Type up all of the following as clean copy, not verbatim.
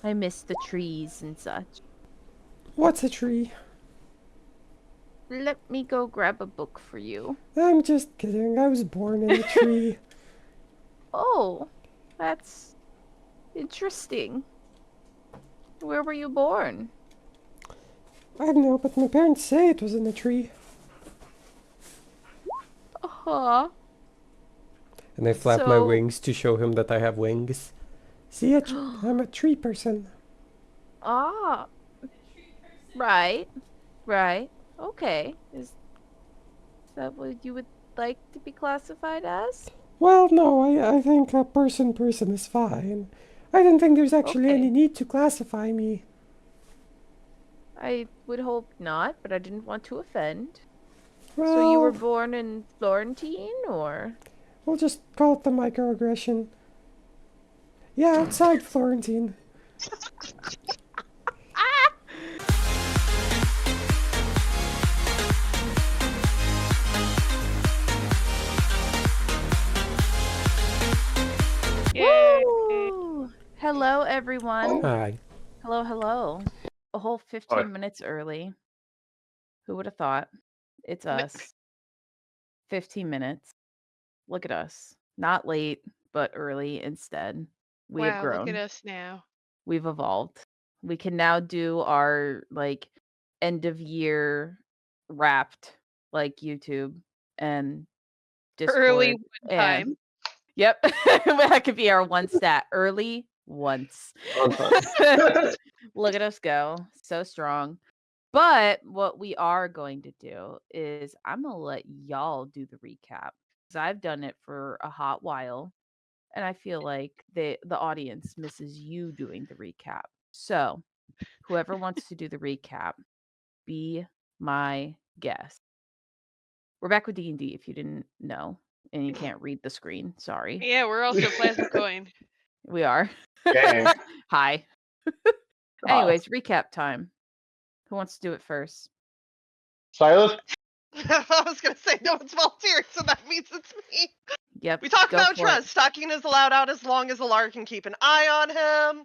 I miss the trees and such. What's a tree? Let me go grab a book for you. I'm just kidding. I was born in a tree. Oh, that's interesting. Where were you born? I don't know, but my parents say it was in a tree. Uh-huh. And I flap my So, wings to show him that I have wings. See, I'm a tree person. ah, right, right. Okay. Is that what you would like to be classified as? Well, no, I think a person is fine. I don't think there's actually any Okay. need to classify me. I would hope not, but I didn't want to offend. So you were Well, born in Florentine, or? we'll just call it the microaggression. Yeah, outside Florentine. Yay! Woo! Hello, everyone. Hi. Hello, hello. A whole Hi. 15 minutes early. Who would have thought? It's us. 15 minutes. Look at us. Not late, but early instead. We have Wow, look at grown. us now. We've evolved. We can now do our end of year wrapped like YouTube and Early Discord one and time. yep. That could be our one stat. Early once. On time. Look at us go. So strong. But what we are going to do is I'm going to let y'all do the recap because I've done it for a hot while and I feel like the audience misses you doing the recap. So, whoever wants to do the recap, be my guest. We're back with D&D if you didn't know and you can't read the screen. Sorry. Yeah, we're also Plasma Coin. We are. Gang. Hi. Anyways, recap time. Who wants to do it first? Silas? I was gonna say no one's volunteering, so that means it's me. Yep. We talk go about for it. trust. Stalking is allowed out as long as Alara can keep an eye on him.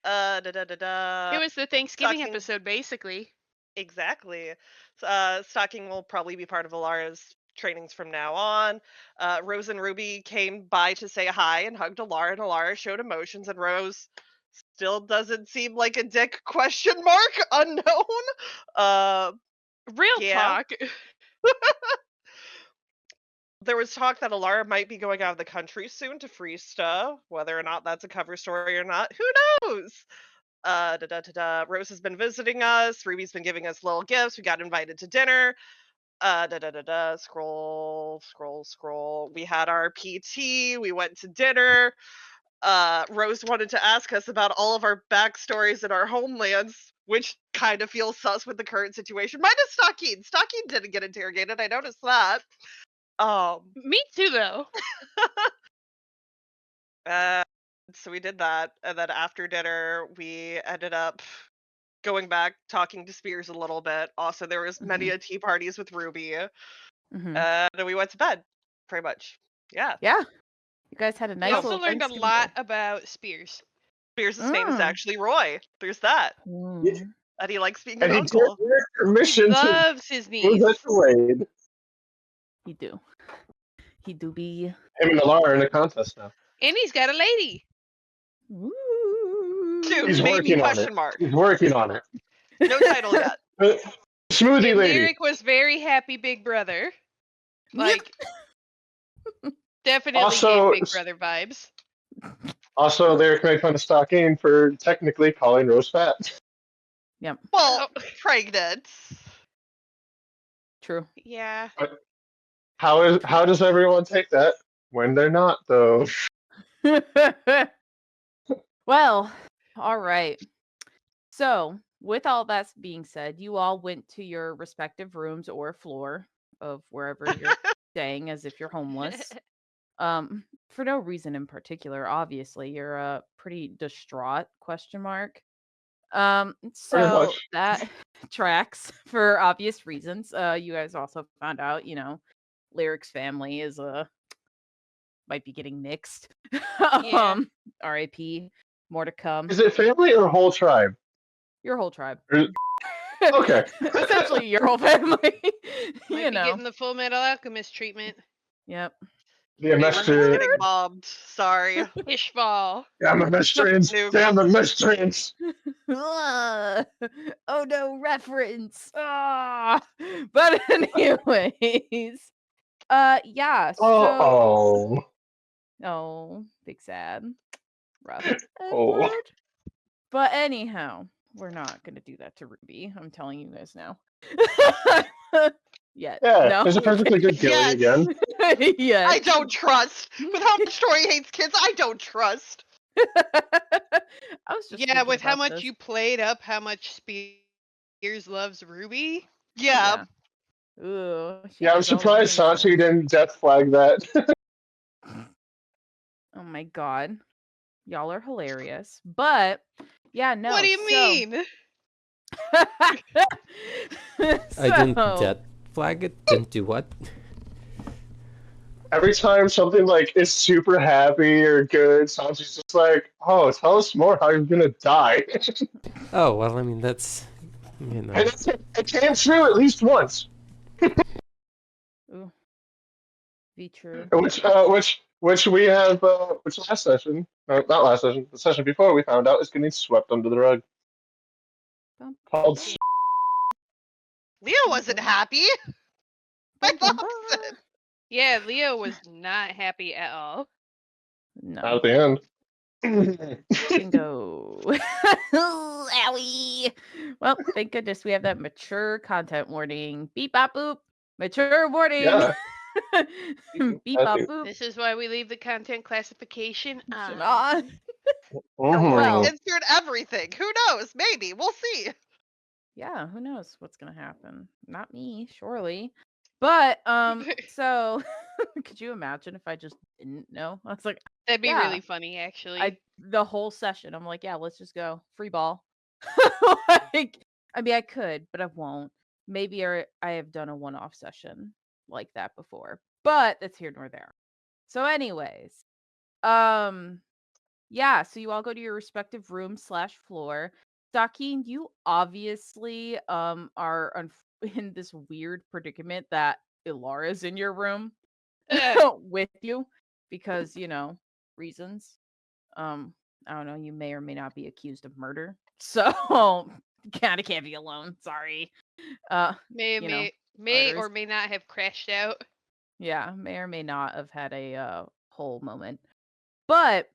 It was the Thanksgiving Stalking- episode, basically. Exactly. Stalking will probably be part of Alara's trainings from now on. Rose and Ruby came by to say hi and hugged Alara, and Alara showed emotions, and Rose still doesn't seem like a dick ? Unknown. Real Yeah. talk. There was talk that Alara might be going out of the country soon to Freesta. Whether or not that's a cover story or not, who knows? Rose has been visiting us. Ruby's been giving us little gifts. We got invited to dinner. Scroll. We had our PT. We went to dinner. Rose wanted to ask us about all of our backstories in our homelands, which kind of feels sus with the current situation. Minus Stalking. Stalking didn't get interrogated. I noticed that. Me too, though. So we did that, and then after dinner, we ended up going back, talking to Spears a little bit. Also, there was many a tea parties with Ruby, Mhm. and then we went to bed, pretty much. Yeah. Yeah. You guys had a nice We also little learned a Thanksgiving lot day. about Spears. Spears' name is Mm. actually Roy. There's that. Mm. And he likes being And an he did uncle. get permission to Loves his move that niece. delayed. He do. He do be. Him and Alara are in a contest now. And he's got a lady. Ooh. Dude, He's maybe working on question it. mark. He's working on it. No title yet. Smoothie And lady. Lyric was very happy Big Brother. Like, definitely Also- gave Big Brother vibes. Also, Lyric made fun of Stalking for technically calling Rose fat. Yep. Well, pregnant. True. Yeah. How does everyone take that when they're not, though? Well, all right. So, with all that being said, you all went to your respective rooms or floor of wherever you're staying as if you're homeless. For no reason in particular, obviously. You're pretty distraught, question mark. So much. that tracks for obvious reasons. You guys also found out, Lyric's family is might be getting mixed. Yeah. RIP. More to come. Is it family or whole tribe? Your whole tribe. Or- Okay. Essentially, your whole family. Might you be know. getting the Full Metal Alchemist treatment. Yep. Yeah, Everyone's mystery. getting bombed. Sorry. Fishball. Yeah, I'm a mysteries. Noob. Damn the mysteries. Ugh. Oh no, reference. Ah. But anyways, yeah. So, Oh. oh, big sad, rough, Oh. Edward. But anyhow, we're not gonna do that to Ruby. I'm telling you guys now. Yet. Yeah, No. there's a perfectly good killing Yes. again. Yet. I don't trust. With how much Tori hates kids, I don't trust. I was just Yeah, thinking with how about much this. you played up how much Spears loves Ruby. Yeah. Ooh. she Yeah, I'm does all the surprised things Sanchi didn't death flag that. Oh my god. Y'all are hilarious. But yeah, no. What do you mean? I didn't So- death flag it. Didn't do what? Every time something like is super happy or good, Sanchi's just like, "Oh, tell us more how you're gonna die." Oh well, I mean that's, you know. And it came true at least once. Ooh. Be true. Which we have, which last session, no, not last session, the session before we found out is getting swept under the rug. Bum, Called Leo wasn't happy. My bum, mom bum, said. Yeah, Leo was not happy at all. No. at the end. Bingo. Owie. Well, thank goodness we have that mature content warning. Beep bop boop. Mature warning. Yeah. Beep bop boop. This is why we leave the content classification On. on. Mhm. Insert everything. Who knows? Maybe. We'll see. Yeah, who knows what's gonna happen? Not me, surely. But so could you imagine if I just didn't know? I was like, That'd be Yeah. really funny, actually. the whole session, I'm like, yeah, let's just go free ball. Like, I mean, I could, but I won't. Maybe I have done a one-off session like that before, but that's here nor there. So, anyways, yeah. So you all go to your respective room / floor. Dakin, you obviously are in this weird predicament that Ilara's in your room with you because reasons. I don't know. You may or may not be accused of murder, so kind of can't be alone. Sorry. may you know, may or murders. may not have crashed out. Yeah, may or may not have had a whole moment. But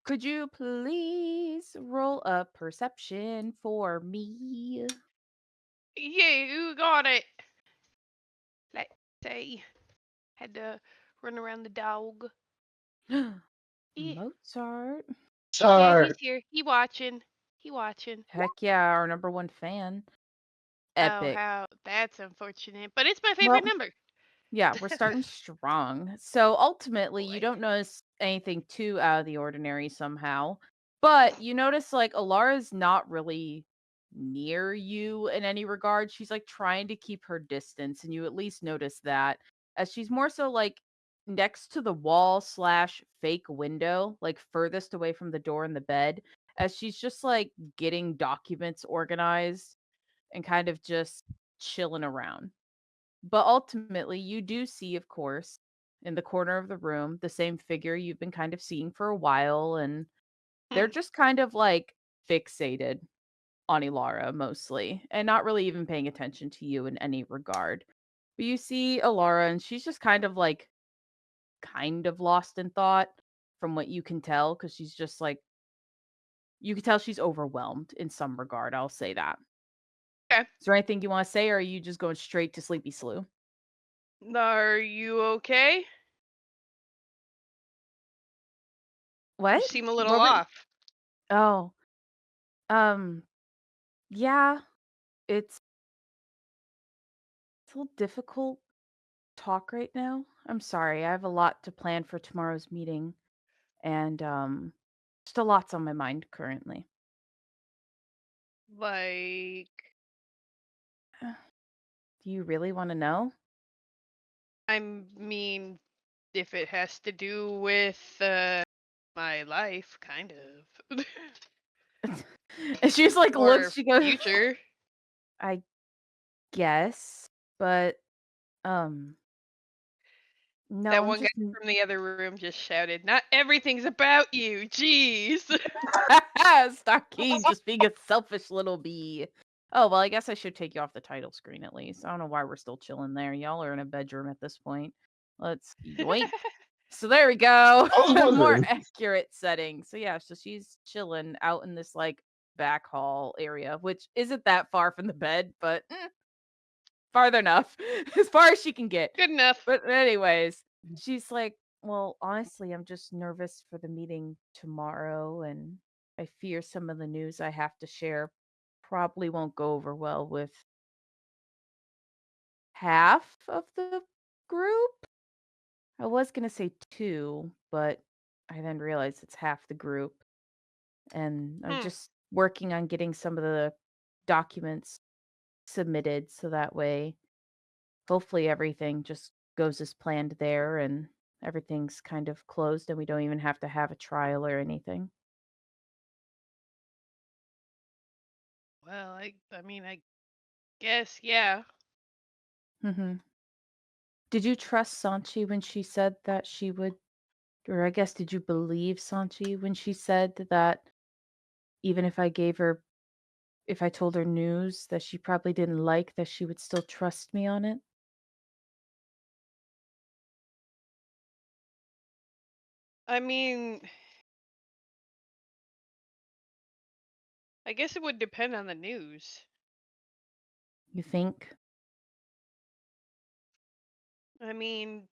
could you please roll a perception for me? Yeah, you got it. Let's say, had to run around the dog. Yeah, Mozart. yeah, Sorry. he's here. He watching. He watching. Heck yeah, our number one fan. Epic. Oh, how that's unfortunate. But it's my favorite Well, number. Yeah, we're starting strong. So ultimately, you Boy. don't notice anything too out of the ordinary somehow. But you notice like Alara's not really near you in any regard. She's like trying to keep her distance, and you at least notice that as she's more so like next to the wall / fake window, like furthest away from the door in the bed, as she's just like getting documents organized and kind of just chilling around. But ultimately, you do see, of course, in the corner of the room, the same figure you've been kind of seeing for a while, and they're just kind of like fixated on Ilara mostly, and not really even paying attention to you in any regard. But you see Ilara, and she's just kind of lost in thought from what you can tell, because she's just like, you can tell she's overwhelmed in some regard. I'll say that. Okay. Is there anything you want to say, or are you just going straight to Sleepy Slew? Are you okay? What? You seem a little What were- off. Oh, yeah, it's a little difficult talk right now. I'm sorry. I have a lot to plan for tomorrow's meeting, and just a lot's on my mind currently. Like, Do you really want to know? I mean, if it has to do with my life, kind of. And she's like, Or looks, she goes, future. I guess, but, no, That I'm one guy just from the other room just shouted, "Not everything's about you, jeez." Stockine just being a selfish little bee. Oh, well, I guess I should take you off the title screen at least. I don't know why we're still chilling there. Y'all are in a bedroom at this point. Let's yoink. So there we go. I was More wondering. accurate setting. So yeah, so she's chilling out in this like back hall area, which isn't that far from the bed, but farther enough, as far as she can get. Good enough. But anyways, she's like, "Well, honestly, I'm just nervous for the meeting tomorrow, and I fear some of the news I have to share probably won't go over well with half of the group." I was gonna say two, but I then realized it's half the group, and I'm Hmm. just working on getting some of the documents submitted so that way hopefully everything just goes as planned there and everything's kind of closed and we don't even have to have a trial or anything. Well, I mean, I guess, yeah. Mhm. Did you trust Sanchi when she said that she would, or I guess did you believe Sanchi when she said that even if I gave her, if I told her news that she probably didn't like, that she would still trust me on it? I mean, I guess it would depend on the news. You think? I mean,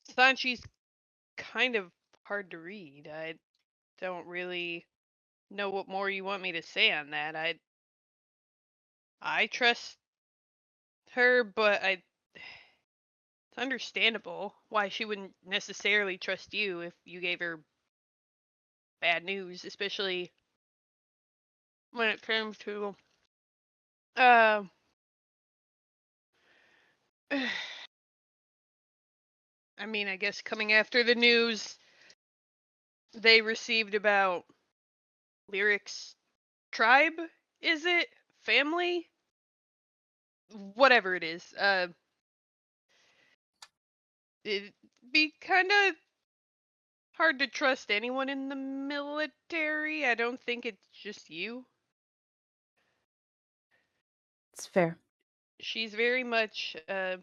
Sanchi's kind of hard to read. I don't really know what more you want me to say on that. I trust her, but it's understandable why she wouldn't necessarily trust you if you gave her bad news, especially when it comes to uh I mean, I guess coming after the news they received about Lyric's tribe, is it? Family? Whatever it is. It'd be kind of hard to trust anyone in the military. I don't think it's just you. It's fair. She's very much I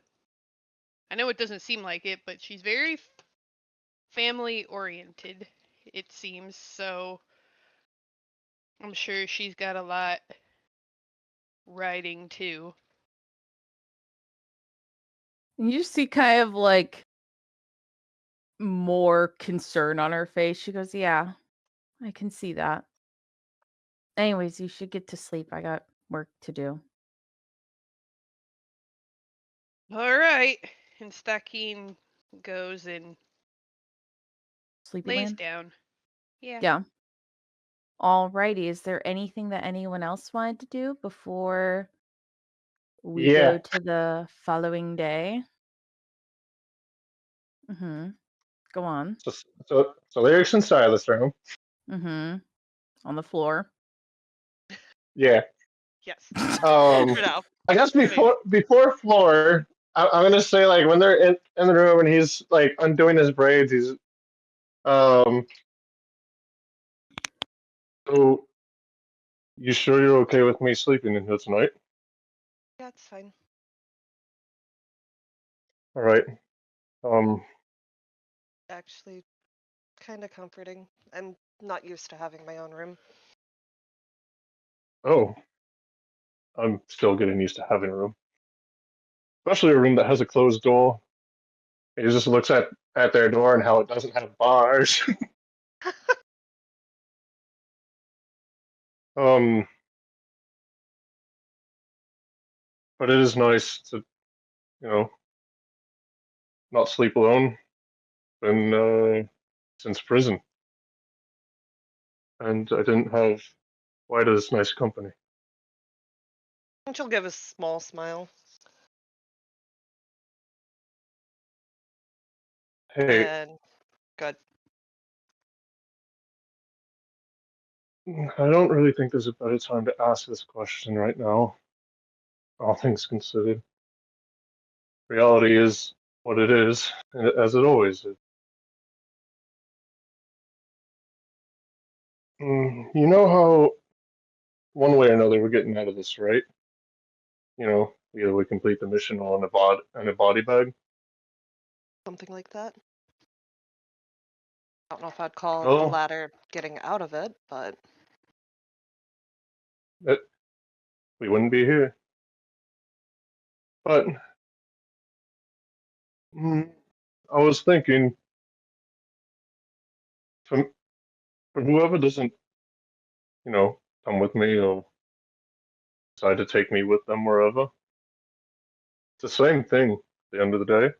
know it doesn't seem like it, but she's very family oriented, it seems. So I'm sure she's got a lot writing too. And you see kind of like more concern on her face. She goes, "Yeah, I can see that. Anyways, you should get to sleep. I got work to do." All right. And Stakeen goes and Sleepy lays land? down. Yeah. Yeah. Alrighty. Is there anything that anyone else wanted to do before we Yeah. go to the following day? Mm-hmm. Go on. So lyrics and stylist room. Mm-hmm. On the floor. Yeah. Yes. Um. For now. I guess before floor, I'm gonna say like when they're in the room and he's like undoing his braids, he's um. So you sure you're okay with me sleeping in here tonight? Yeah, it's fine. All right. Um. Actually, kind of comforting. I'm not used to having my own room. Oh, I'm still getting used to having a room, especially a room that has a closed door. He just looks at their door and how it doesn't have bars. um. But it is nice to you know not sleep alone in since prison, and I didn't have quite as nice company. And she'll give a small smile. Hey, And good. I don't really think there's a better time to ask this question right now, all things considered. Reality is what it is, as it always is. You know how, one way or another, we're getting out of this, right? You know, either we complete the mission or in a body bag. Something like that. I don't know if I'd call the Well, latter getting out of it, but we wouldn't be here. But I was thinking, for whoever doesn't, you know, come with me or decide to take me with them wherever, it's the same thing at the end of the day.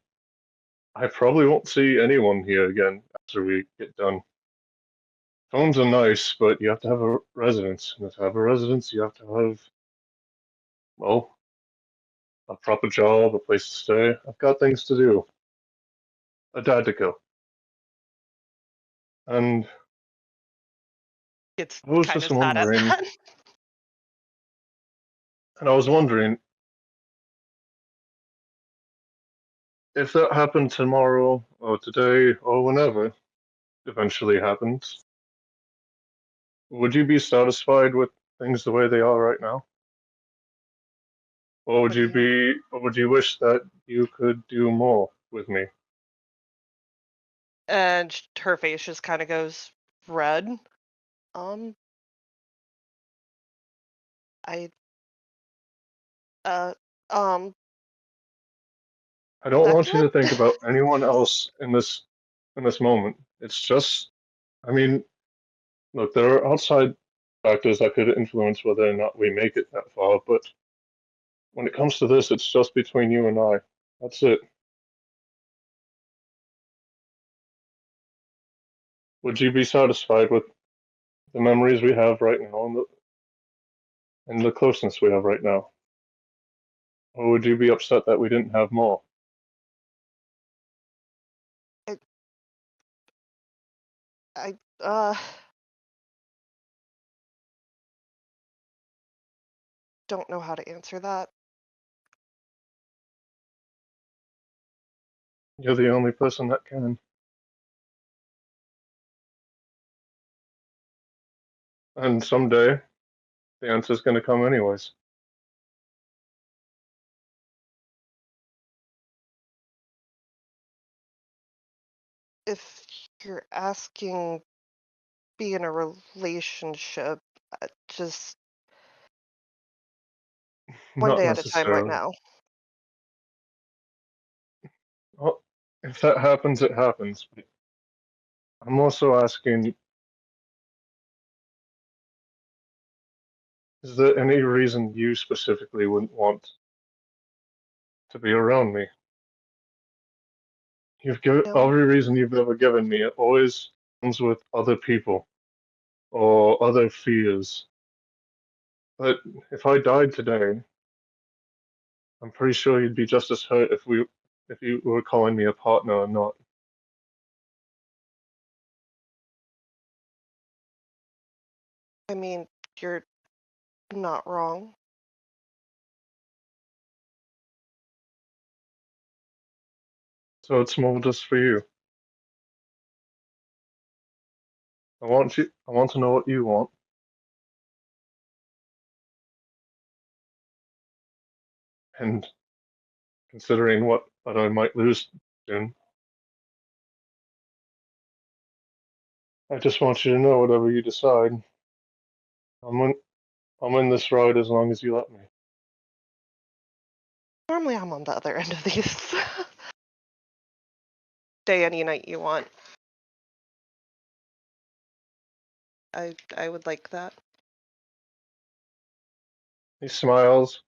I probably won't see anyone here again after we get done. Phones are nice, but you have to have a residence. And to have a residence, you have to have, well, a proper job, a place to stay. I've got things to do. A dad to kill. And it's I was kind just of sad at wondering, that. and I was wondering if that happened tomorrow or today or whenever it eventually happens, would you be satisfied with things the way they are right now? Or What do you mean? would you wish that you could do more with me? And her face just kind of goes red. I uh um I don't want you Vecna? to think about anyone else in this moment. It's just, I mean, look, there are outside factors that could influence whether or not we make it that far, but when it comes to this, it's just between you and I. That's it. Would you be satisfied with the memories we have right now and the closeness we have right now? Or would you be upset that we didn't have more? I don't know how to answer that. You're the only person that can. And someday, the answer's going to come anyways. If you're asking be in a relationship, just one Not day at a time right necessarily. now. Well, if that happens, it happens. But I'm also asking, is there any reason you specifically wouldn't want to be around me? You've given No, every reason you've ever given me. It always comes with other people or other fears. But if I died today, I'm pretty sure you'd be just as hurt if you were calling me a partner or not. I mean, you're not wrong. So it's more just for you. I want to know what you want. And considering what I might lose soon, I just want you to know whatever you decide. I'm in this ride as long as you let me. Normally I'm on the other end of these. Stay any night you want. I would like that. He smiles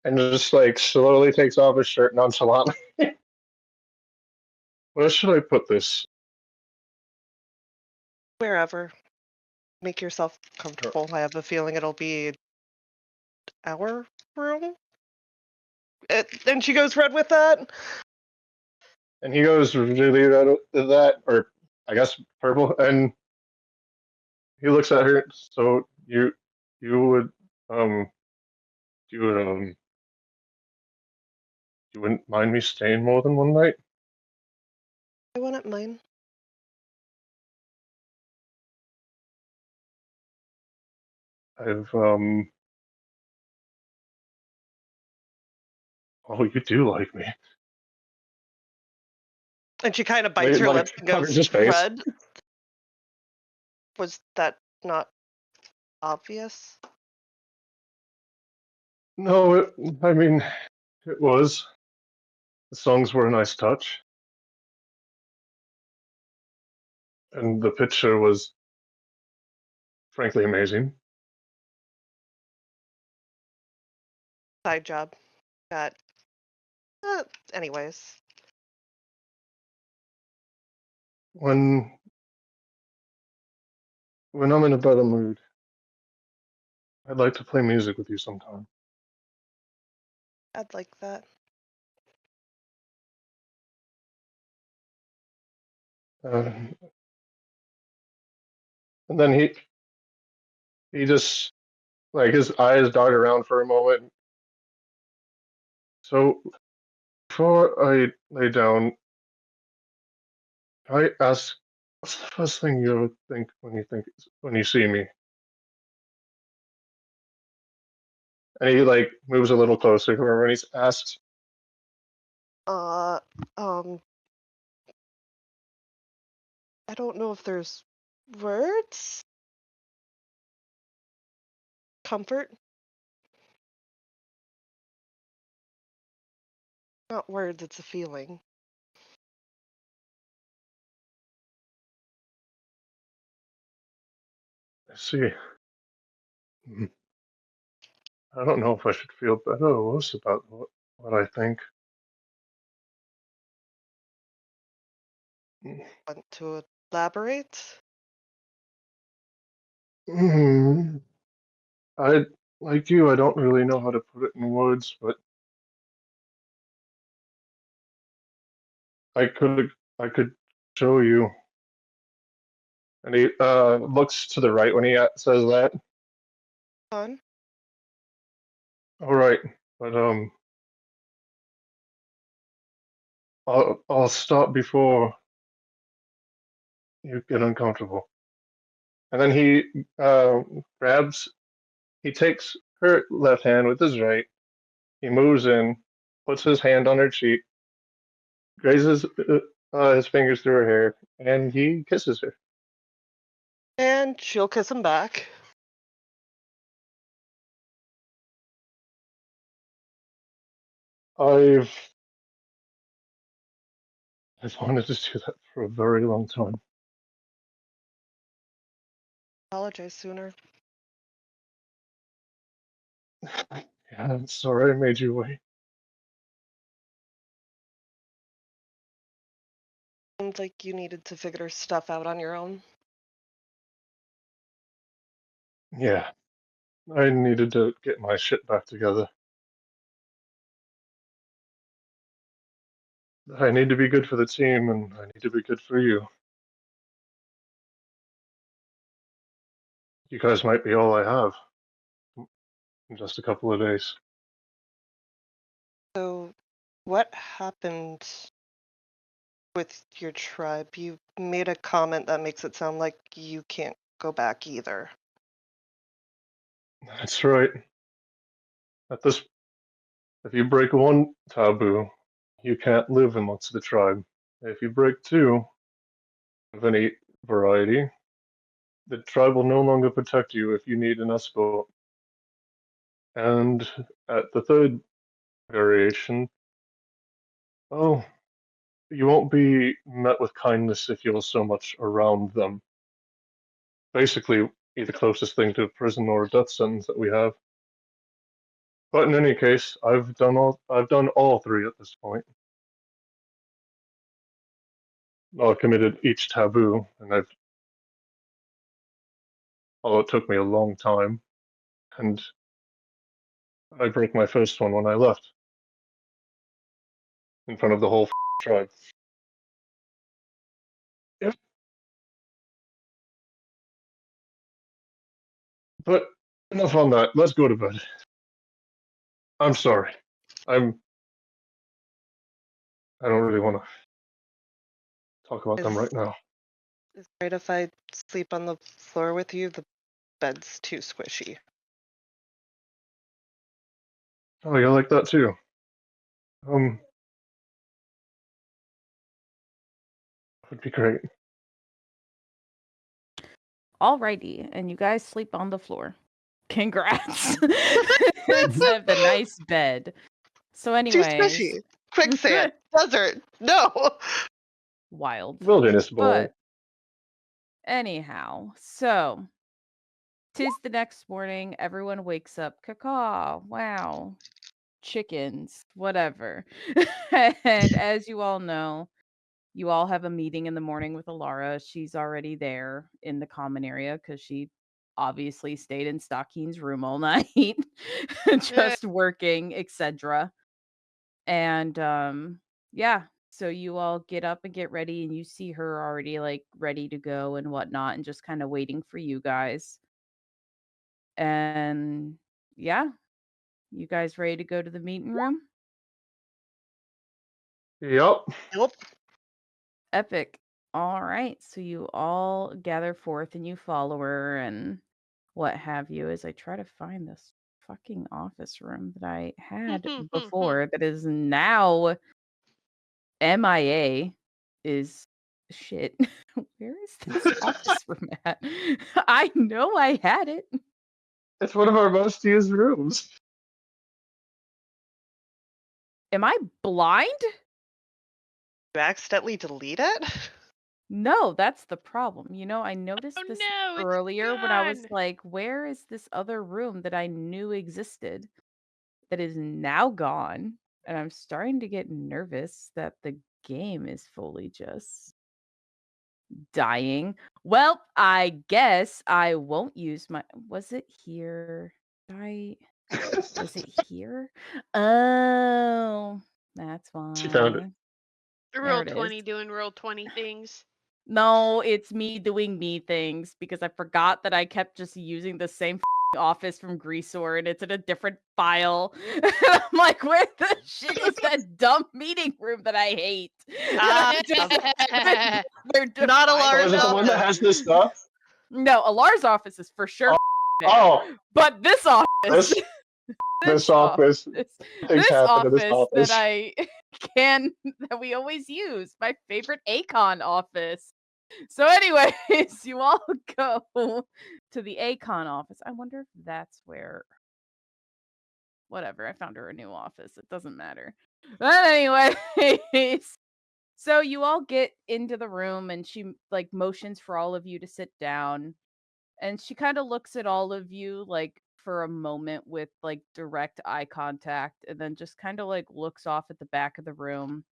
and just like slowly takes off his shirt nonchalantly. Where should I put this? Wherever. Make yourself comfortable. I have a feeling it'll be our room. And she goes red with that. And he goes really red at that, or I guess purple, and he looks at her. So you would you would you wouldn't mind me staying more than one night? I wouldn't mind. I've oh, you do like me. And she kind of bites her Like lips and covers goes, his face. Red? Was that not obvious? No, I mean, it was. The songs were a nice touch. And the picture was frankly amazing. Side job. Got. Anyways. When I'm in a better mood, I'd like to play music with you sometime. I'd like that. And then he just like his eyes dart around for a moment. So before I lay down, I ask, what's the first thing you ever think when you see me? And he like moves a little closer to her and he asks, I don't know if there's words. Comfort. Not words, it's a feeling. I see. I don't know if I should feel better or worse about what I think. Want to elaborate? I like you. I don't really know how to put it in words, but I could show you. And he looks to the right when he says that. Fun. All right, but I'll stop before you get uncomfortable. And then he takes her left hand with his right. He moves in, puts his hand on her cheek, grazes his fingers through her hair, and he kisses her. And she'll kiss him back. I've wanted to do that for a very long time. Apologize sooner. Yeah, I'm sorry I made you wait. Seems like you needed to figure stuff out on your own. Yeah, I needed to get my shit back together. I need to be good for the team, and I need to be good for you. You guys might be all I have in just a couple of days. So, what happened with your tribe? You made a comment that makes it sound like you can't go back either. That's right. If you break one taboo, you can't live amongst the tribe. If you break two of any variety, the tribe will no longer protect you if you need an escort. And at the third variation, oh, you won't be met with kindness if you're so much around them. Basically, the closest thing to a prison or a death sentence that we have. But in any case, I've done all three at this point. I've committed each taboo, and it took me a long time, and I broke my first one when I left, in front of the whole tribe. Yep. But enough on that. Let's go to bed. I'm sorry. I don't really want to talk about them Is right now. is it right if I sleep on the floor with you? The bed's too squishy. Oh, you like that too? Would be great. Alrighty, and you guys sleep on the floor. Congrats. Instead of the nice bed. So Too anyways, squishy. Quicksand. Desert. No. wild. Wilderness boy. But anyhow, so 'tis the next morning, everyone wakes up, caw, wow, chickens, whatever. And as you all know, you all have a meeting in the morning with Alara. She's already there in the common area because she obviously stayed in Stockeen's room all night, just working, etc. And yeah, so you all get up and get ready, and you see her already like ready to go and whatnot, and just kind of waiting for you guys. And yeah, you guys ready to go to the meeting room? Yup. Nope. Epic. All right. So you all gather forth and you follow her and what have you as I try to find this fucking office room that I had before that is now MIA is shit. Where is this office room at? I know I had it. It's one of our most used rooms. Am I blind? You accidentally delete it? No, that's the problem. You know, I noticed Oh this no, it's earlier when I was gone. like, where is this other room that I knew existed that is now gone? And I'm starting to get nervous that the game is fully just dying. Well, I guess I won't use my. Was it here? Was it here? Oh, that's She found it. why. There Roll it is. 20 doing roll 20 things. No, it's me doing me things because I forgot that I kept just using the same office from Greaseor and it's in a different file. I'm like, where the shit is that dumb meeting room that I hate? They're Not a Oh, large is it the one that office. has this stuff? No, Alar's office is for sure. there. Oh, But this office, this office. Things this happen in this office that office. that we always use, my favorite Acon office. So, anyways, you all go to the Acon office. I wonder if that's where. Whatever, I found her a new office. It doesn't matter. But anyways, so you all get into the room and she like motions for all of you to sit down. And she kind of looks at all of you like for a moment with like direct eye contact and then just kind of like looks off at the back of the room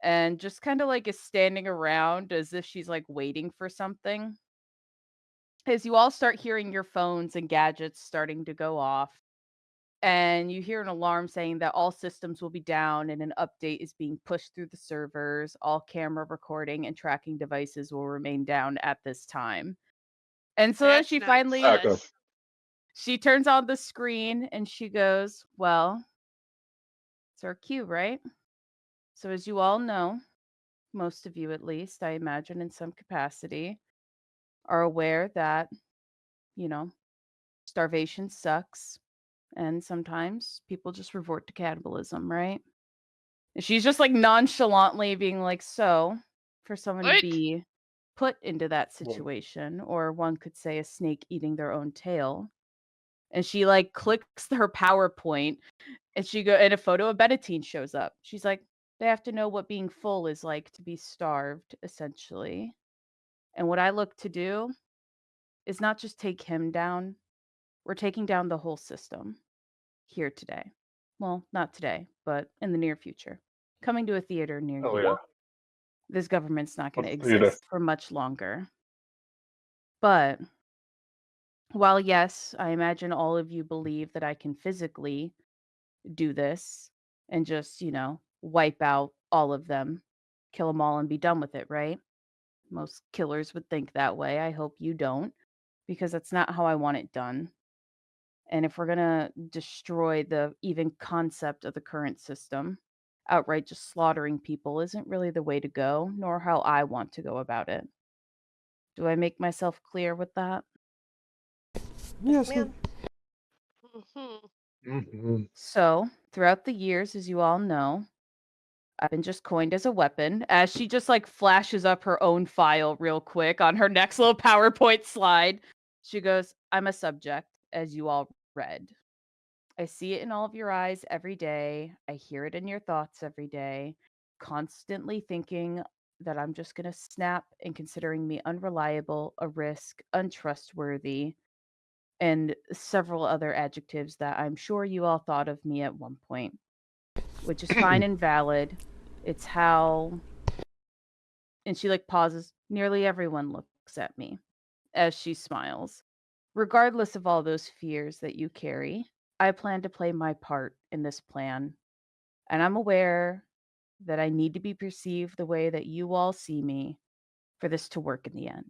and just kind of like is standing around as if she's like waiting for something. As you all start hearing your phones and gadgets starting to go off, and you hear an alarm saying that all systems will be down and an update is being pushed through the servers. All camera recording and tracking devices will remain down at this time. And so then That's she not finally Backup. she turns on the screen and she goes, "Well, it's our cue, right? So as you all know, most of you at least, I imagine in some capacity, are aware that, you know, starvation sucks and sometimes people just resort to cannibalism, right?" And she's just like nonchalantly being like, "So, for someone to What? be put into that Well, situation, or one could say a snake eating their own tail." And she like clicks her PowerPoint and and a photo of Benatine shows up. She's like, "They have to know what being full is like to be starved, essentially. And what I look to do is not just take him down, we're taking down the whole system here today. Well, not today, but in the near future. Coming to a theater near oh you. yeah. This government's not going to What's the theater? exist for much longer. But while, yes, I imagine all of you believe that I can physically do this and just, wipe out all of them, kill them all and be done with it, right? Most killers would think that way. I hope you don't, because that's not how I want it done. And if we're going to destroy the even concept of the current system, outright just slaughtering people isn't really the way to go, nor how I want to go about it. Do I make myself clear with that? Yes, ma'am. So, throughout the years, as you all know, I've been just coined as a weapon, as she just like flashes up her own file real quick on her next little PowerPoint slide. She goes, I'm a subject, as you all read. I see it in all of your eyes every day. I hear it in your thoughts every day, constantly thinking that I'm just going to snap and considering me unreliable, a risk, untrustworthy, and several other adjectives that I'm sure you all thought of me at one point, which is fine and valid. It's how, and she like pauses. Nearly everyone looks at me as she smiles. Regardless of all those fears that you carry, I plan to play my part in this plan. And I'm aware that I need to be perceived the way that you all see me for this to work in the end.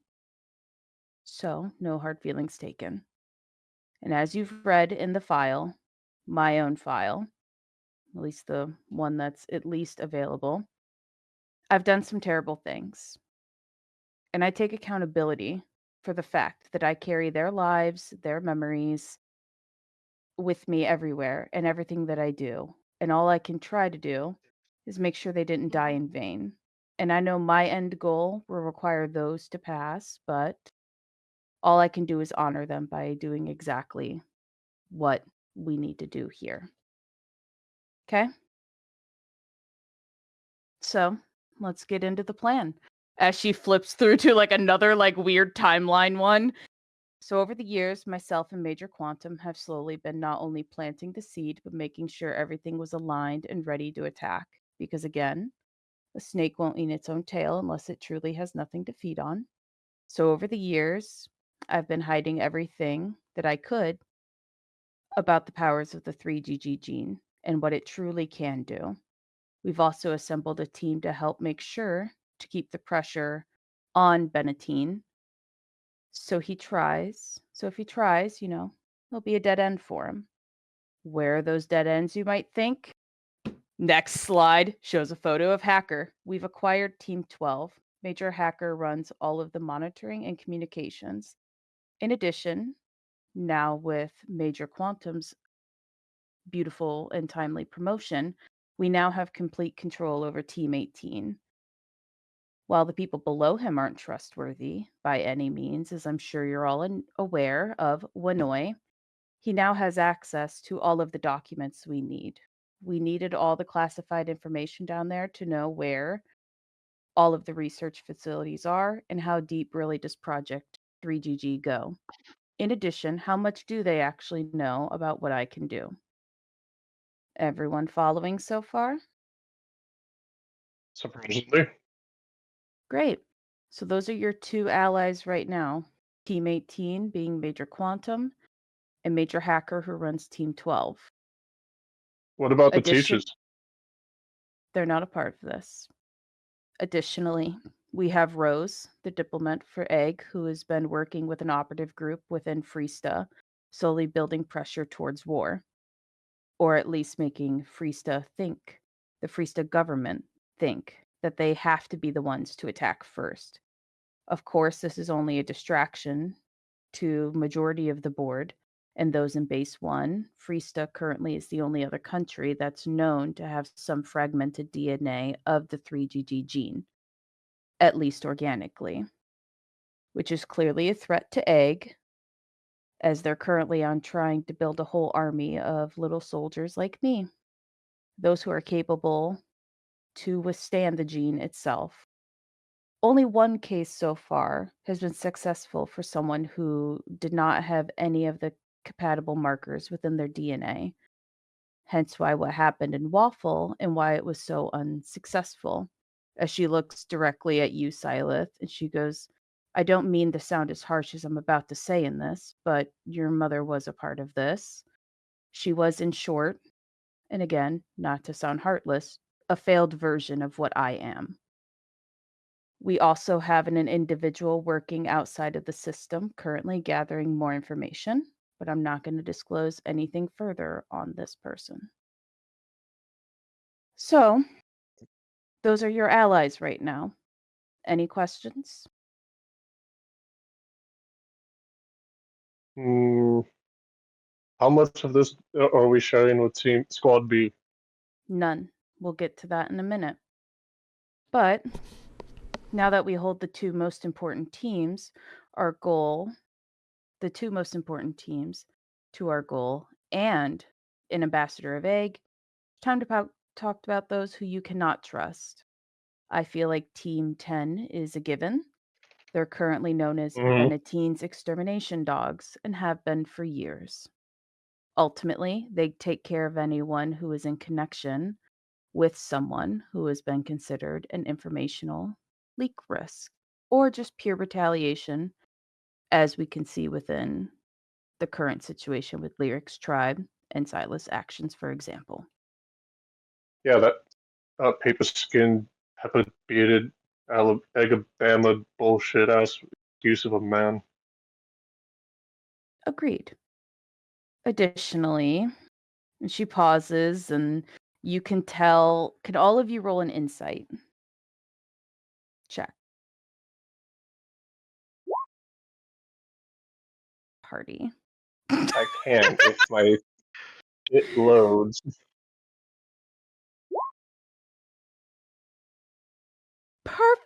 So, no hard feelings taken. And as you've read in the file, my own file, at least the one that's at least available, I've done some terrible things. And I take accountability for the fact that I carry their lives, their memories with me everywhere and everything that I do. And all I can try to do is make sure they didn't die in vain. And I know my end goal will require those to pass, but all I can do is honor them by doing exactly what we need to do here. Okay? So let's get into the plan. As she flips through to like another like weird timeline one. So over the years, myself and Major Quantum have slowly been not only planting the seed, but making sure everything was aligned and ready to attack. Because again, a snake won't eat its own tail unless it truly has nothing to feed on. So over the years, I've been hiding everything that I could about the powers of the 3GG gene and what it truly can do. We've also assembled a team to help make sure to keep the pressure on Benatine. So if he tries, there'll be a dead end for him. Where are those dead ends, you might think? Next slide shows a photo of Hacker. We've acquired Team 12. Major Hacker runs all of the monitoring and communications. In addition, now with Major Quantum's beautiful and timely promotion, we now have complete control over Team 18. While the people below him aren't trustworthy by any means, as I'm sure you're all aware of Wanoi, he now has access to all of the documents we need. We needed all the classified information down there to know where all of the research facilities are and how deep really does Project 3GG go. In addition, how much do they actually know about what I can do? Everyone following so far? Surprisingly. Great. So those are your two allies right now. Team 18 being Major Quantum and Major Hacker who runs Team 12. What about the teachers? They're not a part of this. Additionally, we have Rose, the diplomat for Egg, who has been working with an operative group within Freesta, slowly building pressure towards war. Or at least making Freesta think, the Freesta government think, that they have to be the ones to attack first. Of course, this is only a distraction to majority of the board and those in Base 1. Freesta currently is the only other country that's known to have some fragmented DNA of the 3GG gene, at least organically, which is clearly a threat to Egg, as they're currently on trying to build a whole army of little soldiers like me, those who are capable to withstand the gene itself. Only one case so far has been successful for someone who did not have any of the compatible markers within their DNA. Hence why what happened in Waffle and why it was so unsuccessful. As she looks directly at you, Silith, and she goes, I don't mean to sound as harsh as I'm about to say in this, but your mother was a part of this. She was, in short, and again, not to sound heartless, a failed version of what I am. We also have an individual working outside of the system currently gathering more information, but I'm not going to disclose anything further on this person. So, those are your allies right now. Any questions? How much of this are we sharing with Team Squad B? None. We'll get to that in a minute. But now that we hold the two most important teams, the two most important teams to our goal, and an ambassador of egg, time to talk about those who you cannot trust. I feel like Team 10 is a given. They're currently known as Benetine's extermination dogs and have been for years. Ultimately, they take care of anyone who is in connection with someone who has been considered an informational leak risk or just pure retaliation, as we can see within the current situation with Lyric's tribe and Silas' actions, for example. Yeah, that paper skinned, pepper bearded, Alabama bullshit ass excuse of a man. Agreed. Additionally, and she pauses, and you can tell. Can all of you roll an insight check? Party. I can't if my it loads.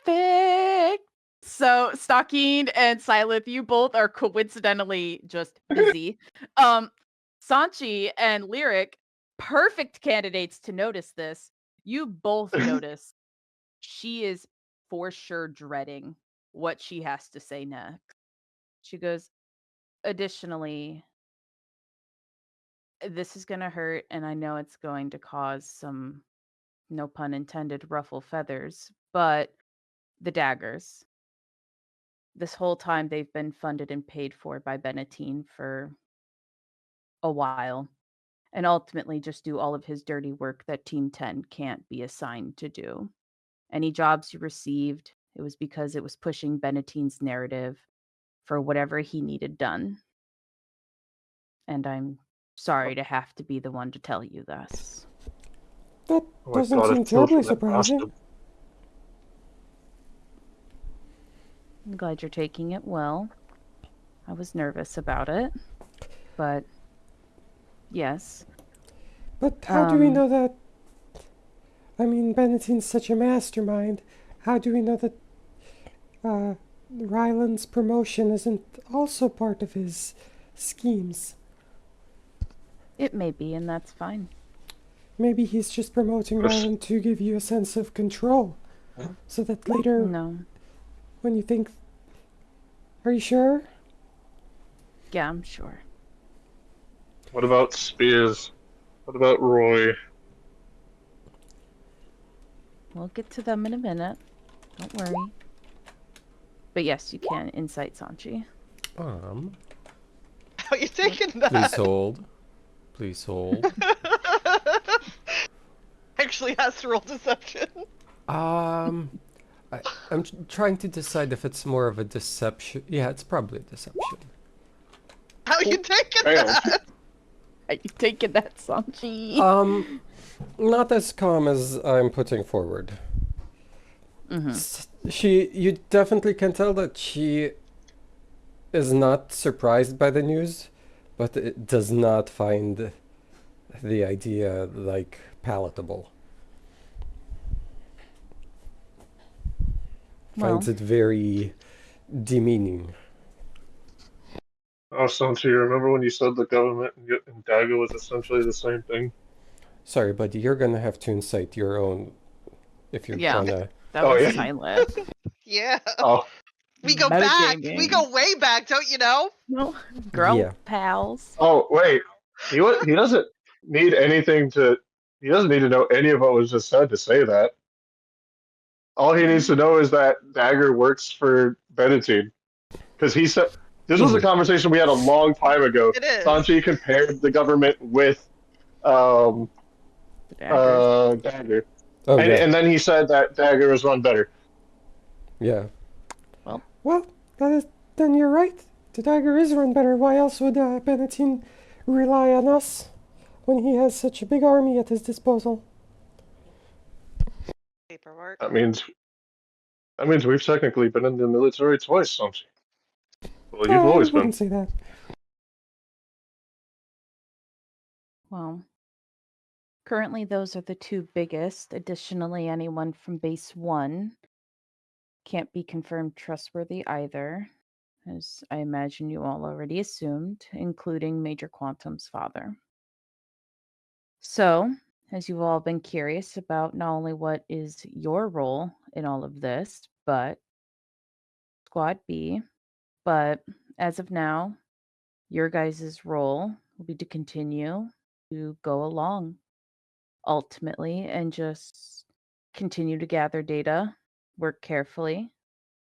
Perfect. So Stockine and Silith, you both are coincidentally just busy. Sanchi and Lyric, perfect candidates to notice this. You both notice she is for sure dreading what she has to say next. She goes, additionally, this is going to hurt, and I know it's going to cause some, no pun intended, ruffle feathers, but the daggers. This whole time they've been funded and paid for by Benetine for a while, and ultimately just do all of his dirty work that Team 10 can't be assigned to do. Any jobs you received, it was because it was pushing Benetine's narrative for whatever he needed done. And I'm sorry to have to be the one to tell you this. That Oh my doesn't God, I seem feel for terribly that surprising. bastard. I'm glad you're taking it well. I was nervous about it, but yes. But how do we know that? I mean, Benetine's such a mastermind. How do we know that Ryland's promotion isn't also part of his schemes? It may be, and that's fine. Maybe he's just promoting Ryland to give you a sense of control, so that later, No. when you think, are you sure? Yeah, I'm sure. What about Spears? What about Roy? We'll get to them in a minute. Don't worry. But yes, you can insight Sanchi. How you taking that? Please hold. Please hold. Actually has to roll deception. I'm trying to decide if it's more of a deception. Yeah, it's probably a deception. How you taking Damn. that? Are you taking that, Sanchi? Not as calm as I'm putting forward. You definitely can tell that she is not surprised by the news, but it does not find the idea, like, palatable. Finds it very demeaning. Oh, Sanchi, you remember when you said the government and Dagger was essentially the same thing? Sorry, buddy, you're gonna have to incite your own if you're Yeah. gonna... That Oh, was yeah. silent. Yeah. Oh, We go back. Metagaming. We go way back, don't you know? No, girl Yeah. pals. oh, wait. He doesn't need anything to. He doesn't need to know any of what was just said to say that. All he needs to know is that Dagger works for Benetine, because he said this was a conversation we had a long time ago. It is. Sanchi compared the government with The daggers. Dagger, Oh, yeah. and then he said that Dagger was run better. Yeah. Well, then you're right. The dagger is run better. Why else would Benetin rely on us when he has such a big army at his disposal? Paperwork. That means we've technically been in the military twice, don't you? Well, you've I always been. wouldn't say that. Well, currently those are the two biggest. Additionally, anyone from base 1 can't be confirmed trustworthy either, as I imagine you all already assumed, including Major Quantum's father. So, as you've all been curious about not only what is your role in all of this, but Squad B, but as of now, your guys' role will be to continue to go along ultimately and just continue to gather data, work carefully,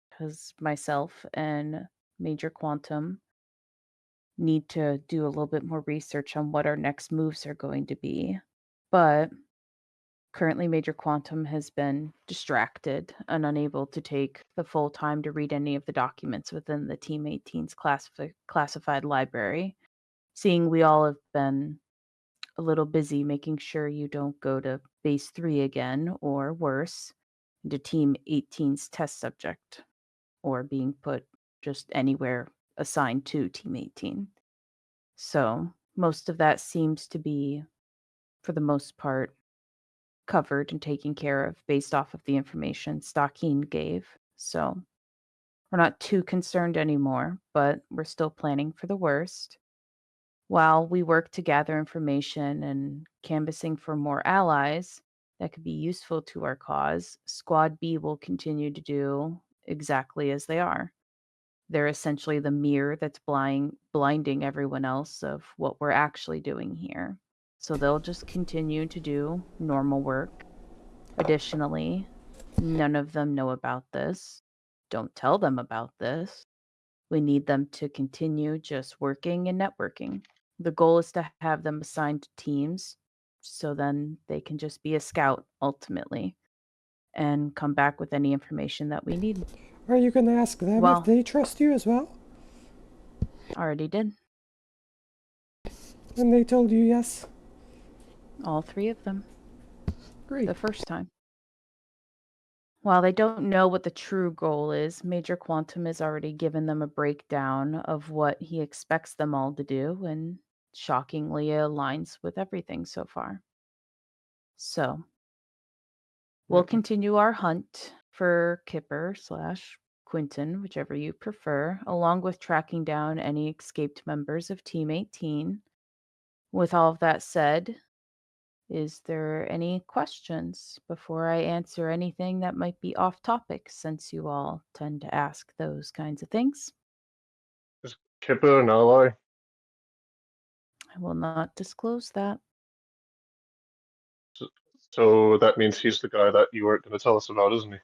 because myself and Major Quantum need to do a little bit more research on what our next moves are going to be. But currently, Major Quantum has been distracted and unable to take the full time to read any of the documents within the Team 18's classified library, seeing we all have been a little busy making sure you don't go to Base 3 again, or worse, into Team 18's test subject, or being put just anywhere assigned to Team 18. So, most of that seems to be, for the most part, covered and taken care of based off of the information Stockeen gave. So, we're not too concerned anymore, but we're still planning for the worst. While we work to gather information and canvassing for more allies that could be useful to our cause, Squad B will continue to do exactly as they are. They're essentially the mirror that's blinding everyone else of what we're actually doing here. So they'll just continue to do normal work. Additionally, none of them know about this. Don't tell them about this. We need them to continue just working and networking. The goal is to have them assigned to teams so then they can just be a scout ultimately and come back with any information that we need. Are you going to ask them Well, if they trust you as well? already did. And they told you yes? All 3 of them. Great. The first time. While they don't know what the true goal is, Major Quantum has already given them a breakdown of what he expects them all to do, and shockingly it aligns with everything so far. So, we'll continue our hunt for Kipper/Quinton, whichever you prefer, along with tracking down any escaped members of Team 18. With all of that said, is there any questions before I answer anything that might be off topic, since you all tend to ask those kinds of things? Is Kipper an ally? I will not disclose that. So that means he's the guy that you weren't going to tell us about, isn't he?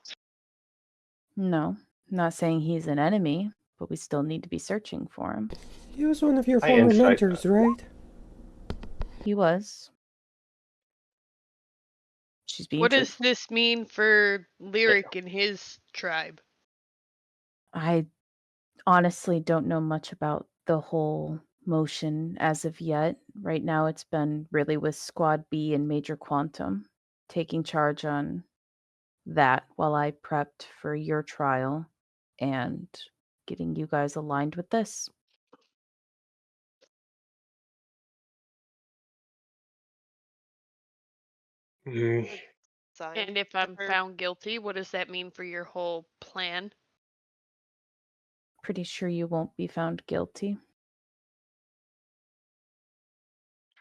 No, I'm not saying he's an enemy, but we still need to be searching for him. He was one of your I former insight mentors, that. right? He was. She's being What does truthful. this mean for Lyric and his tribe? I honestly don't know much about the whole motion as of yet. Right now, it's been really with Squad B and Major Quantum taking charge on that while I prepped for your trial and getting you guys aligned with this. Mm, Signed, And if I'm Kipper. found guilty, what does that mean for your whole plan? Pretty sure you won't be found guilty.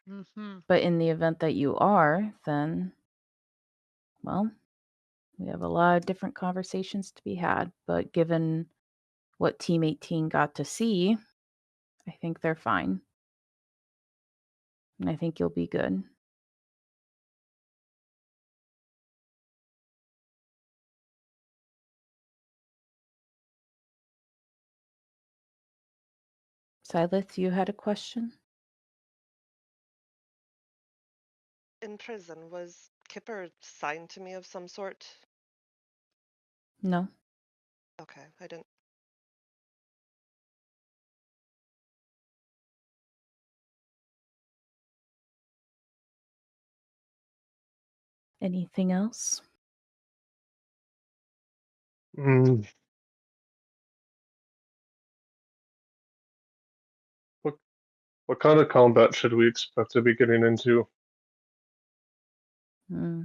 Mm-hmm. But in the event that you are, then, well, we have a lot of different conversations to be had. But given what Team 18 got to see, I think they're fine. And I think you'll be good. Silith, you had a question? In prison, was Kipper signed to me of some sort? No. Okay, I didn't. Anything else? Mm. What kind of combat should we expect to be getting into? Hmm.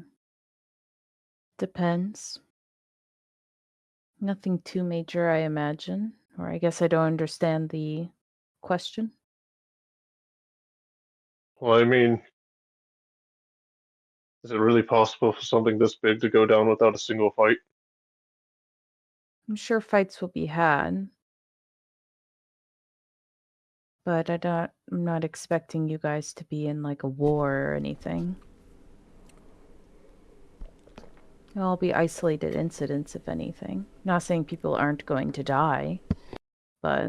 Depends. Nothing too major, I imagine. Or I guess I don't understand the question. Well, I mean, is it really possible for something this big to go down without a single fight? I'm sure fights will be had, but I'm not expecting you guys to be in like a war or anything. It'll all be isolated incidents, if anything. Not saying people aren't going to die, but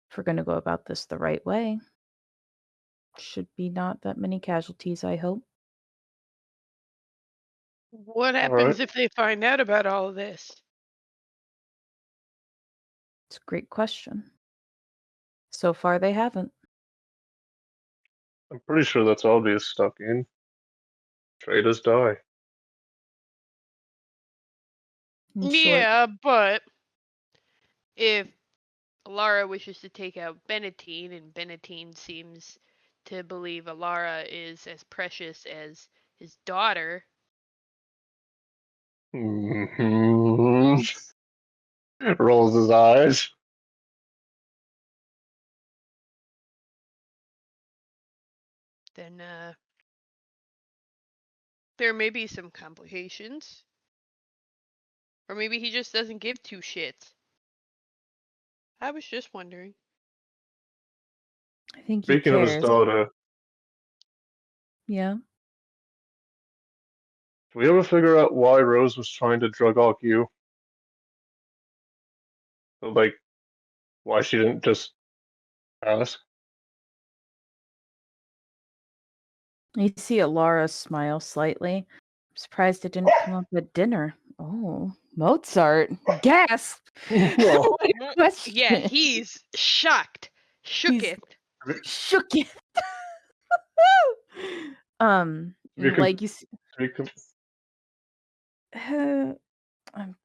if we're going to go about this the right way, should be not that many casualties, I hope. What All happens right. if they find out about all of this? It's a great question. So far, they haven't. I'm pretty sure that's obvious, Stucking. Traitors die. In short, Yeah, but if Alara wishes to take out Benatine, and Benatine seems to believe Alara is as precious as his daughter, Hmm. Rolls his eyes. then there may be some complications. Or maybe he just doesn't give two shits. I was just wondering. I think he Speaking of his cares. daughter, Yeah. did we ever figure out why Rose was trying to drug you? Like, why she didn't just ask? You see Alara smile slightly. I'm surprised it didn't come up at dinner. Oh, Mozart. Gasp! Well, What a Yeah, question. he's shocked. Shook He's it. shook it. Like you see,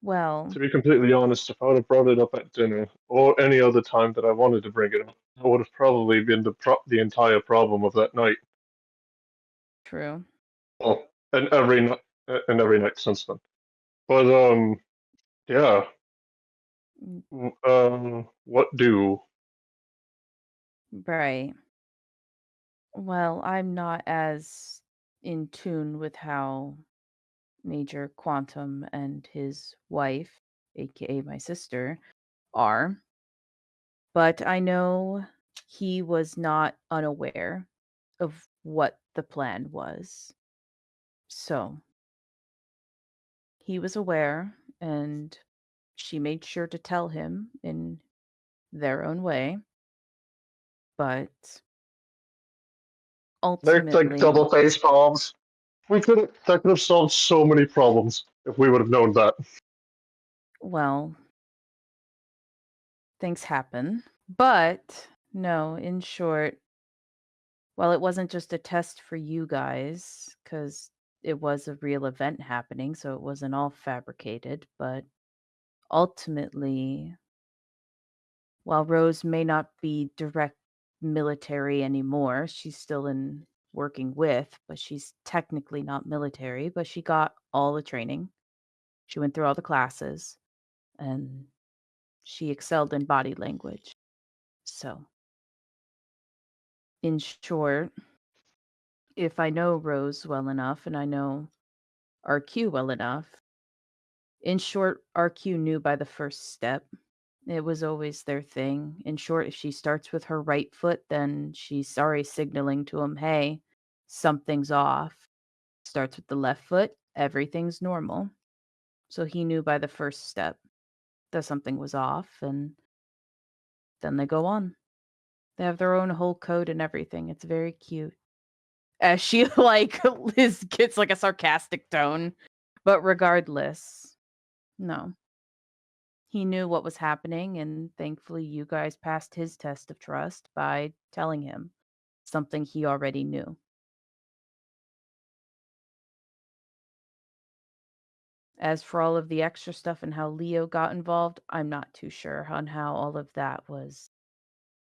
well, to be completely honest, if I would have brought it up at dinner or any other time that I wanted to bring it up, that would have probably been the entire problem of that night. true. Well, and every night since then. But yeah. What do? Right. Well, I'm not as in tune with how Major Quantum and his wife, aka my sister, are, but I know he was not unaware of what the plan was. So he was aware, and she made sure to tell him in their own way. But They're like ultimately, double face bombs. That could have solved so many problems if we would have known that. well, things happen. But no, in short, well, it wasn't just a test for you guys, because it was a real event happening, so it wasn't all fabricated. But ultimately, while Rose may not be direct military anymore, she's still in working with, but she's technically not military, but she got all the training. She went through all the classes, and she excelled in body language. So, in short, if I know Rose well enough and I know RQ well enough, in short, RQ knew by the first step. It was always their thing. In short, if she starts with her right foot, then she's already signaling to him, hey, something's off. Starts with the left foot, everything's normal. So he knew by the first step that something was off, and then they go on. They have their own whole code and everything. It's very cute. As she like Liz gets like a sarcastic tone. But regardless, no. He knew what was happening, and thankfully, you guys passed his test of trust by telling him something he already knew. As for all of the extra stuff and how Leo got involved, I'm not too sure on how all of that was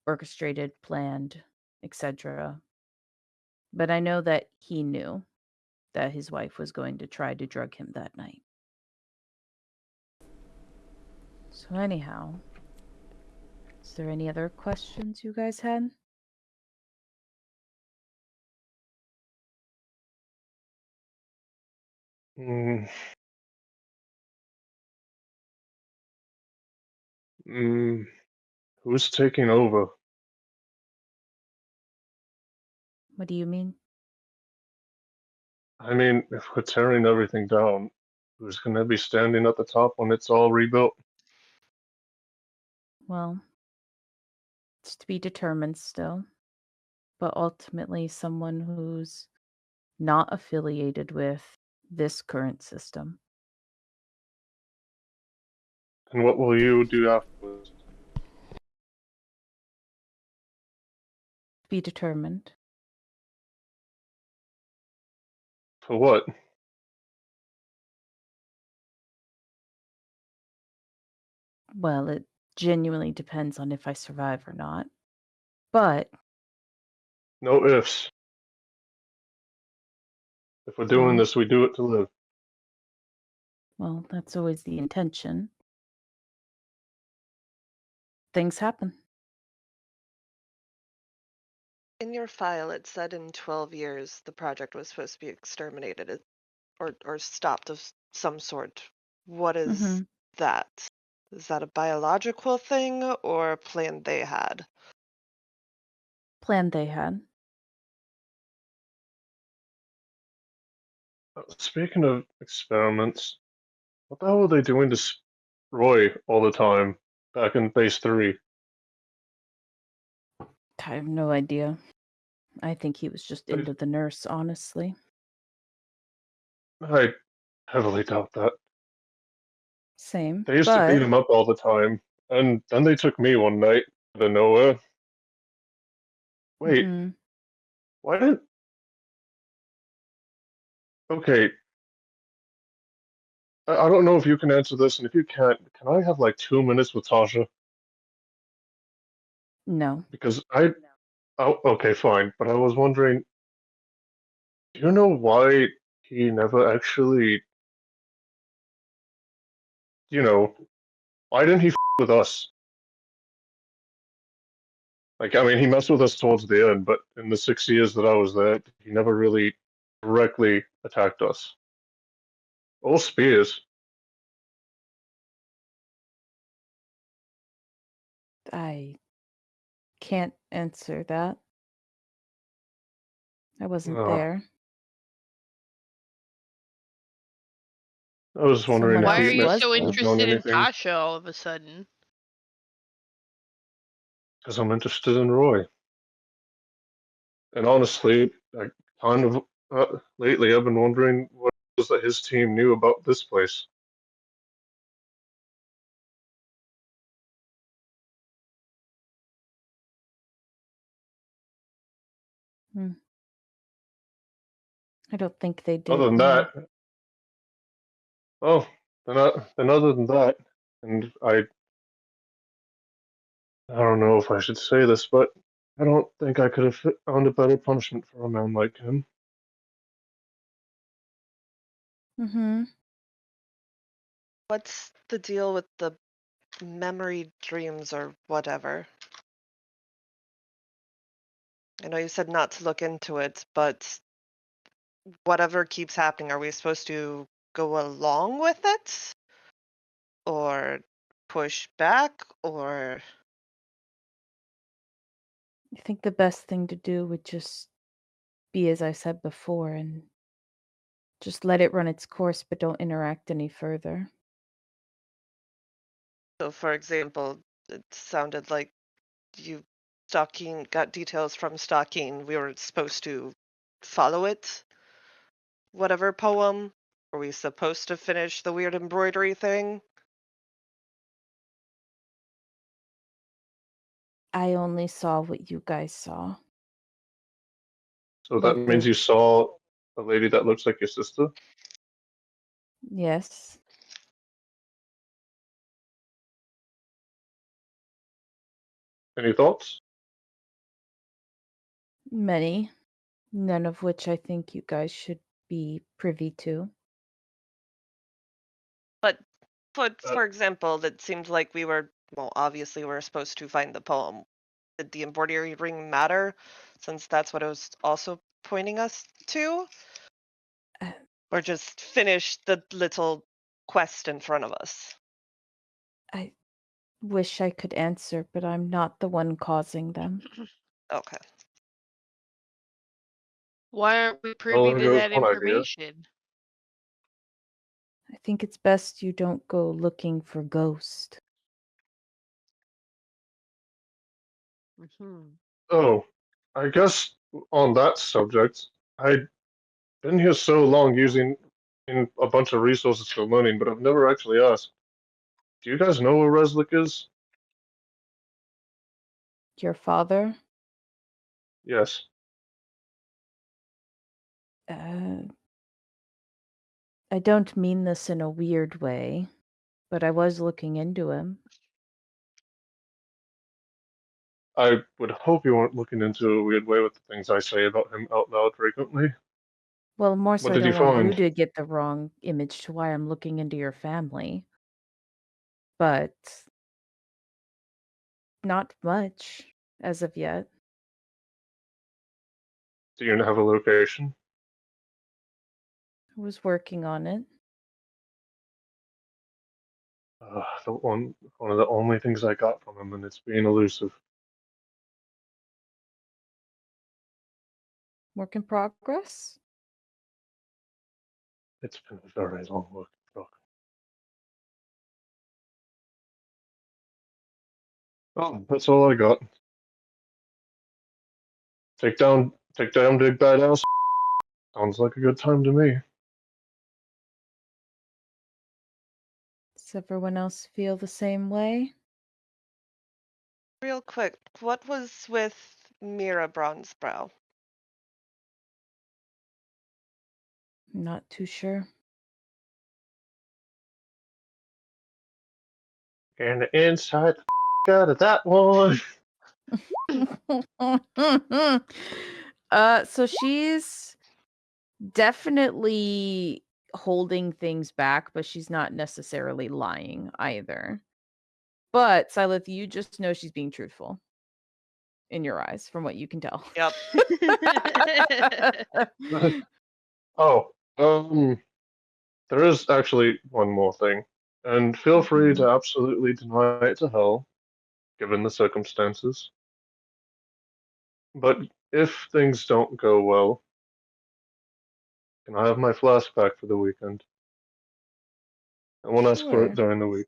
orchestrated, planned, etc. But I know that he knew that his wife was going to try to drug him that night. So anyhow, is there any other questions you guys had? Mm. Mm. Who's taking over? What do you mean? I mean, if we're tearing everything down, who's going to be standing at the top when it's all rebuilt? Well, it's to be determined still, but ultimately someone who's not affiliated with this current system. And what will you do afterwards? Be determined. For what? Well, it genuinely depends on if I survive or not. But, No ifs. If we're doing well, this, we do it to live. well, that's always the intention. Things happen. In your file, it said in 12 years the project was supposed to be exterminated or stopped of some sort. What is Mhm. that? Is that a biological thing or a plan they had? Plan they had. Speaking of experiments, what the hell were they doing to Roy all the time back in base 3? I have no idea. I think he was just I, into the nurse, honestly. I heavily doubt that. Same. They used to beat But, him up all the time, and then they took me one night out of nowhere. Wait, mhm. why didn't... Okay, I don't know if you can answer this, and if you can't, can I have like 2 minutes with Tasha? No. Because oh, okay, fine, but I was wondering, do you know why he never actually, why didn't he with us? Like, I mean, he messed with us towards the end, but in the 6 years that I was there, he never really directly attacked us. Or Spears. I can't answer that. I wasn't Oh, there. I was just wondering Someone if Why else are he you was, so might though. have known interested in anything, Tasha all of a sudden? because I'm interested in Roy. And honestly, I kind of lately I've been wondering what it was that his team knew about this place. Hmm. I don't think they Other did, than no. that, oh, then other than that, and I don't know if I should say this, but I don't think I could have found a better punishment for a man like him. Mhm. What's the deal with the memory dreams or whatever? I know you said not to look into it, but whatever keeps happening, are we supposed to go along with it? Or push back? Or I think the best thing to do would just be as I said before and just let it run its course, but don't interact any further. so for example, it sounded like you stalking got details from stalking. We were supposed to follow it. Whatever poem. Are we supposed to finish the weird embroidery thing? I only saw what you guys saw. So that What means the- you saw a lady that looks like your sister? Yes. Any thoughts? Many. None of which I think you guys should be privy to. But Uh, for example, that seemed like we were, well, obviously we were supposed to find the poem. Did the embroidery ring matter, since that's what it was also pointing us to? Uh, Or just finish the little quest in front of us? I wish I could answer, but I'm not the one causing them. Okay. Why aren't we well, privy to here's that one idea. information? I think it's best you don't go looking for Ghost. Mhm. Oh, I guess on that subject, I've been here so long using a bunch of resources for learning, but I've never actually asked. Do you guys know where Reslick is? Your father? Yes. Uh, I don't mean this in a weird way, but I was looking into him. I would hope you weren't looking into a weird way with the things I say about him out loud frequently. Well, more so What I did you don't want you find? to get the wrong image to why I'm looking into your family. But not much as of yet. Do you have a location? I was working on it. The one of the only things I got from him, and it's being elusive. Work in progress? It's been a very long work. Oh, that's all I got. Take down Big Bad House. Sounds like a good time to me. Does everyone else feel the same way? Real quick, what was with Mira Bronzebrow? Not too sure. And the inside out of that one. So she's definitely holding things back, but she's not necessarily lying either. But Silith, you just know she's being truthful in your eyes, from what you can tell. Yep. Oh, there is actually one more thing, and feel free to absolutely deny it to hell, given the circumstances. But if things don't go well, can I have my flashback for the weekend? I won't ask for it Sure. during the week.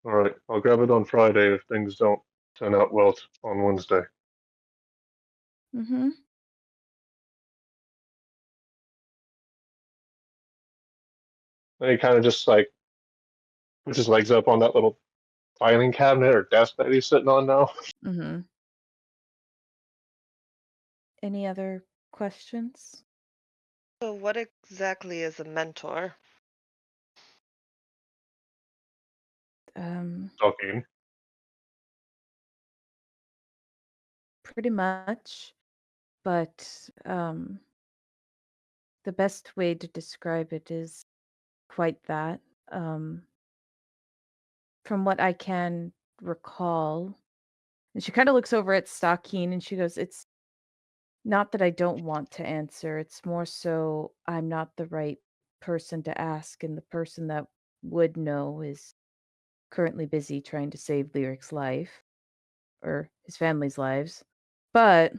Alright, I'll grab it on Friday if things don't turn out well on Wednesday. Mm-hmm. And he kind of just like puts his legs up on that little filing cabinet or desk that he's sitting on now. Mm-hmm. Any other questions? So what exactly is a mentor? Talking. Pretty much. But the best way to describe it is quite that. From what I can recall, and she kind of looks over at Stockeen and she goes, "It's not that I don't want to answer. It's more so I'm not the right person to ask, and the person that would know is currently busy trying to save Lyric's life or his family's lives. But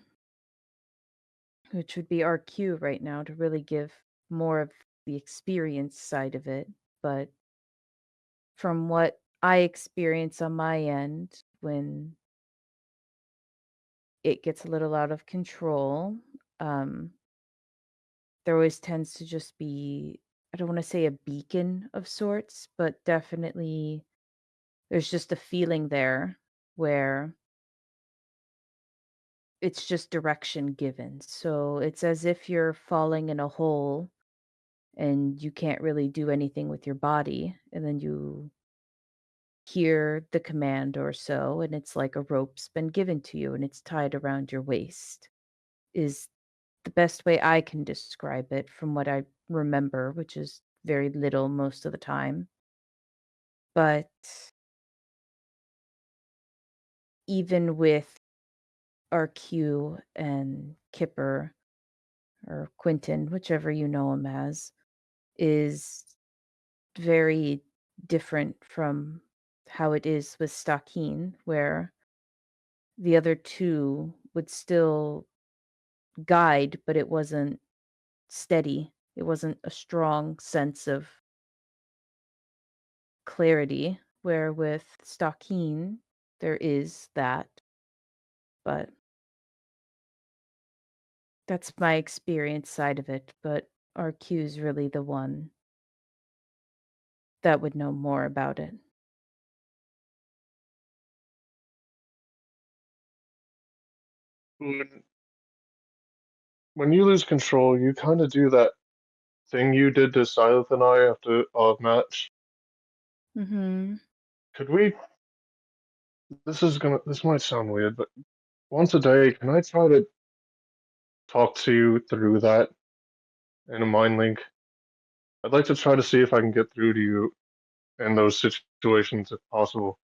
which would be our cue right now to really give more of the experience side of it. But from what I experience on my end, when it gets a little out of control, um, there always tends to just be, I don't want to say a beacon of sorts, but definitely there's just a feeling there where it's just direction given. So it's as if you're falling in a hole and you can't really do anything with your body, and then you hear the command or so, and it's like a rope's been given to you and it's tied around your waist, is the best way I can describe it from what I remember, which is very little most of the time. But even with RQ and Kipper or Quentin, whichever you know him as, is very different from how it is with Stakeen, where the other two would still guide, but it wasn't steady. It wasn't a strong sense of clarity, where with Stakeen, there is that. But that's my experience side of it. But RQ is really the one that would know more about it. When you lose control, you kind of do that thing you did to Silith and I after our match. Mm-hmm. Could we? This might sound weird, but once a day, can I try to talk to you through that in a mind link? I'd like to try to see if I can get through to you in those situations if possible.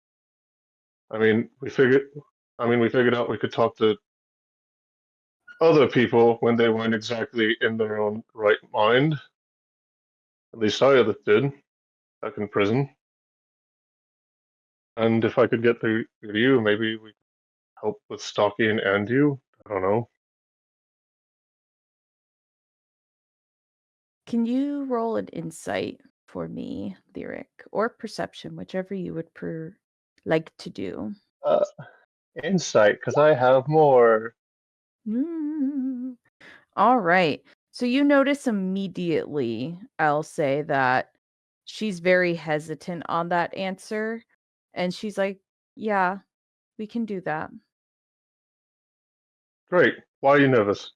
I mean, we figured out we could talk to other people when they weren't exactly in their own right mind. At least Silith did, back in prison. And if I could get through to you, maybe we could help with Stalking and you. I don't know. Can you roll an insight for me, Lyric, or perception, whichever you would like to do? Insight, because I have more. Mm. All right. So you notice immediately, I'll say, that she's very hesitant on that answer. And she's like, yeah, we can do that. Great. Why are you nervous?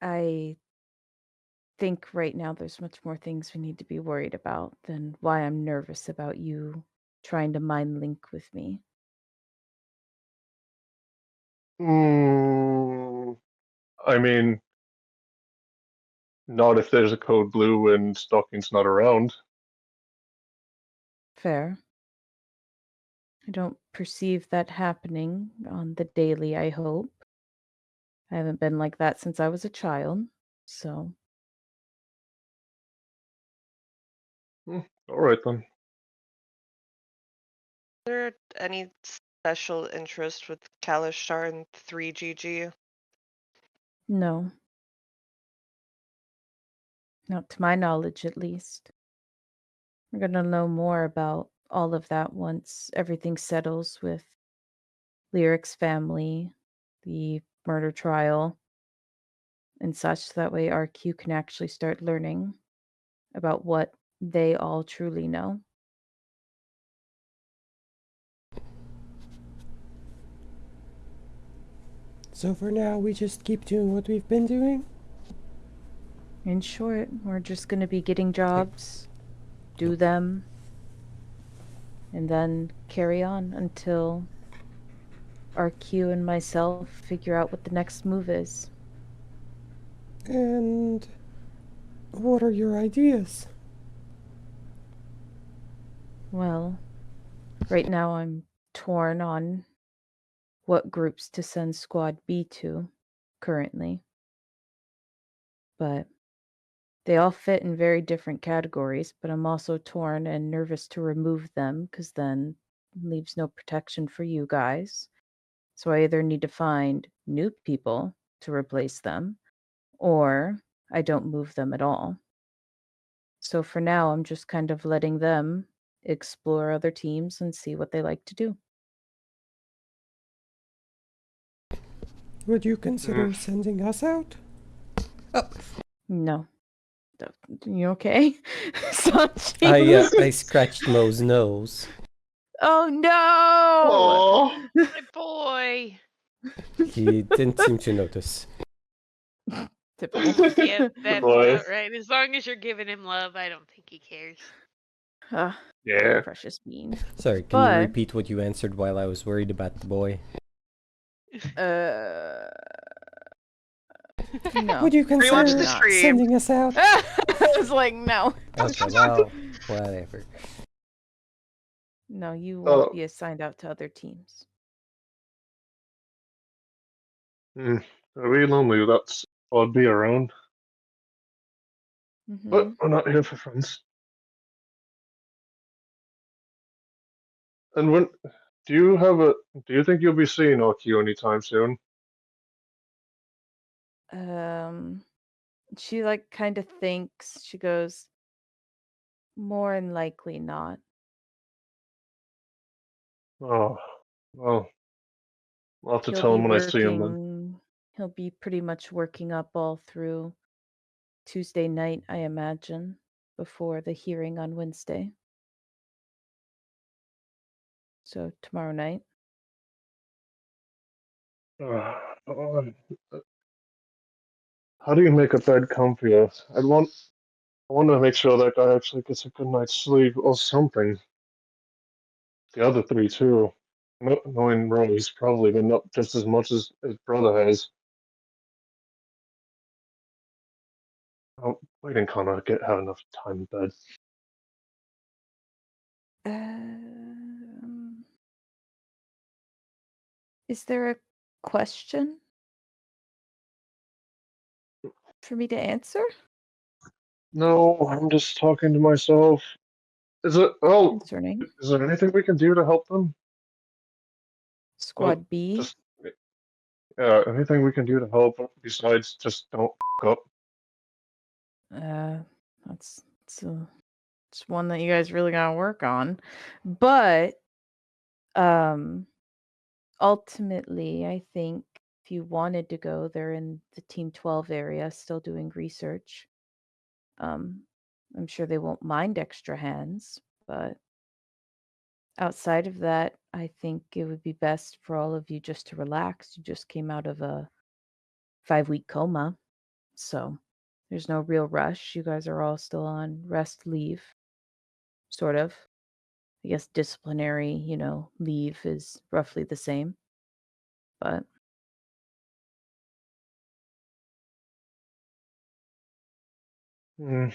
I think right now there's much more things we need to be worried about than why I'm nervous about you trying to mind link with me. I mean, not if there's a code blue and Stalking's not around. Fair. I don't perceive that happening on the daily, I hope. I haven't been like that since I was a child, so. All right then. Is there any special interest with Kalishtar and 3GG? No. Not to my knowledge, at least. We're going to know more about all of that once everything settles with Lyric's family, the murder trial, and such. That way RQ can actually start learning about what they all truly know. So for now, we just keep doing what we've been doing? In short, we're just going to be getting jobs, do them, and then carry on until RQ and myself figure out what the next move is. And what are your ideas? Well, right now I'm torn on what groups to send Squad B to currently. But they all fit in very different categories, but I'm also torn and nervous to remove them because then it leaves no protection for you guys. So I either need to find new people to replace them, or I don't move them at all. So for now, I'm just kind of letting them explore other teams and see what they like to do. Would you consider sending us out? No. You okay? Sanchi? I scratched Mo's nose. Oh no! Oh, My boy. He didn't seem to notice. Typical. Yep, that's boy. about right. As long as you're giving him love, I don't think he cares. Ah, Yeah. precious bean. Sorry, can you But- repeat what you answered while I was worried about the boy? No. Would you Rewatch consider the not. stream. sending us out? I was like, no. Okay, well, whatever. No, you won't Oh. be assigned out to other teams. Are we lonely? That's I'd be around. Mhm. But we're not here for friends. And when do you think you'll be seeing Okio anytime soon? She like kind of thinks. She goes, more than likely not. Oh, well, I'll have to He'll tell be him when I see him then. working. He'll be pretty much working up all through Tuesday night, I imagine, before the hearing on Wednesday. So tomorrow night. Oh, how do you make a bed comfier? I want to make sure that guy actually gets a good night's sleep or something. The other three too. Knowing Rose probably been up just as much as his brother has. We didn't kind of have enough time in bed. Is there a question for me to answer? No, I'm just talking to myself. Is it? Oh, Concerning is there anything we can do to help them? Squad B? Just anything we can do to help besides just don't f up. That's it's one that you guys really gotta work on. But ultimately, I think if you wanted to go, they're in the Team 12 area, still doing research. I'm sure they won't mind extra hands, but outside of that, I think it would be best for all of you just to relax. You just came out of a 5-week coma, so there's no real rush. You guys are all still on rest leave, sort of. I guess disciplinary, leave is roughly the same, but Hmm.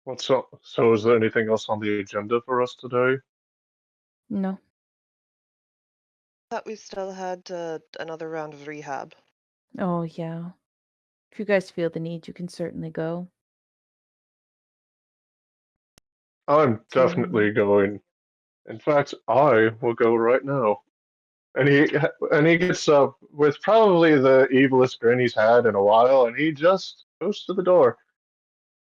What's up? So, is there anything else on the agenda for us today? no. Thought we still had another round of rehab. Oh, yeah. If you guys feel the need, you can certainly go. I'm definitely going. In fact, I will go right now. And he gets up with probably the evilest grin he's had in a while, and he just goes to the door.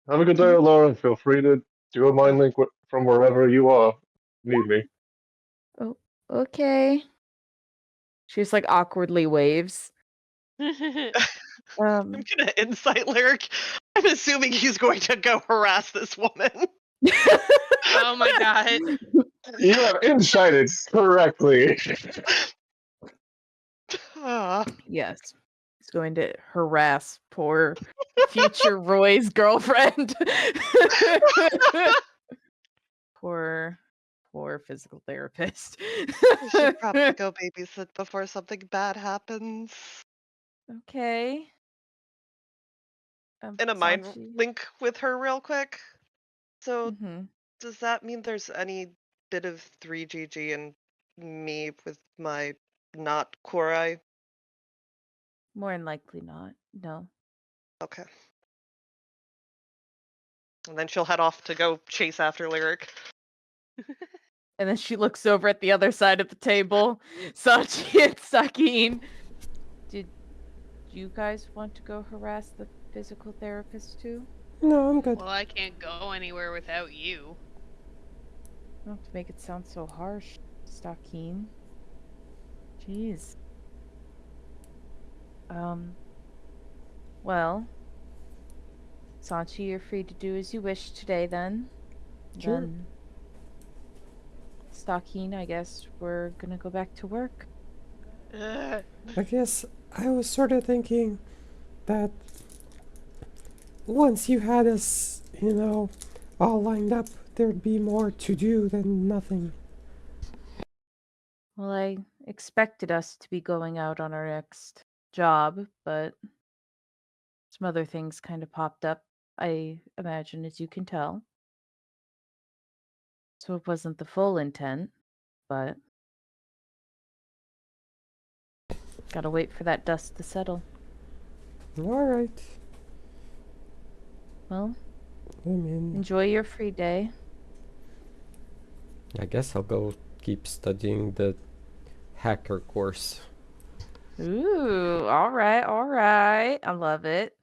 Have a good day, Laura. Feel free to do a mind link from wherever you are. Need me. Oh, okay. She just like awkwardly waves. I'm gonna insight Lyric. I'm assuming he's going to go harass this woman. Oh my god. You have incited correctly. Yes. He's going to harass poor future Roy's girlfriend. Poor physical therapist. We should probably go babysit before something bad happens. Okay. In a mind Sanchi? link with her real quick. So Mhm. does that mean there's any bit of 3GG in me with my not Kurai? More than likely not. No. Okay. And then she'll head off to go chase after Lyric. And then she looks over at the other side of the table. Sanchi and Sakine. Did you guys want to go harass the physical therapist too? No, I'm good. Well, I can't go anywhere without you. Not to make it sound so harsh, Sakine. Jeez. Well, Sanchi, you're free to do as you wish today then. Sure. Then, Stalkeen, I guess we're gonna go back to work. Ugh. I guess I was sort of thinking that once you had us, all lined up, there'd be more to do than nothing. Well, I expected us to be going out on our next job, but some other things kind of popped up, I imagine, as you can tell. So it wasn't the full intent, but gotta wait for that dust to settle. Alright. Well, I mean, enjoy your free day. I guess I'll go keep studying the hacker course. Ooh, all right, all right. I love it.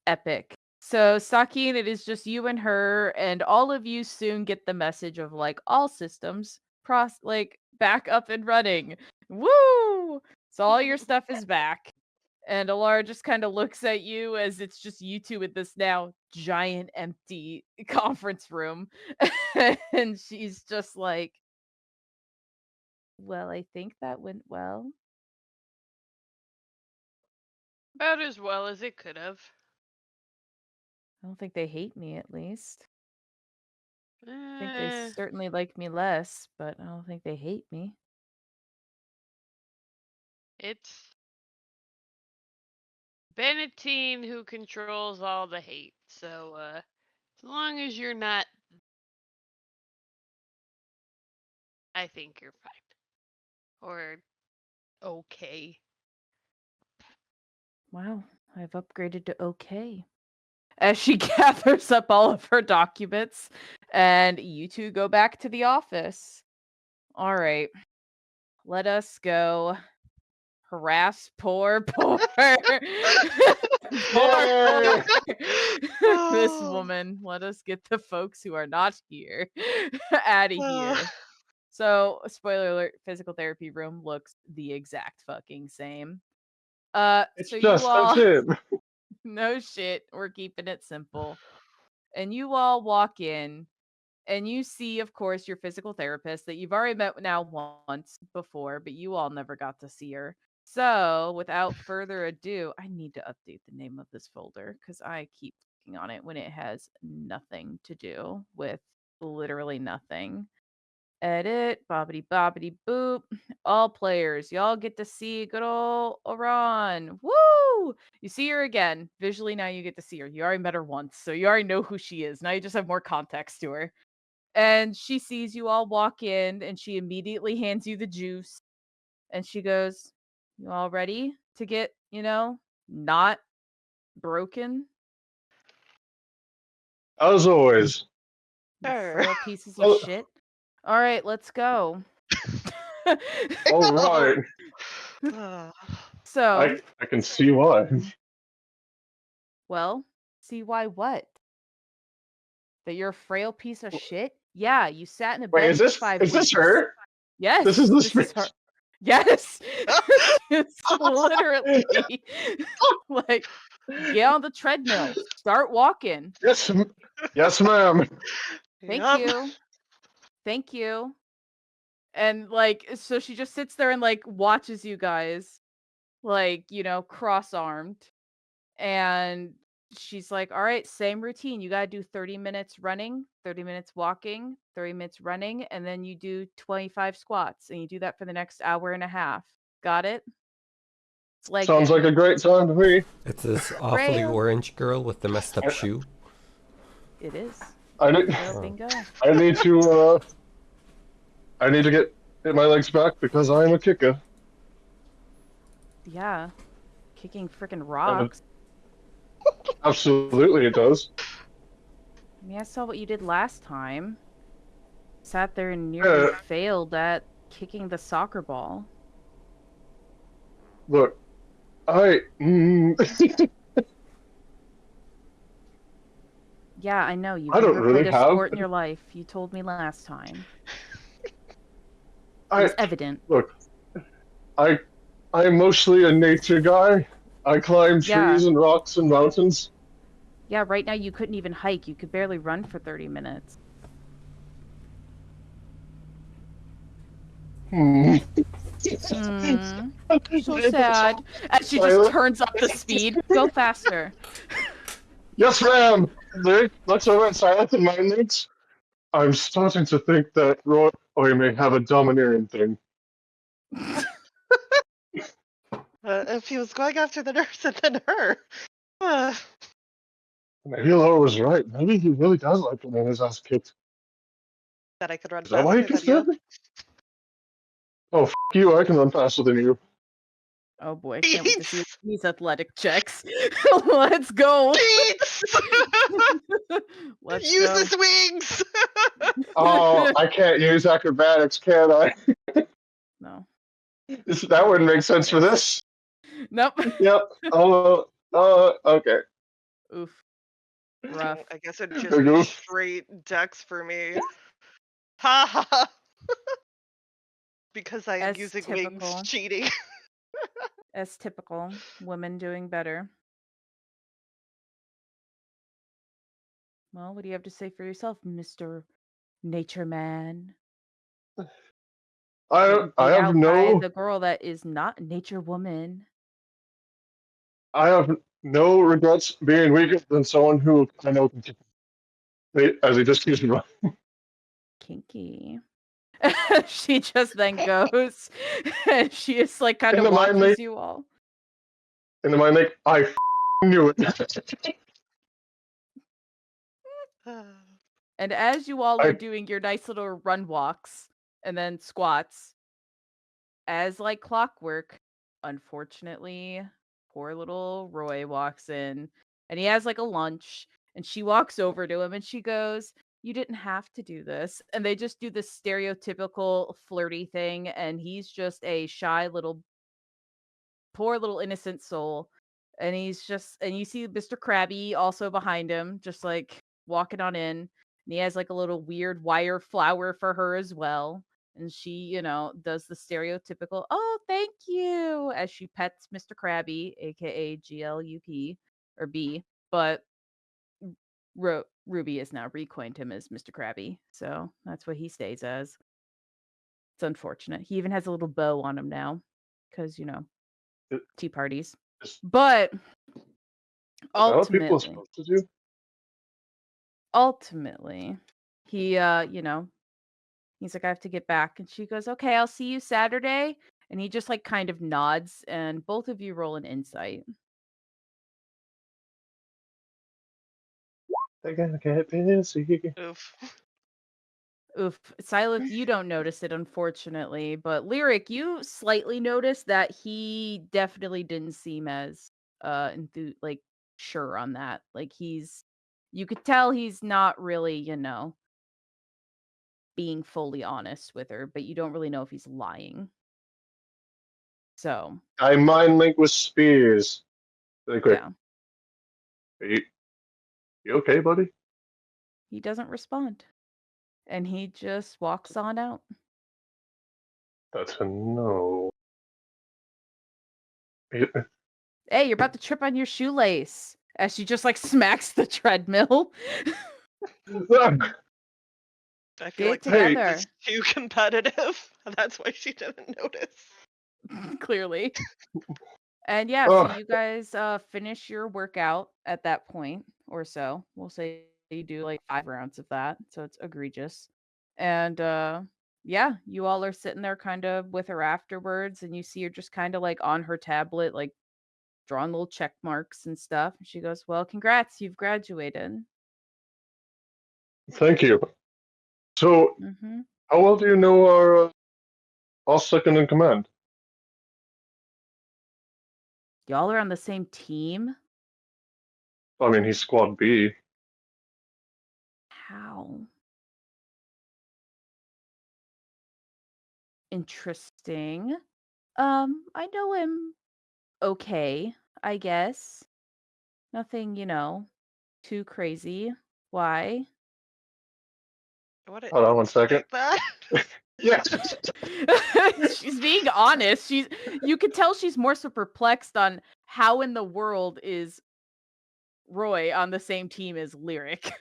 Epic. So, Sakine, it is just you and her, and all of you soon get the message of like all systems back up and running. Woo! So all your stuff is back. And Alara just kind of looks at you as it's just you two in this now giant empty conference room. And she's just like, well, I think that went well. About as well as it could have. I don't think they hate me, at least. I think they Eh, certainly like me less, but I don't think they hate me. it's Benatine who controls all the hate. So as long as you're not, I think you're fine. Or okay. Wow, I've upgraded to okay. As she gathers up all of her documents, and you two go back to the office. All right, let us go harass poor Yay! this Oh. woman. Let us get the folks who are not here out of Uh. here. So, spoiler alert, physical therapy room looks the exact fucking same. It's So you just all that's it. no shit, we're keeping it simple. And you all walk in and you see, of course, your physical therapist that you've already met now once before, but you all never got to see her. So, without further ado, I need to update the name of this folder because I keep clicking on it when it has nothing to do with literally nothing. Edit, bobbity bobbity boop. All players, y'all get to see good old Oran. Woo! You see her again. Visually, now you get to see her. You already met her once, so you already know who she is. Now you just have more context to her. And she sees you all walk in and she immediately hands you the juice. And she goes, you all ready to get, not broken? As always. You Sure. frail pieces of Oh. shit. All right, let's go. All right. So, I can see why. well, see why what? That you're a frail piece of shit? Yeah, you sat in a Wait, bed is for this 5 is weeks. this her? Yes. This is the this is speech. her. Yes. It's literally like get on the treadmill, start walking. Yes, yes, ma'am. Thank Yup. you. Thank you. And so she just sits there and watches you guys cross-armed. And she's like, all right, same routine. You got to do 30 minutes running, 30 minutes walking, 30 minutes running, and then you do 25 squats. And you do that for the next hour and a half. Got it? It's leg Sounds day. like a great time to me. It's this awfully Frail. orange girl with the messed up shoe. It is. I need, Frail bingo. I need to get my legs back because I am a kicker. Yeah. Kicking freaking rocks. Absolutely, it does. I mean, I saw what you did last time. Sat there and nearly failed at kicking the soccer ball. Look, Yeah, I know. You've I don't never really played a have- sport in your life. You told me last time. It was evident. Look, I'm mostly a nature guy. I climb Yeah. trees and rocks and mountains. Yeah, right now you couldn't even hike. You could barely run for 30 minutes. Hmm. So sad. As she just turns up the speed. Go faster. Yes, ma'am. Let's over at Silence and Mind Links. I'm starting to think that Roy may have a domineering thing. If he was going after the nurse and then her. Uh, Maybe Laura was right. Maybe he really does like getting his ass kicked. that I could run Is that why he faster than keeps you. doing it? Oh, you! I can run faster than you. Oh boy, can't wait to see these athletic checks. Let's go. Beats! Let's Use go. his wings! Oh, I can't use acrobatics, can I? No. That wouldn't make sense for this. Nope. Yep. Oh, okay. Oof. Rough. I guess it'd There just you be go. straight dex for me. Ha ha! Because I am As using typical. wings cheating. As typical. Women doing better. Well, what do you have to say for yourself, Mr. Nature Man? I Getting beat have out by no the girl that is not Nature Woman. regrets being weaker than someone who I know can kick me, as he just keeps running. Kinky. She just then goes and she just like kind In of the mind watches link, you all. I knew it. And as you all are I doing your nice little run walks and then squats, as like clockwork, unfortunately, poor little Roy walks in and he has like a lunch and she walks over to him and she goes, "You didn't have to do this." And they just do this stereotypical flirty thing and he's just a shy little poor little innocent soul. And he's just and you see Mr. Krabby also behind him, just like walking on in. And he has like a little weird wire flower for her as well. And she, does the stereotypical, "Oh, thank you," as she pets Mr. Krabby, aka GLUP or B. But Ruby has now recoined him as Mr. Krabby. So that's what he stays as. It's unfortunate. He even has a little bow on him now. Because, tea parties. Is But that what people are ultimately, supposed to do? he he's like, "I have to get back." And she goes, "Okay, I'll see you Saturday." And he just like kind of nods and both of you roll an insight. They're gonna get busy. Oof. Oof. Silence, you don't notice it, unfortunately. But Lyric, you slightly notice that he definitely didn't seem as like sure on that. Like you could tell he's not really, being fully honest with her, but you don't really know if he's lying. So, I mind link with Spears. Really quick. yeah, Are you okay, buddy? he doesn't respond. And he just walks on out. That's a no. Hey, you're about to trip on your shoelace. As she just like smacks the treadmill. I feel like Get the it game together. is too competitive. That's why she didn't notice. Clearly. And yeah, so you guys finish your workout at that point or so. We'll say you do like 5 rounds of that, so it's egregious. And yeah, you all are sitting there kind of with her afterwards, and you see her just kind of like on her tablet, like drawing little check marks and stuff. And she goes, "Well, congrats, you've graduated." Thank you. So, Mm-hmm. how well do you know our all second in command? Y'all are on the same team? I mean, he's Squad B. How? Interesting. I know him okay, I guess. Nothing, too crazy. Why? What Hold on one second. that? Yes. She's being honest. You can tell she's more so perplexed on how in the world is Roy on the same team as Lyric.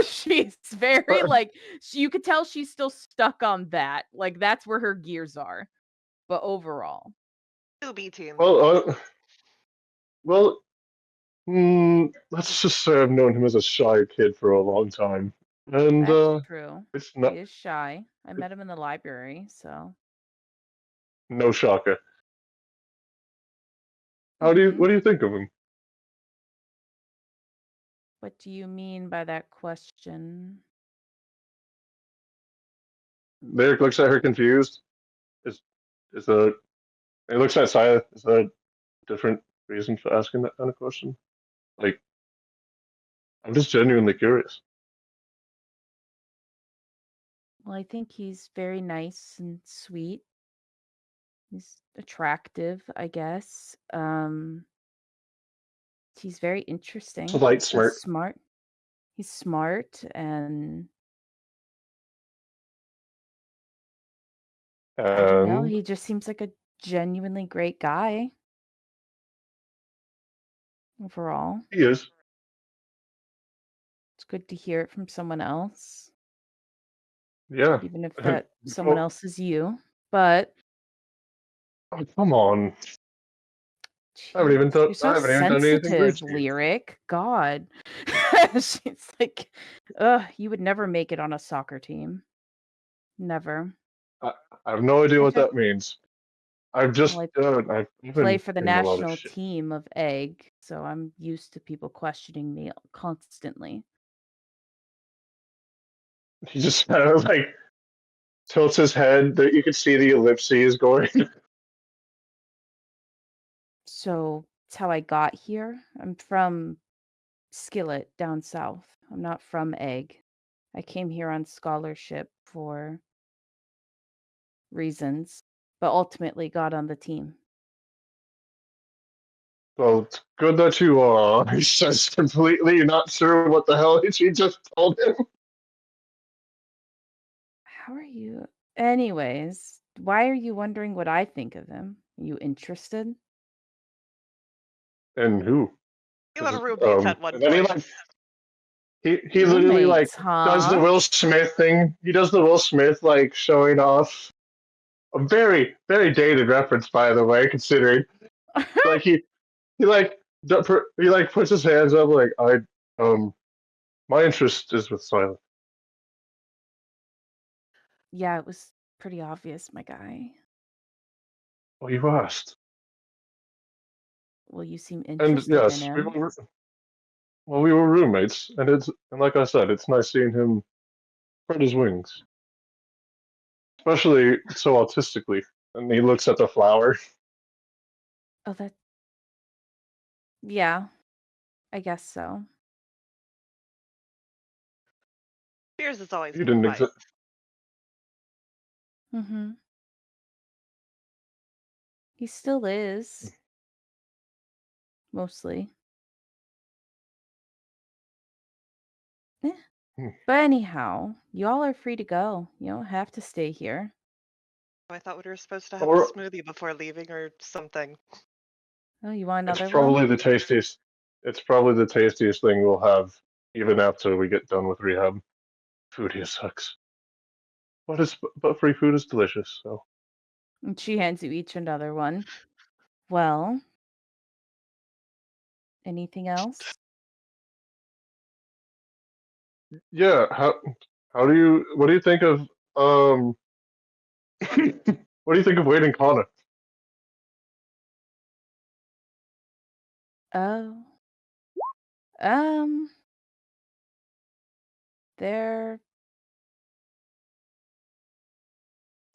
She's very like you could tell she's still stuck on that. Like that's where her gears are. But overall, 2B team. Well, let's just say I've known him as a shy kid for a long time, and that's true. it's not He is shy. I met him in the library, so no shocker. What do you think of him? What do you mean by that question? Lyric looks at her confused. Is a he looks at Saya. Is there a different reason for asking that kind of question? Like, I'm just genuinely curious. Well, I think he's very nice and sweet. He's attractive, I guess. He's very interesting. Slight He's smirk. smart. He's smart and I don't know. And He just seems like a genuinely great guy overall. he is. It's good to hear it from someone else, Yeah. even if that someone Well, else is you. But oh, come on. I haven't even jeez, you're I so haven't even done anything rude sensitive, to you. Lyric. God. She's like, you would never make it on a soccer team. Never. I have no idea In what fact, that means. I've just well, I've play been for the in a lot of national shit. team of Egg, so I'm used to people questioning me constantly. He just kind of like tilts his head that you can see the ellipses going. So it's how I got here. I'm from Skillet down south. I'm not from Egg. I came here on scholarship for reasons, but ultimately got on the team. Well, it's good that you are. He's just completely not sure what the hell she just told him. How are you? Anyways, why are you wondering what I think of him? Are you interested? And who? You had a roommates at one And then point. he literally like Roommates, does the huh? Will Smith thing. He does the Will Smith like showing off. A very very dated reference, by the way, considering like he like he like puts his hands up like my interest is with silence. Yeah, it was pretty obvious, my guy. Well, you asked, Well, you seem and interested in yes, him. we were roommates, and like I said, it's nice seeing him spread his wings, especially so autistically. And he looks at the flower. Oh, yeah, I guess so. Spears has always You been didn't quiet. Mm-hmm. He still is. Mostly. Eh. Hmm. But anyhow, y'all are free to go. You don't have to stay here. I thought we were supposed to have a Or smoothie before leaving or something. Oh, you want it's another probably one? the tastiest. It's probably the tastiest thing we'll have, even after we get done with rehab. Food here sucks, but free food is delicious. So And she hands you each another one. Well, anything else? yeah, how do you what do you think of what do you think of Wade and Connor? Oh. Um, they're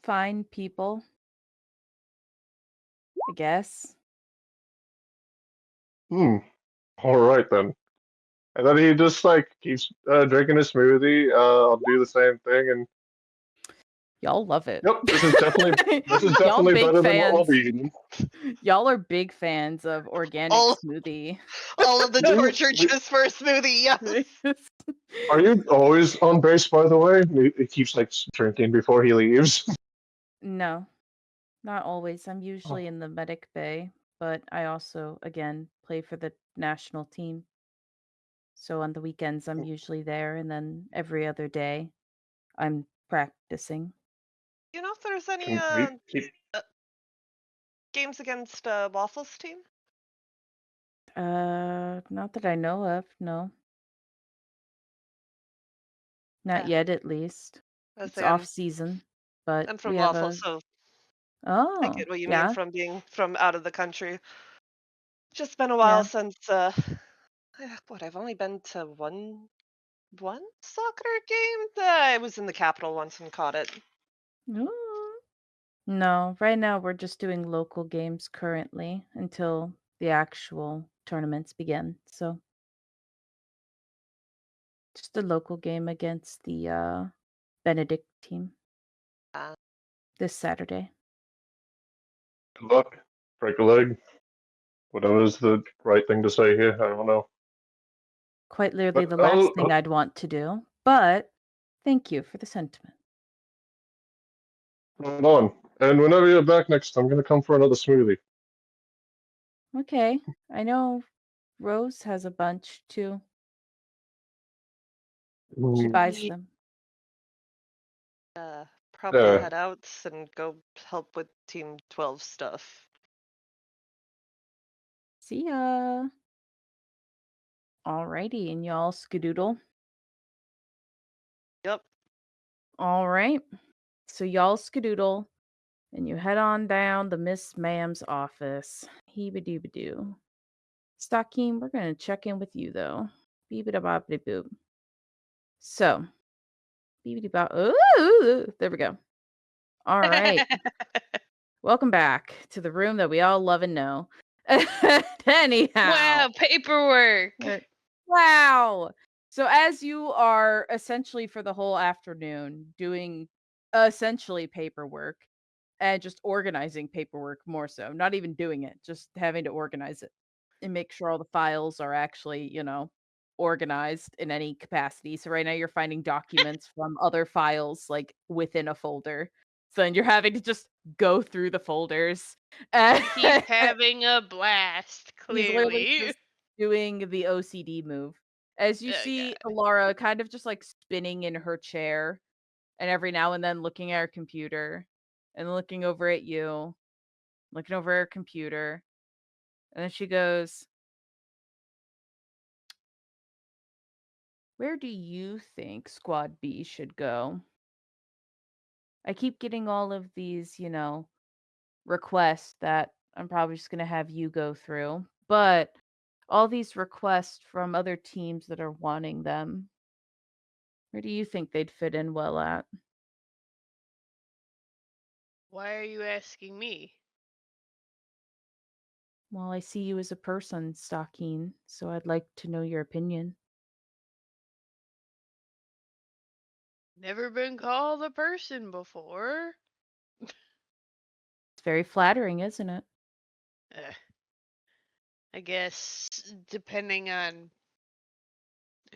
fine people, I guess. All right then. And then he just like keeps drinking his smoothie. I'll do the same thing, and Y'all love it. yep, this is definitely Y'all big better than what we'll fans. be eating. Y'all are big fans of organic All- smoothie. All of the We- torture we- just for a smoothie, yes. Are you always on base, by the way? He keeps like drinking before he leaves. No, not always. I'm usually in the medic bay, but I also, again, play for the national team. So on the weekends, I'm usually there, and then every other day, I'm practicing. You know if there's any Can we keep? games against Waffles team? Not that I know of, no. Not Yeah, yet, at least. as It's off in season, but I'm we from have Waffles, a. so I Oh, get what you mean yeah. from being from out of the country. Just been a Yeah. while since what I've only been to one soccer game. I was in the capital once and caught it. Ooh. No, right now we're just doing local games currently until the actual tournaments begin. So just a local game against the Benedict team Uh, this Saturday. Good luck. Break a leg. Whatever is the right thing to say here, I don't know. Quite literally But the last thing I'd want to do, but thank you for the sentiment. hold on. And whenever you're back next, I'm gonna come for another smoothie. Okay, I know Rose has a bunch too. She buys Ye- them. probably Yeah. head out and go help with Team 12 stuff. See ya. Alrighty, and y'all skedoodle. Yep. All right. So y'all skedoodle and you head on down to Miss Ma'am's office. Heeba-dooba-doo. Stocking, we're going to check in with you though. Beebida-bobbidi-boop. So, beebidi-bob. Ooh, there we go. All right. Welcome back to the room that we all love and know. Anyhow. Wow, paperwork. Wow. So as you are essentially for the whole afternoon doing essentially paperwork and just organizing paperwork more so, not even doing it, just having to organize it and make sure all the files are actually, organized in any capacity. So right now you're finding documents from other files like within a folder. So then you're having to just go through the folders. He's having a blast, He's literally clearly. just doing the OCD move. As you Oh, see God. Alara kind of just like spinning in her chair and every now and then looking at her computer and looking over at you, looking over her computer. And then she goes, "Where do you think Squad B should go? I keep getting all of these, requests that I'm probably just going to have you go through, but all these requests from other teams that are wanting them. Where do you think they'd fit in well at?" Why are you asking me? Well, I see you as a person, Stalkeen, so I'd like to know your opinion. Never been called a person before. It's very flattering, isn't it? Eh, I guess depending on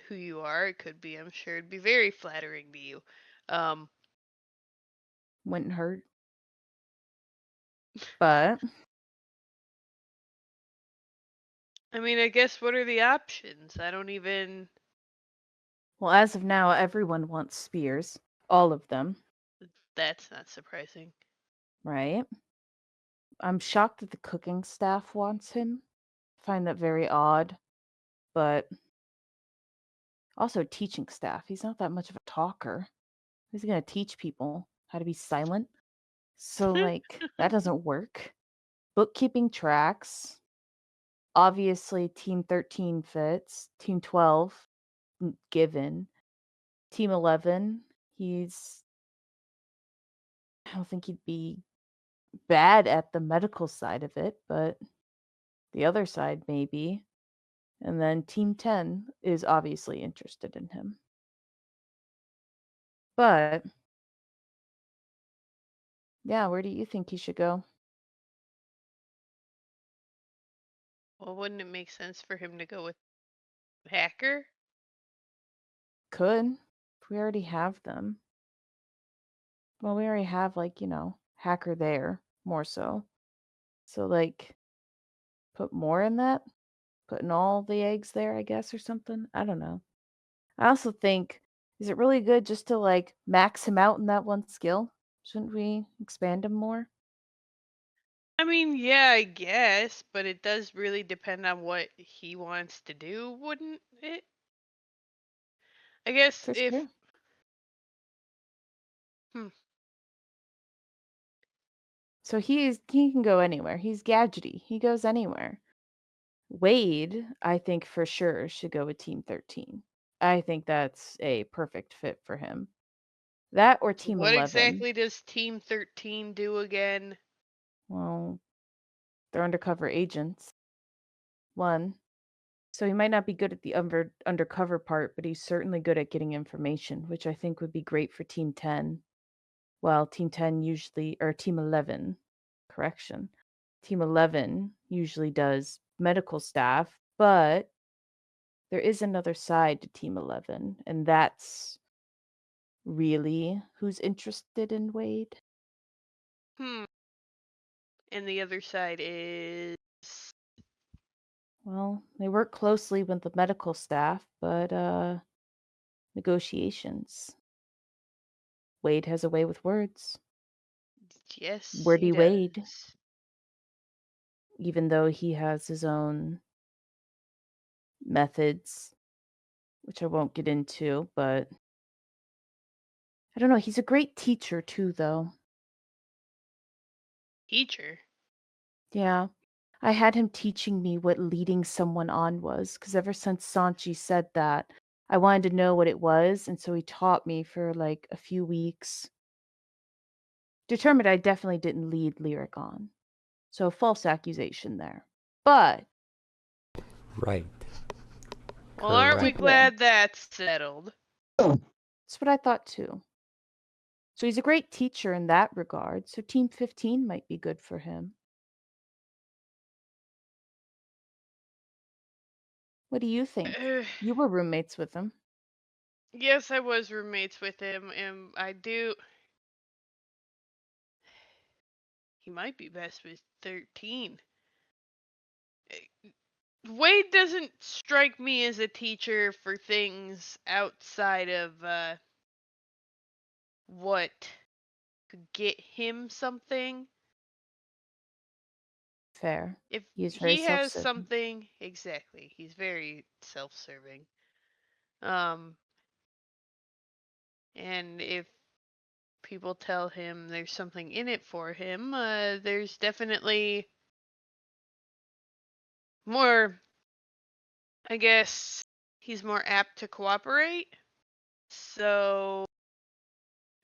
who you are, it could be. I'm sure it'd be very flattering to you. Um, Wouldn't hurt. But, I mean, I guess what are the options? I don't even. well, as of now, everyone wants Spears. All of them, That's not surprising. right? I'm shocked that the cooking staff wants him. Find that very odd. But also teaching staff. He's not that much of a talker. He's going to teach people how to be silent. So, like, that doesn't work. Bookkeeping tracks. Obviously, Team 13 fits. Team 12, given. Team 11, I don't think he'd be bad at the medical side of it, but the other side, maybe. And then Team 10 is obviously interested in him. But, yeah, where do you think he should go? Well, wouldn't it make sense for him to go with hacker? Could. If we already have them. Well, we already have, like, hacker there, more so. So, like, put more in that? putting all the eggs there, I guess, or something. I don't know. I also think, is it really good just to like max him out in that one skill? Shouldn't we expand him more? I mean, yeah, I guess, but it does really depend on what he wants to do, wouldn't it? I guess For if sure. hmm, So he can go anywhere. He's gadgety. He goes anywhere. Wade, I think for sure should go with Team 13. I think that's a perfect fit for him. That or Team what 11. exactly does Team 13 do again? Well, they're undercover agents. One. So he might not be good at the undercover part, but he's certainly good at getting information, which I think would be great for Team 10. Well, Team 10 usually, or Team 11, correction. Team 11 usually does medical staff, but there is another side to Team 11, and that's really who's interested in Wade. Hmm. And the other side is Well, they work closely with the medical staff, but negotiations. Wade has a way with words. yes, he Wordy Wade, does. even though he has his own methods, which I won't get into, but I don't know. He's a great teacher too, though. Teacher. Yeah. I had him teaching me what leading someone on was, because ever since Sanchi said that, I wanted to know what it was, and so he taught me for like a few weeks. Determined I definitely didn't lead Lyric on. So false accusation there. But Right. Well, aren't we Correct. glad that's settled? that's what I thought too. So he's a great teacher in that regard, so Team 15 might be good for him. What do you think? You were roommates with him. Yes, I was roommates with him, and I do. He might be best with 13. Wade doesn't strike me as a teacher for things outside of what could get him something. Fair. If He is very he has self-serving. something, exactly, he's very self-serving. Um, and if people tell him there's something in it for him, there's definitely more, I guess he's more apt to cooperate. So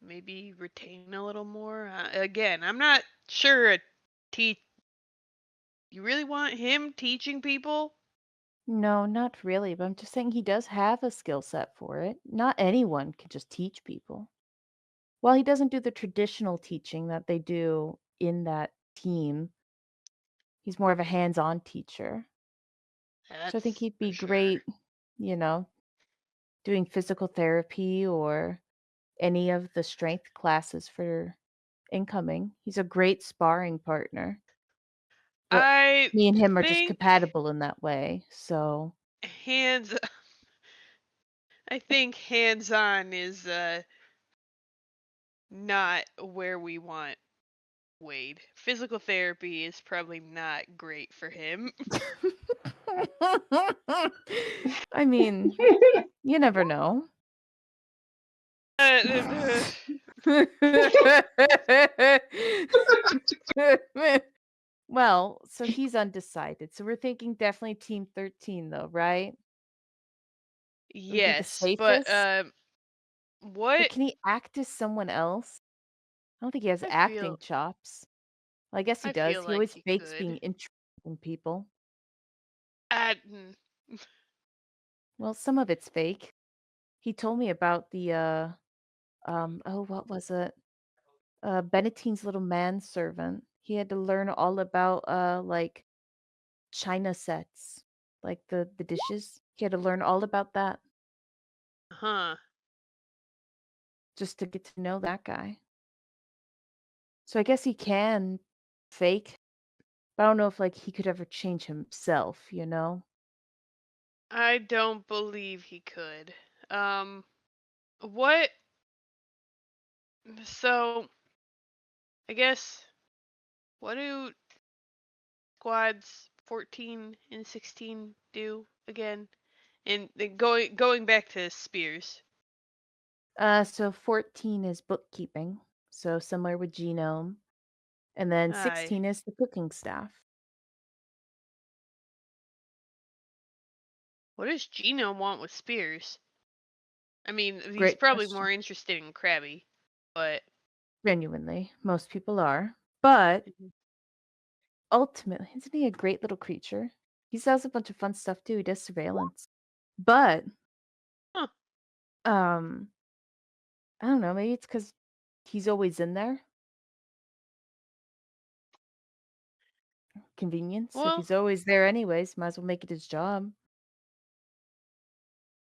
maybe retain a little more. Again, I'm not sure you really want him teaching people? No, not really, but I'm just saying he does have a skill set for it. Not anyone can just teach people. While he doesn't do the traditional teaching that they do in that team, he's more of a hands-on teacher. So I think That's he'd for be sure. great, you know, doing physical therapy or any of the strength classes for incoming. He's a great sparring partner. But I me and him are just think compatible in that way. So hands I think hands-on is not where we want Wade. Physical therapy is probably not great for him. I mean, you never know. Uh, Well, so he's undecided. So we're thinking definitely Team 13 though, right? It would be the yes, but safest. But what can he act as someone else? I don't think he has I acting feel chops. Well, I guess he I does. feel He like always he fakes being could. interested in people. Mm, Well, some of it's fake. He told me about the oh, what was it? Benetine's little manservant. He had to learn all about like china sets, like the dishes. He had to learn all about that huh. just to get to know that guy. So I guess he can fake, but I don't know if like he could ever change himself, you know? I don't believe he could. What? So, I guess, what do squads 14 and 16 do again? And then going back to Spears. So 14 is bookkeeping, so similar with Genome. And then Aye. 16 is the cooking staff. What does Genome want with Spears? I mean, he's Great probably question. more interested in Krabby, but Genuinely, most people are. But ultimately, isn't he a great little creature? He does a bunch of fun stuff too. He does surveillance. But Huh. I don't know, maybe it's because he's always in there. Convenience. If Well, he's always there anyways, might as well make it his job.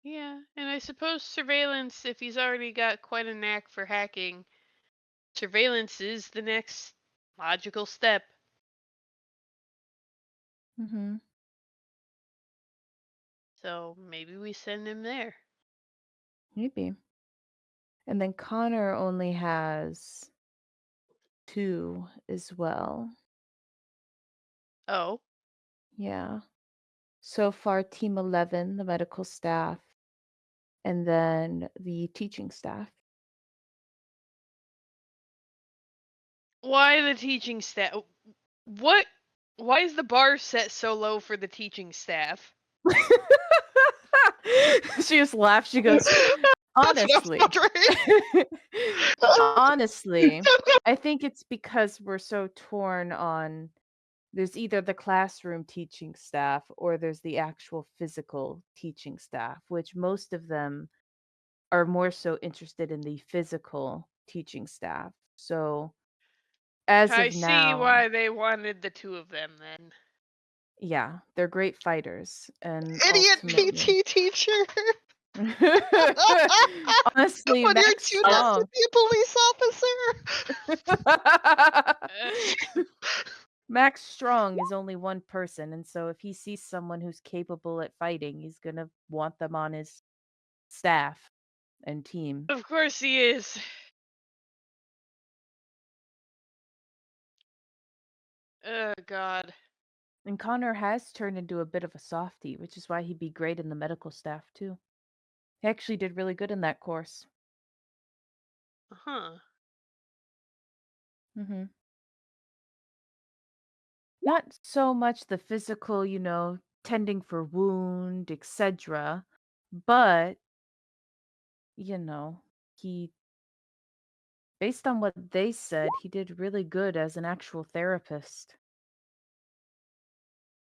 yeah, and I suppose surveillance, if he's already got quite a knack for hacking, surveillance is the next logical step. Mm-hmm. So maybe we send him there. Maybe. And then Connor only has 2 as well. Oh, Yeah. So far, Team 11, the medical staff, and then the teaching staff. why the teaching staff? What? Why is the bar set so low for the teaching staff? She just laughs. She goes, That's what honestly. I'm wondering. Honestly, I think it's because we're so torn on there's either the classroom teaching staff or there's the actual physical teaching staff, which most of them are more so interested in the physical teaching staff. So as I of see now, why they wanted the 2 of them then. yeah, they're great fighters and Idiot ultimately PT teacher. honestly, When you're Max too nice to Strong. be a police officer. Max Strong is only one person, and so if he sees someone who's capable at fighting, he's gonna want them on his staff and team. Of course he is. Oh God. And Connor has turned into a bit of a softie, which is why he'd be great in the medical staff too. He actually did really good in that course. Huh. Mm-hmm. Not so much the physical, tending for wound, etc., but he based on what they said, he did really good as an actual therapist.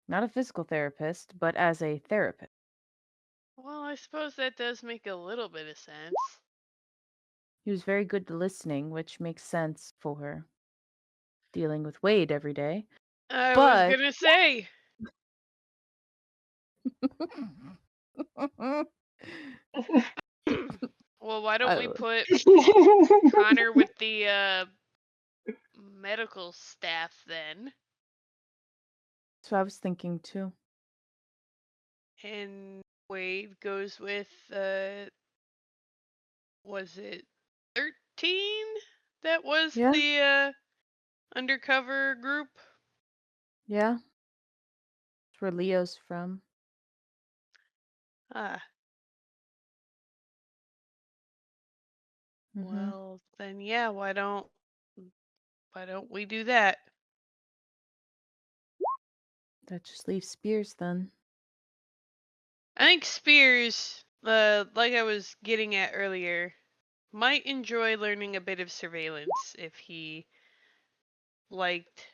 Not a physical therapist, but as a therapist. Well, I suppose that does make a little bit of sense. He was very good to listening, which makes sense for dealing with Wade every day. I was But gonna say. Well, why don't we put Connor with the medical staff then? So I was thinking too. And Wade goes with was it 13? That was Yeah. the undercover group. Yeah. That's where Leo's from. Ah. Mhm. Well, then yeah, why don't we do that? That just leaves Spears then. I think Spears, like I was getting at earlier, might enjoy learning a bit of surveillance if he liked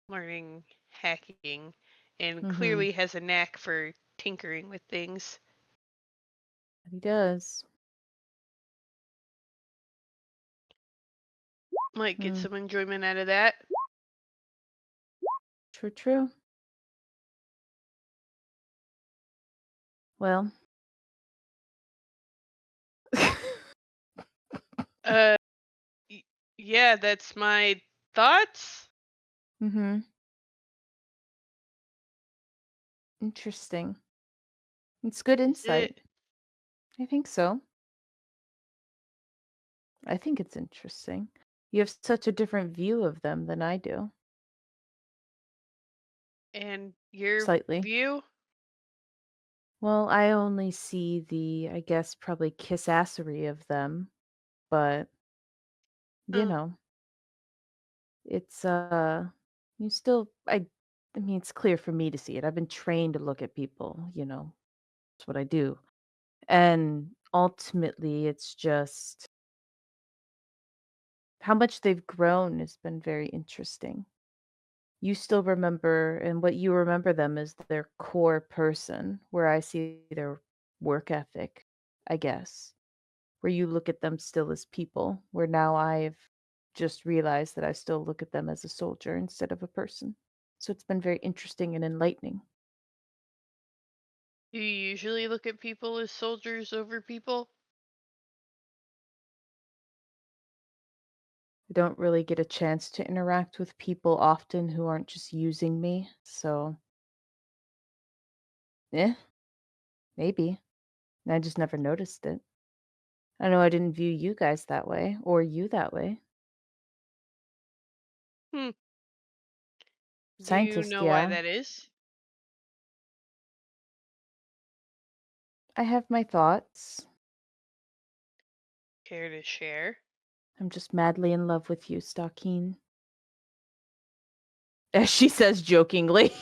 learning hacking and clearly has a knack for tinkering with things. He does. Might get some enjoyment out of that. True. Well. Yeah, that's my thoughts. Interesting. It's good Is insight. it? I think so. I think it's interesting. You have such a different view of them than I do. And your Slightly. view? Well, I only see the, I guess, probably kissassery of them, but you Uh, know, it's you still I mean it's clear for me to see it. I've been trained to look at people, That's what I do. And ultimately it's just how much they've grown has been very interesting. You still remember, and what you remember them is their core person, where I see their work ethic, I guess. Where you look at them still as people, where now I've just realized that I still look at them as a soldier instead of a person. So it's been very interesting and enlightening. do you usually look at people as soldiers over people? I don't really get a chance to interact with people often who aren't just using me, so maybe. I just never noticed it. I know I didn't view you guys that way, or you that way. Hmm. Do you Scientist, know why yeah. that is? I have my thoughts. Care to share? I'm just madly in love with you, Stalkeen. As she says jokingly,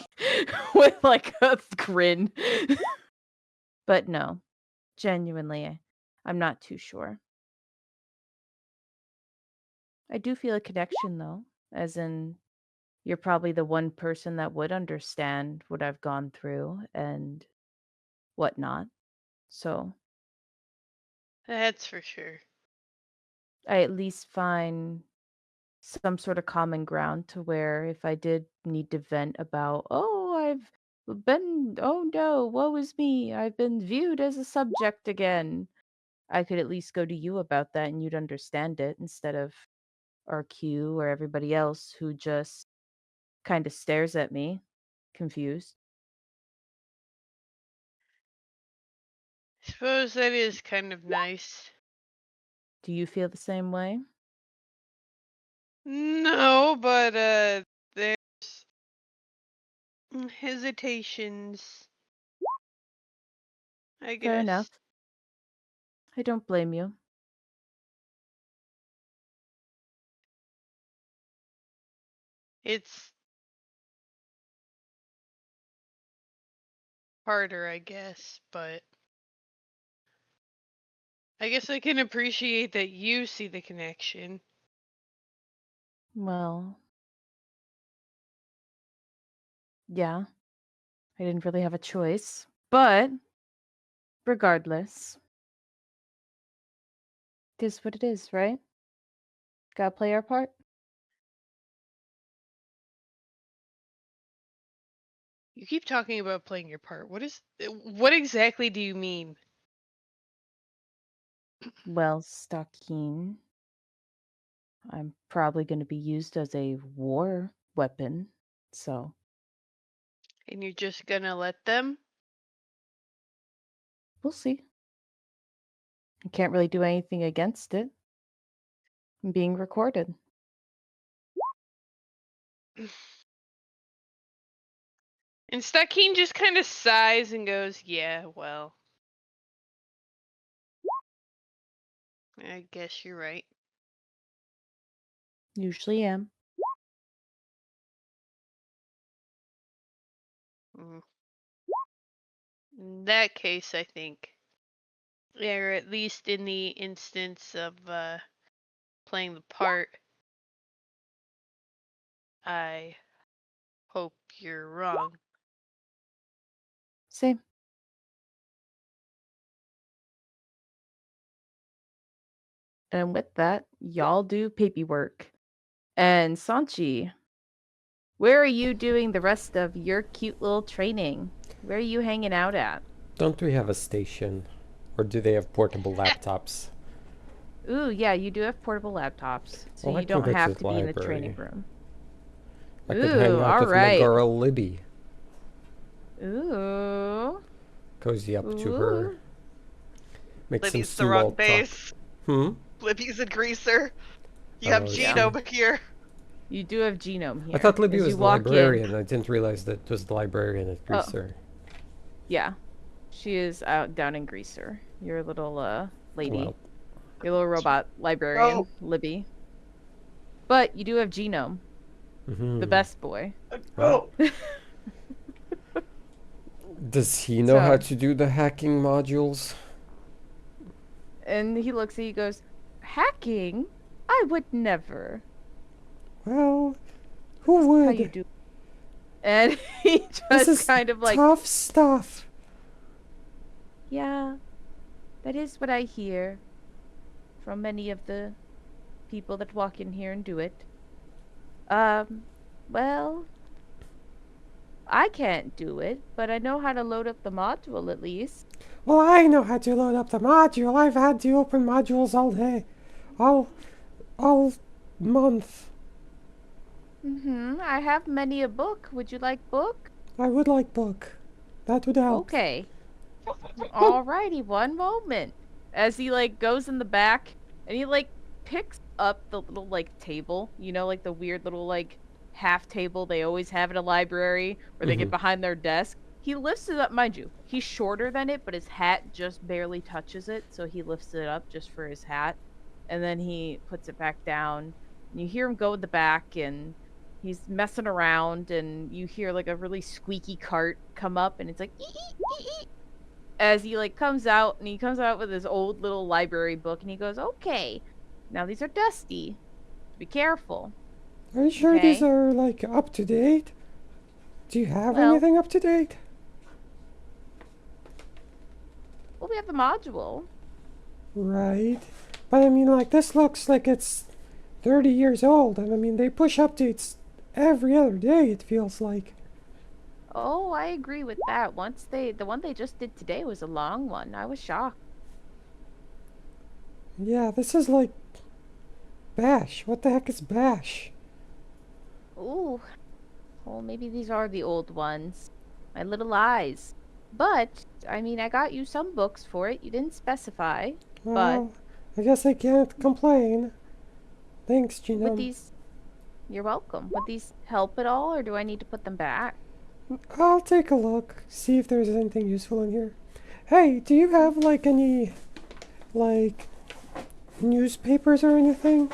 with like a grin. But no, genuinely, I'm not too sure. I do feel a connection though, as in you're probably the one person that would understand what I've gone through and whatnot. So That's for sure. I at least find some sort of common ground to where if I did need to vent about, oh no, woe is me, I've been viewed as a subject again, I could at least go to you about that and you'd understand it instead of RQ or everybody else who just kind of stares at me, confused. I suppose that is kind of nice. Do you feel the same way? No, but there's hesitations, I Fair enough. guess. I don't blame you. It's harder, I guess, but I guess I can appreciate that you see the connection. Well, yeah, I didn't really have a choice. But regardless, it is what it is, right? Gotta play our part. You keep talking about playing your part. What exactly do you mean? Well, Stalkeen, I'm probably going to be used as a war weapon. So And you're just gonna let them? we'll see. I can't really do anything against it. I'm being recorded. And Stakeen just kind of sighs and goes, "Yeah, well, I guess you're right." Usually am. Mm. In that case, I think, or at least in the instance of playing the part, I hope you're wrong. Same. And with that, y'all do paperwork. And Sanchi, where are you doing the rest of your cute little training? Where are you hanging out at? Don't we have a station? Or do they have portable laptops? Ooh, yeah, you do have portable laptops, so Well, I you can don't go to have the to be in a training library. room. I could hang Ooh, out with my alright. girl Libby. Ooh. Cozy up to her. Ooh. Make some Libby's the wrong small talk. base. Hmm? Libby's a greaser. You have Oh, yeah. Genome here. You do have Genome here. I thought Libby As was you the walk in- librarian. I didn't realize that it was the librarian at Oh. Greaser. Yeah. She is out down in Greaser. Your little lady. Well, Your little robot librarian, Oh. Libby. But you do have Genome, the best boy. Wow. Does he know how So- to do the hacking modules? And he looks at you, goes, "Hacking? I would never." Well, who How would? you do? And he This just is kind of like, tough stuff. "Yeah, that is what I hear from many of the people that walk in here and do it. Well, I can't do it, but I know how to load up the module at least." Well, I know how to load up the module. I've had to open modules all day, all month. I have many a book. Would you like book? I would like book. That would help. Okay. Alrighty, one moment. As he like goes in the back and he like picks up the little like table, you know, like the weird little like half table they always have in a library where they get behind their desk. He lifts it up, mind you. He's shorter than it, but his hat just barely touches it, so he lifts it up just for his hat. And then he puts it back down. And you hear him go in the back and he's messing around and you hear like a really squeaky cart come up and it's like "Ee, ee, ee," as he like comes out, and he comes out with his old little library book and he goes, "Okay, now these are dusty. Be careful." Are you sure these Okay. are like up to date? Do you have Well- anything up to date? Well, we have the module. Right. But I mean, like, this looks like it's 30 years old. And I mean, they push updates every other day, it feels like. Oh, I agree with that. The one they just did today was a long one. I was shocked. Yeah, this is like Bash. What the heck is Bash? Ooh. Well, maybe these are the old ones. My little eyes. But, I mean, I got you some books for it. You didn't specify. Well, I guess I can't complain. Thanks, Would Genome. these... You're welcome. Would these help at all, or do I need to put them back? I'll take a look, see if there's anything useful in here. Hey, do you have like any, like, newspapers or anything?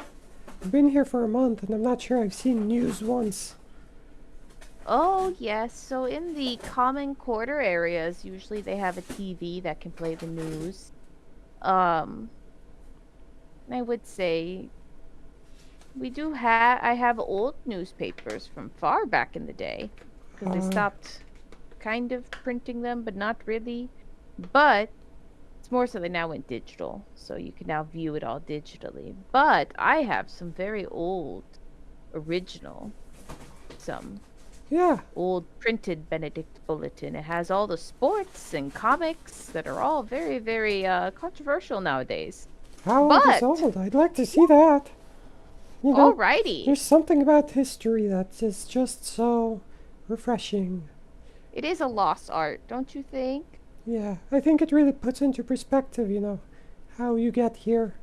I've been here for a month and I'm not sure I've seen news once. Oh, yes. So in the common quarter areas, usually they have a TV that can play the news. I would say I have old newspapers from far back in the day. Because they Uh. stopped kind of printing them, but not really. But it's more so they now went digital. So you can now view it all digitally. But I have some very old, original, some Yeah, old printed Benedict Bulletin. It has all the sports and comics that are all very, very controversial nowadays. how old is But- old? I'd like to see that. You know, Alrighty. there's something about history that is just so refreshing. It is a lost art, don't you think? Yeah, I think it really puts into perspective, you know, how you get here.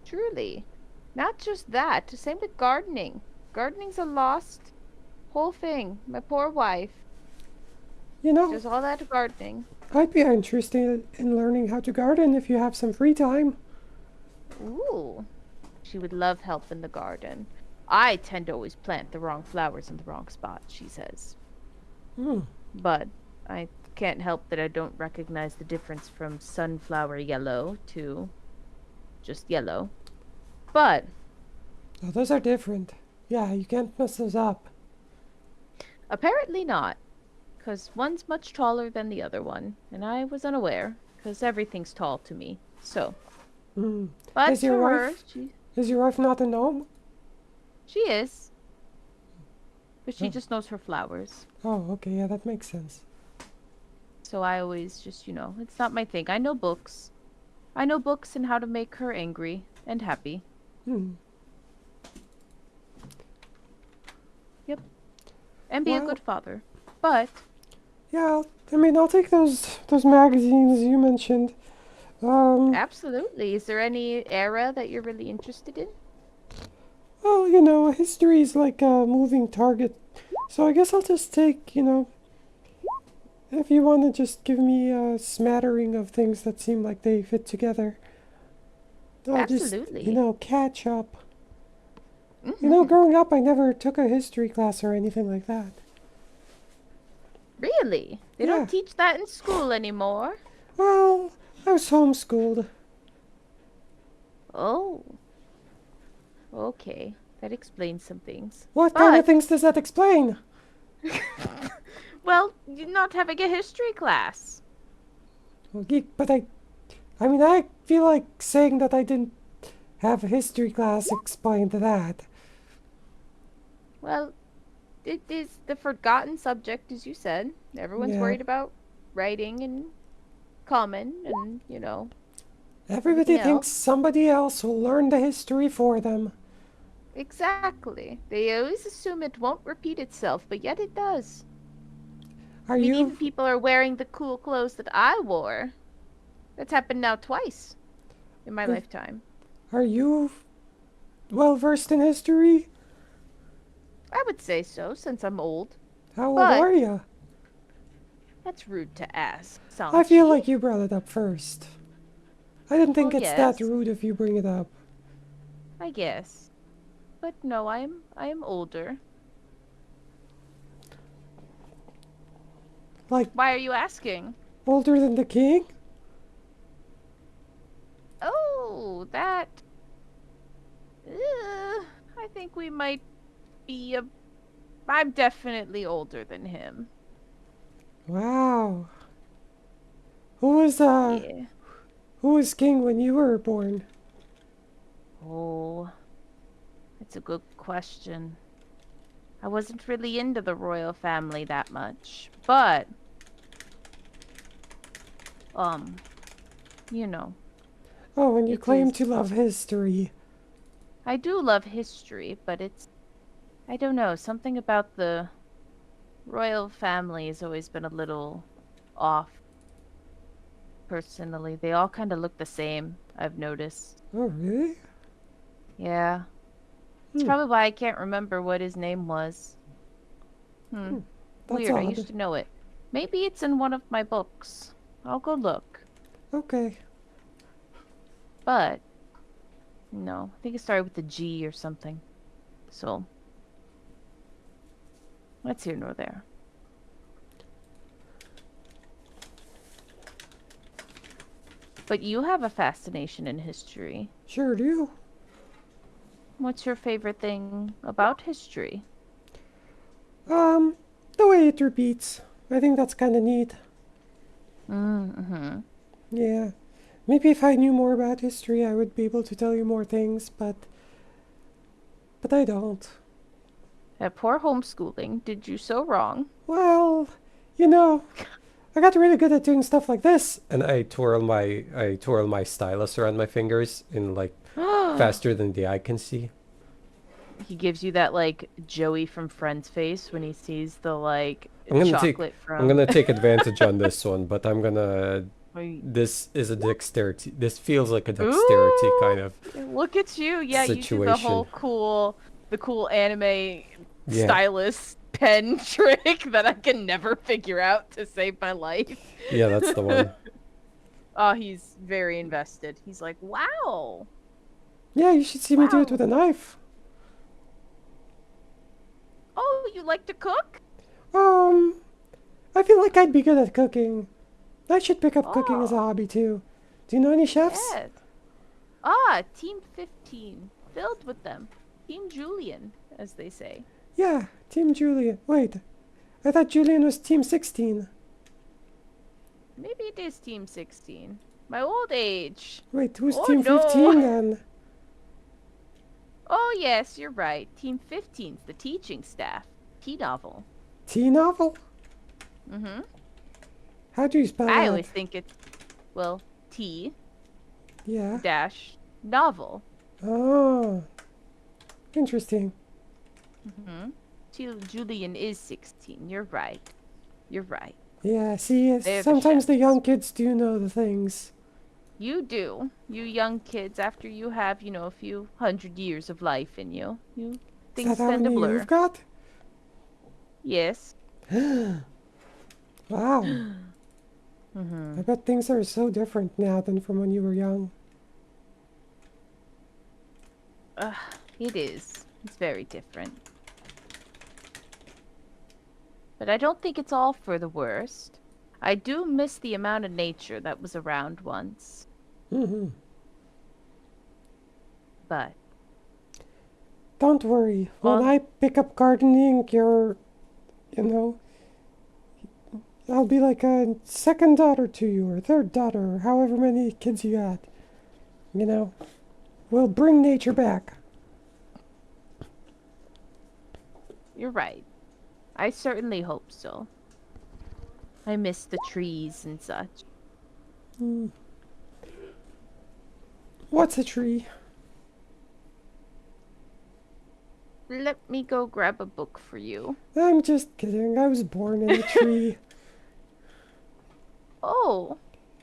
Truly. Not just that. Same with gardening. Gardening's a lost whole thing. My poor wife. You know, Just all that gardening. I'd be interested in learning how to garden if you have some free time. Ooh. She would love help in the garden. I tend to always plant the wrong flowers in the wrong spot, she says. Hmm. But I can't help that I don't recognize the difference from sunflower yellow to just yellow. But Oh, those are different. Yeah, you can't mess those up. apparently not, because one's much taller than the other one, and I was unaware, because everything's tall to me. So, Hmm. but Is to your her, wife- she Is your wife not a gnome? is. But she Oh. just knows her flowers. Oh, okay, yeah, that makes sense. So I always just, it's not my thing. I know books. I know books and how to make her angry and happy. Hmm. And be a Well- good father. But Yeah, I'll take those magazines you mentioned. Absolutely. Is there any era that you're really interested in? Well, history is like a moving target, so I guess I'll just take, if you want to just give me a smattering of things that seem like they fit together. I'll just, Absolutely. catch up. Mhm. Growing up, I never took a history class or anything like that. Really? They Yeah. don't teach that in school anymore. Well, I was homeschooled. Oh. Okay. That explains some things. What kind of But, things does that explain? well, you're not having a history class. Well, but I feel like saying that I didn't have a history class explained that. Well, it is the forgotten subject, as you said. Everyone's Yeah. worried about writing and common and, Everybody everything thinks else. somebody else will learn the history for them. Exactly. They always assume it won't repeat itself, but yet it does. Are I mean, you even people are wearing the cool clothes that I wore. That's happened now twice in my Hmm. lifetime. are you well versed in history? I would say so, since I'm old. How old But- are you? That's rude to ask, I feel Sanchi. like you brought it up first. I didn't think Well, it's that yes. rude if you bring it up. I guess. But no, I am older. Like, Why are you asking? older than the king? Oh, that. I think we might be a. I'm definitely older than him. Wow. Who was Yeah. who was king when you were born? Oh, that's a good question. I wasn't really into the royal family that much, but you know, Oh, and you It claim is- to love history. I do love history, but I don't know, something about the royal family has always been a little off. Personally, they all kind of look the same, I've noticed. Oh, really? Yeah. It's Hmm. probably why I can't remember what his name was. That's Weird, I odd. used to know it. Maybe it's in one of my books. I'll go look. Okay. But, no, I think it started with a G or something. So, that's here nor there. But you have a fascination in history. Sure do. What's your favorite thing about history? The way it repeats. I think that's kind of neat. Mm-hmm. Yeah. Maybe if I knew more about history, I would be able to tell you more things, but I don't. That poor homeschooling did you so wrong. Well, I got really good at doing stuff like this. And I twirl my stylus around my fingers in like faster than the eye can see. He gives you that like Joey from Friends face when he sees the like I'm gonna take chocolate from. I'm gonna take advantage on this one, but I'm gonna. Are you- This is a dexterity. This feels like a dexterity Ooh, kind of. Look at you! Yeah, you do the whole cool anime Yeah. stylus pen trick that I can never figure out to save my life. Yeah, that's the one. Oh, he's very invested. He's like, wow. Yeah, you should see me do it Wow. with a knife. Oh, you like to cook? I feel like I'd be good at cooking. I should pick up cooking as a Oh. hobby too. Do you know any chefs? Yes. Ah, Team 15. Filled with them. Team Julian, as they say. Yeah, Team Julian. Wait, I thought Julian was Team 16. Maybe it is Team 16. My old age. Wait, who's Oh, Team no. 15 then? Oh, yes, you're right. Team 15's the teaching staff. T-novel. T-novel? Mm-hmm. How do you spell I that? always think it's, well, T Yeah. dash novel. Oh. Interesting. Mm-hmm. Julian is 16. You're right. You're right. Yeah, see, They're the sometimes the chefs. young kids do know the things. You do. You young kids, after you have, a few 100 years of life in you, Is things that how tend to many blur. you've got? Yes. Wow. Mm-hmm. I bet things are so different now than from when you were young. It is. It's very different. But I don't think it's all for the worst. I do miss the amount of nature that was around once. Mm-hmm. But Don't worry. When Well- I pick up gardening, I'll be like a second daughter to you, or third daughter, or however many kids you got. We'll bring nature back. you're right. I certainly hope so. I miss the trees and such. What's a tree? Let me go grab a book for you. I'm just kidding. I was born in a tree. Oh,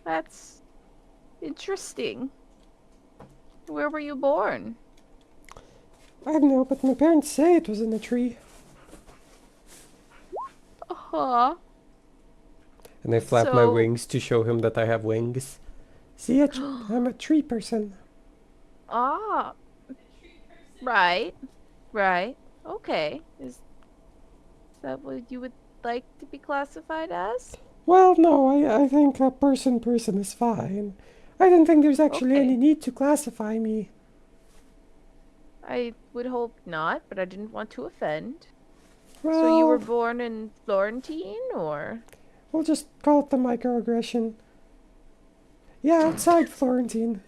that's interesting. Where were you born? I don't know, but my parents say it was in a tree. Uh-huh. And I flap my So- wings to show him that I have wings. See, I'm a tree person. Ah. Right. Right. Okay. Is that what you would like to be classified as? Well, no, I think a person is fine. I don't think there's actually Okay. any need to classify me. I would hope not, but I didn't want to offend. Well, So you were born in Florentine, or? we'll just call it the microaggression. Yeah, outside Florentine.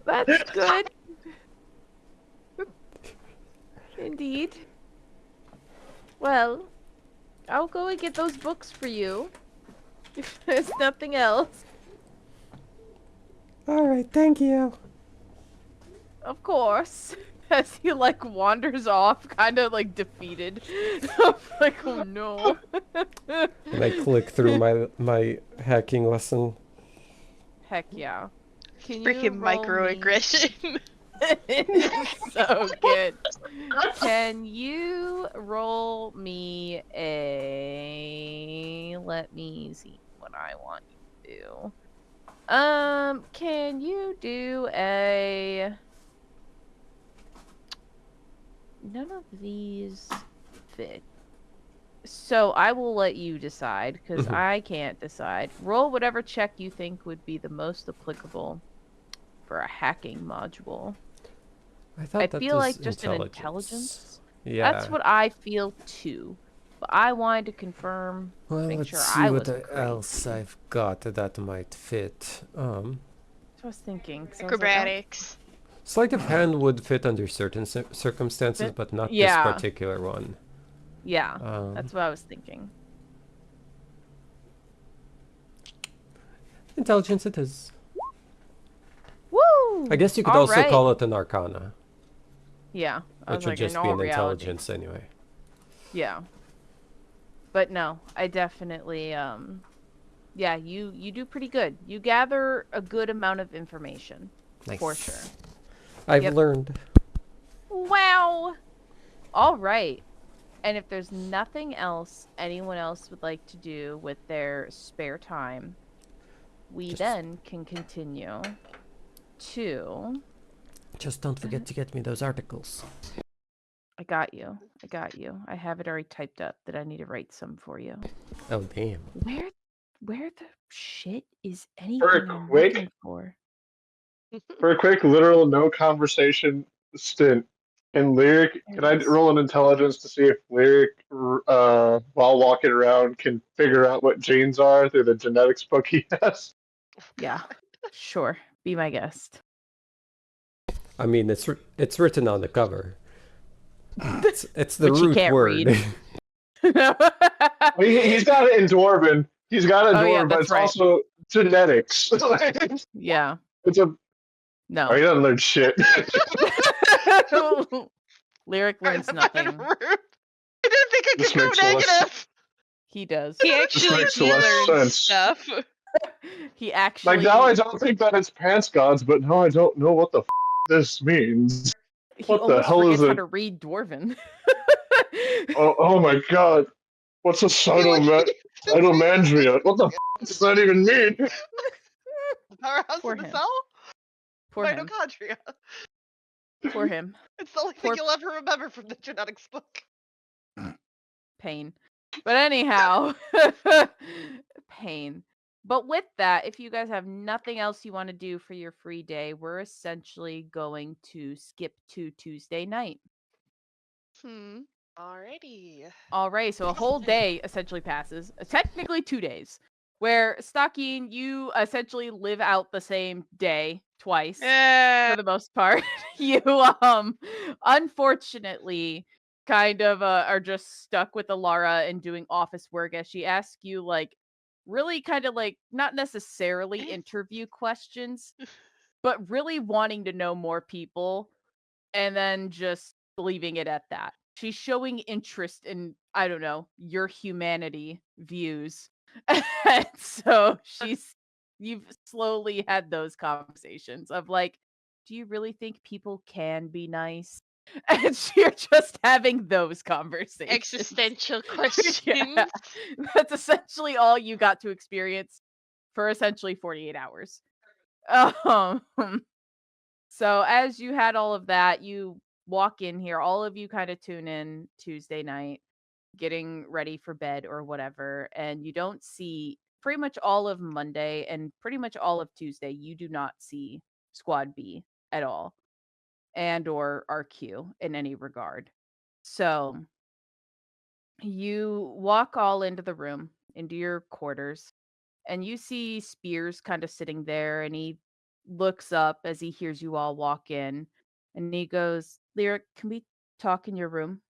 That's good. Indeed. Well, I'll go and get those books for you. If there's nothing else. Alright, thank you. Of course. As he wanders off, kind of defeated. Like, oh no. And I click through my hacking lesson. Heck yeah. Can you Freaking roll me- microaggression. So good. Can you roll me a... Let me see what I want you to do. Can you do a... None of these fit. So I will let you decide, because Mhm. I can't decide. Roll whatever check you think would be the most applicable for a hacking module. I thought I that feel was like just an intelligence. Yeah. That's what I feel too. But I wanted to confirm. Well, make let's sure see I what wasn't crazy. else I've got that might fit. That's what I was thinking. 'cause I was like, oh, Acrobatics. Sleight of hand would fit under certain circumstances, Fit? but not Yeah. this particular one. yeah, Um, that's what I was thinking. Intelligence it is. Woo! I guess you could All also right. call it an arcana, Yeah, I which was would like, just in be all an reality. intelligence anyway. Yeah. But no, I definitely yeah, you do pretty good. You gather a good amount of information. For sure. I've Yep. learned. Wow. All right. And if there's nothing else anyone else would like to do with their spare time, we Just- then can continue to Just don't forget to get me those articles. I got you. I got you. I have it already typed up that I need to write some for you. Oh, damn. Where the shit is anything For a I'm quick- looking for? For a quick, literal, no conversation stint, can Lyric? There Can it I is. roll an intelligence to see if Lyric, while walking around, can figure out what genes are through the genetics book he has? Yeah. Sure. Be my guest. I mean, it's written on the cover. It's the Which he root can't word. read. He's got it in Dwarven. He's got it in Oh, yeah, Dwarven, but that's it's right. also genetics. Yeah. It's a. No. Oh, he doesn't learn shit. Lyric learns nothing. I didn't think it This could go makes less- negative. He does. He This actually makes less learns sense. stuff. He actually. Like now I don't think that it's pants gods, but now I don't know what the this means. He what the almost hell forgets is how it? to read Dwarven. Oh my god. What's a cytomandria? What the does that even mean? The powerhouse Poor of the him. cell? Poor him. Mitochondria. Poor him. It's the only Poor- thing you'll ever remember from the genetics book. Pain. But anyhow, pain. But with that, if you guys have nothing else you want to do for your free day, we're essentially going to skip to Tuesday night. Alrighty. All right, so a whole day essentially passes, technically 2 days, where Stocking, you essentially live out the same day twice for the most part. You unfortunately kind of are just stuck with Alara and doing office work as she asks you like really kind of like not necessarily interview questions, but really wanting to know more people and then just leaving it at that. She's showing interest in, I don't know, your humanity views. And so you've slowly had those conversations of like, do you really think people can be nice? And you're just having those conversations. Existential questions. Yeah. That's essentially all you got to experience for essentially 48 hours. So as you had all of that, you walk in here, all of you kind of tune in Tuesday night, getting ready for bed or whatever, and you don't see pretty much all of Monday and pretty much all of Tuesday, you do not see Squad B at all and or RQ in any regard. So you walk all into the room, into your quarters, and you see Spears kind of sitting there, and he looks up as he hears you all walk in, and he goes, Lyric, can we talk in your room?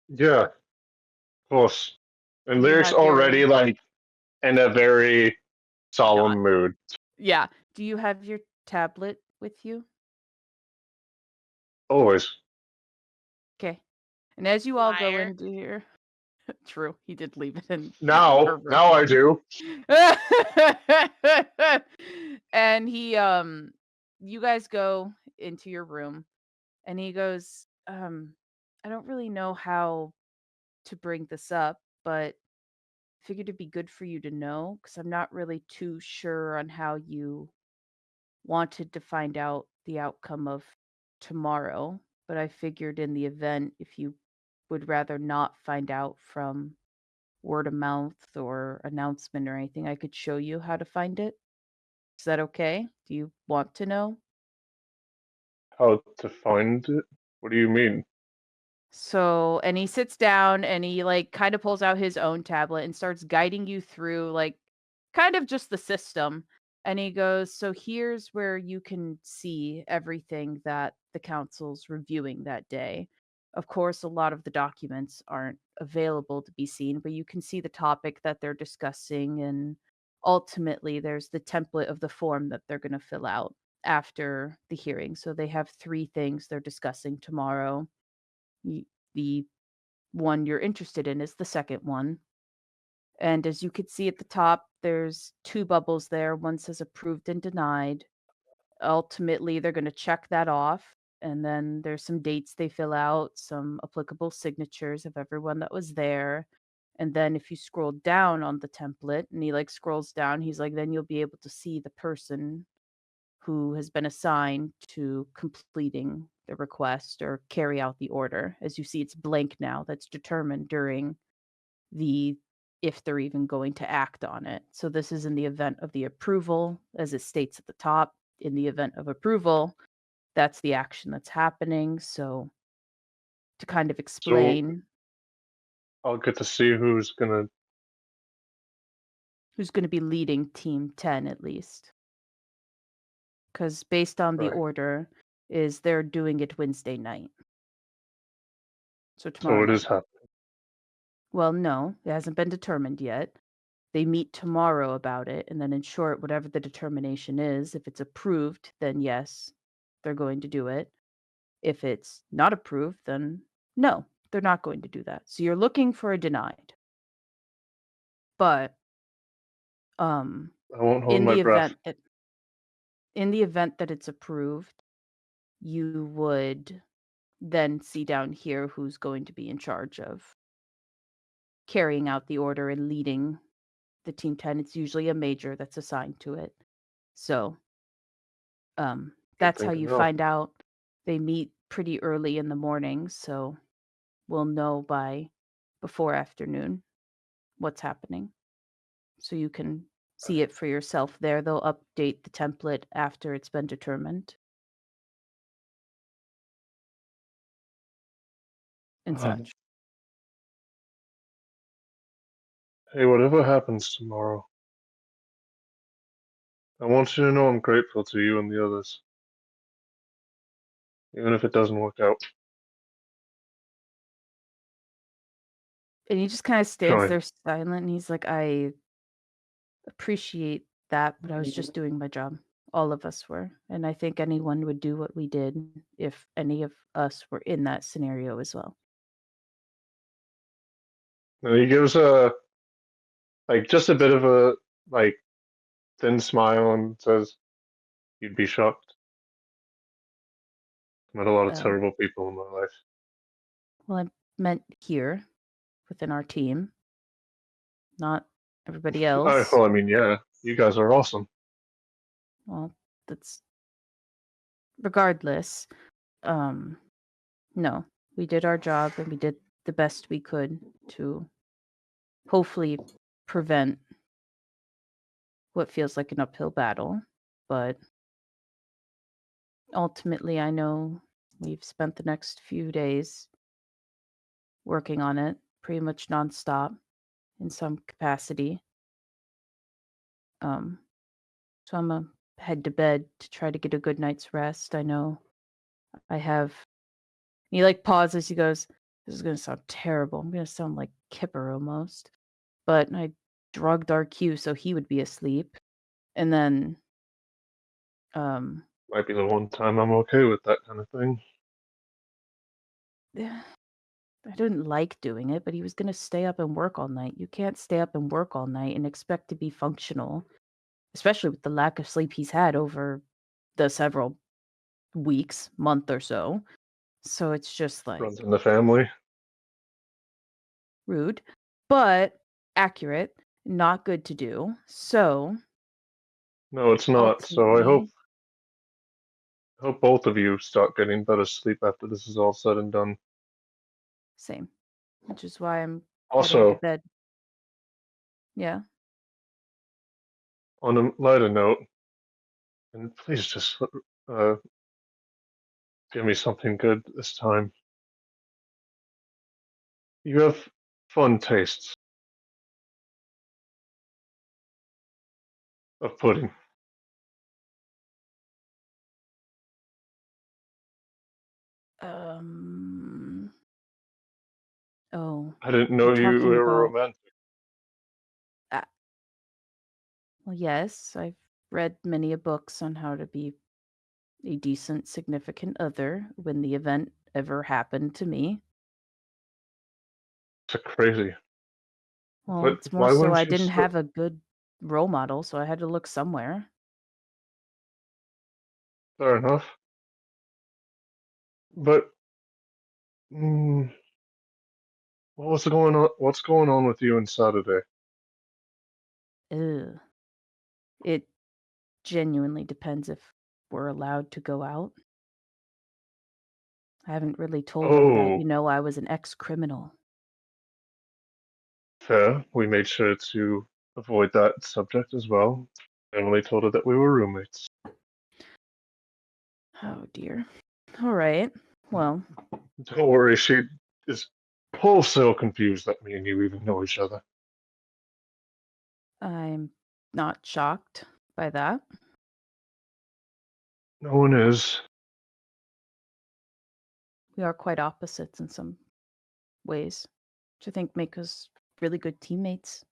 Yeah, of course. And Do you Lyric's have your- already like in a very solemn mood. Yeah. Do you have your tablet with you? Always. Okay. And as you all go Liar. into here, true, he did leave it in. Now her room. I do. And he you guys go into your room and he goes, I don't really know how to bring this up, but figured it'd be good for you to know because I'm not really too sure on how you wanted to find out the outcome of tomorrow, but I figured in the event if you would rather not find out from word of mouth or announcement or anything, I could show you how to find it. Is that okay? Do you want to know? How to find it? What do you mean? So, and he sits down and he like kind of pulls out his own tablet and starts guiding you through like kind of just the system. And he goes, so here's where you can see everything that the council's reviewing that day. Of course, a lot of the documents aren't available to be seen, but you can see the topic that they're discussing. And ultimately, there's the template of the form that they're going to fill out after the hearing. So they have 3 things they're discussing tomorrow. The one you're interested in is the second one. And as you could see at the top, there's 2 bubbles there. One says approved and denied. Ultimately, they're going to check that off. And then there's some dates they fill out, some applicable signatures of everyone that was there. And then if you scroll down on the template and he like scrolls down, he's like, then you'll be able to see the person who has been assigned to completing the request or carry out the order. As you see, it's blank now. That's determined during if they're even going to act on it. So this is in the event of the approval, as it states at the top. In the event of approval, that's the action that's happening. So to kind of explain I'll get to see who's gonna. who's going to be leading Team 10 at least. Because based on the Right. order, is they're doing it Wednesday night. So tomorrow So it night. is happening. Well, no, it hasn't been determined yet. They meet tomorrow about it, and then in short, whatever the determination is, if it's approved, then yes, they're going to do it. If it's not approved, then no, they're not going to do that. So you're looking for a denied. But um I won't hold in my the breath. event that it's approved, you would then see down here who's going to be in charge of carrying out the order and leading the Team 10. It's usually a major that's assigned to it. So that's thing how to you know. find out. They meet pretty early in the morning, so we'll know by before afternoon what's happening. So you can see it for yourself there. They'll update the template after it's been determined and Um, such. Hey, whatever happens tomorrow, I want you to know I'm grateful to you and the others. Even if it doesn't work out. And he just kind of stands Fine. there silent, and he's like, I appreciate that, but I was just doing my job. All of us were. And I think anyone would do what we did if any of us were in that scenario as well. And he gives just a bit of a thin smile and says, "You'd be shocked. Met a lot of Um, terrible people in my life." Well, I meant here within our team, not everybody else. Well, I mean, yeah, you guys are awesome. Well, that's regardless. No, we did our job and we did the best we could to hopefully prevent what feels like an uphill battle. But ultimately, I know we've spent the next few days working on it pretty much nonstop in some capacity. So I'm gonna head to bed to try to get a good night's rest. I know I have. He pauses. He goes, "This is gonna sound terrible. I'm gonna sound like Kipper almost." But I drugged RQ so he would be asleep, and then Might be the one time I'm okay with that kind of thing. I didn't like doing it, but he was gonna stay up and work all night. You can't stay up and work all night and expect to be functional, especially with the lack of sleep he's had over the several weeks, month or so. So it's just Runs in the family. rude, but accurate, not good to do. So No, it's not. So I ultimately, hope both of you start getting better sleep after this is all said and done. same, which is why I'm heading to Also, bed. Yeah. on a lighter note, and please just give me something good this time. You have fun tastes of pudding. Oh, I didn't you're know you talking were about. romantic. Well, yes, I've read many a books on how to be a decent significant other when the event ever happened to me. It's crazy. Well, But it's more why so wouldn't I you didn't have a good role model, so I had to look somewhere. Fair enough. But what was going on? What's going on with you and Saturday? Ugh. It genuinely depends if we're allowed to go out. I haven't really told them that, Oh, I was an ex-criminal. fair. We made sure to avoid that subject as well. Emily told her that we were roommates. Oh dear. All right. Well, Don't worry, she is wholesale confused that me and you even know each other. I'm not shocked by that. No one is. We are quite opposites in some ways, which I think make us really good teammates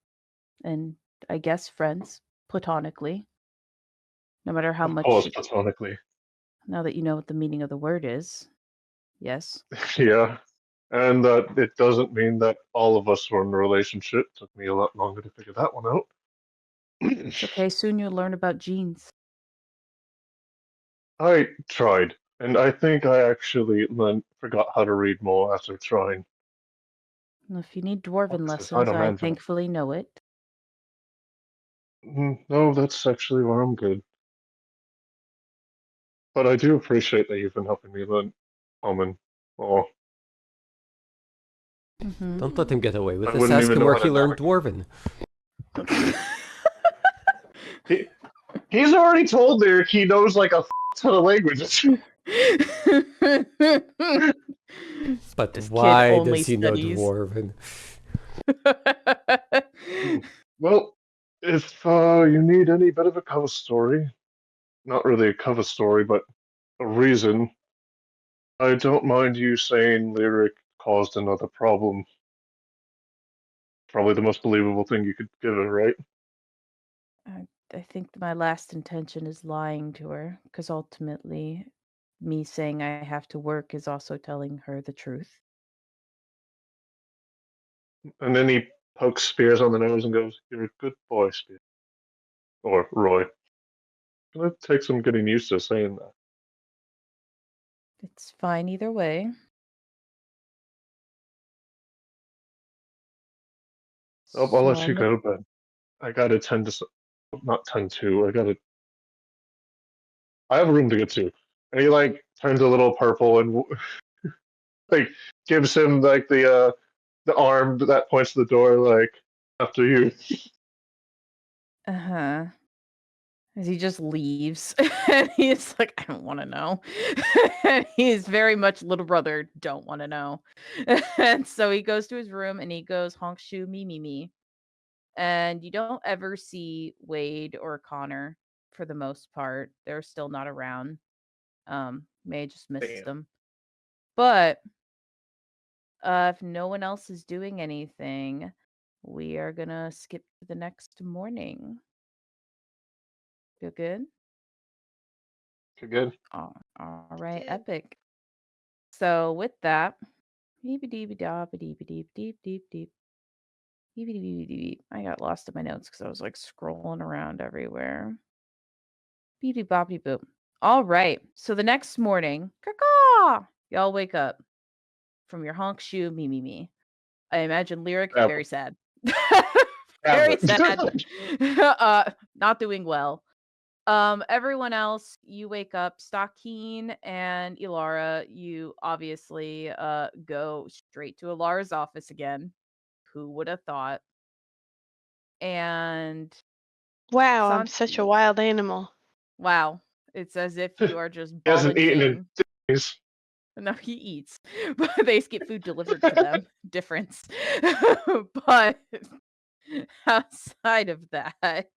and I guess friends, platonically. No matter how Of course, much, platonically. now that you know what the meaning of the word is. Yes. Yeah. And that it doesn't mean that all of us were in a relationship. Took me a lot longer to figure that one out. It's okay. Soon you'll learn about genes. I tried, and I think I actually forgot how to read more after trying. If you need dwarven Foxes, I lessons, don't I answer. thankfully know it. No, that's actually where I'm good. But I do appreciate that you've been helping me learn common. Or Mhm. Don't let him get away with I this. wouldn't Ask even him know where how he to learned Dwarven. He's already told Lyric he knows like a ton of languages. But This kid why only does he know studies. Dwarven? Well, if you need any bit of a cover story, not really a cover story, but a reason, I don't mind you saying Lyric caused another problem. Probably the most believable thing you could give her, right? I think my last intention is lying to her, because ultimately, me saying I have to work is also telling her the truth. And then he pokes Spears on the nose and goes, "You're a good boy, Spears." Or Roy. It takes some getting used to saying that. It's fine either way. Oh, I'll let So you go to bed. I gotta tend to, not tend to. I have a room to get to. And he like turns a little purple and like gives him like the arm that points to the door, like after you. Uh-huh. As he just leaves. And he's like, I don't want to know. And he's very much little brother, don't want to know. And so he goes to his room and he goes honk shoe me me me. And you don't ever see Wade or Connor for the most part. They're still not around. May have just missed Damn. them. But if no one else is doing anything, we are gonna skip to the next morning. Feel good? You're good. All right, Good. epic. So with that, deep. I got lost in my notes because I was like scrolling around everywhere. Beep boppy boop. All right. So the next morning, caw, y'all wake up from your honk shoe me. I imagine Lyric Apple. very sad. Very sad. Not doing well. Everyone else, you wake up. Stakeen and Ilara, you obviously go straight to Ilara's office again. Who would have thought? And Wow, I'm such a Santi, wild animal. wow, it's as if you are just He ball hasn't and eaten in chain. days. No, he eats, but they just get food delivered to them. Difference. But outside of that,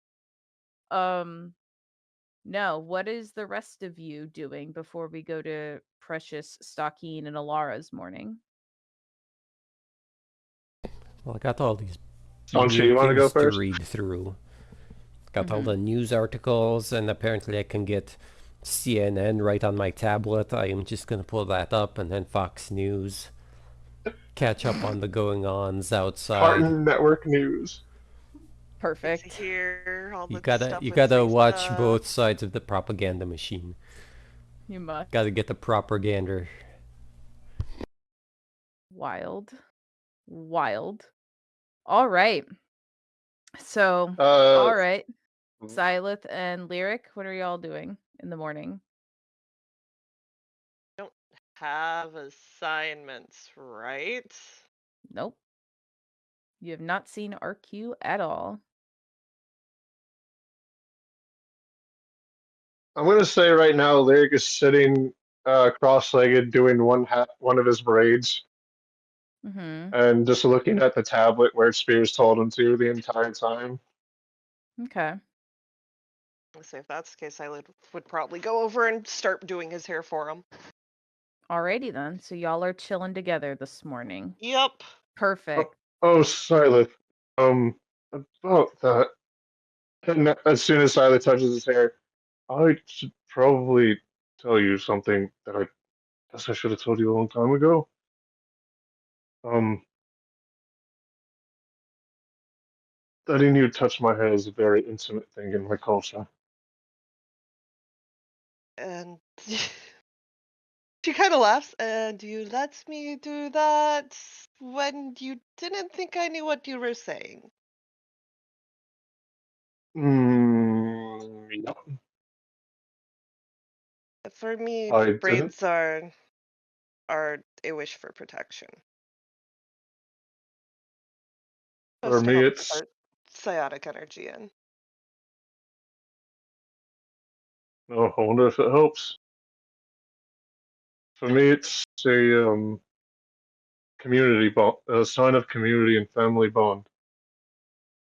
no, what is the rest of you doing before we go to Precious, Stakeen, and Alara's morning? Well, I got all these Sanchi, new you want to go things to first? read through. Got all the news articles, and apparently I can get CNN right on my tablet. I am just gonna pull that up, and then Fox News. Catch up on the going-ons outside. Cartoon Network News. Good to Perfect. hear all You the gotta stuff you with gotta free watch stuff. both sides of the propaganda machine. You must. Gotta get the propaganda. Wild. All right. So, Uh, all right. Xylith and Lyric, what are y'all doing in the morning? Don't have assignments, right? Nope. You have not seen RQ at all. I'm gonna say right now, Lyric is sitting cross-legged, doing one of his braids, Mm-hmm. and just looking at the tablet where Spears told him to the entire time. Okay. So if that's the case, I would probably go over and start doing his hair for him. Alrighty then. So y'all are chilling together this morning. Yep. Perfect. Oh, Silas. About that. And as soon as Silas touches his hair, I should probably tell you something that I guess I should have told you a long time ago. letting you touch my hair is a very intimate thing in my culture. And she kind of laughs. And you let me do that when you didn't think I knew what you were saying. Yeah. For me, I didn't. braids are a wish for protection. For Supposed to me, help it's our psionic energy in. oh, I wonder if it helps. For me, it's a community bond, a sign of community and family bond.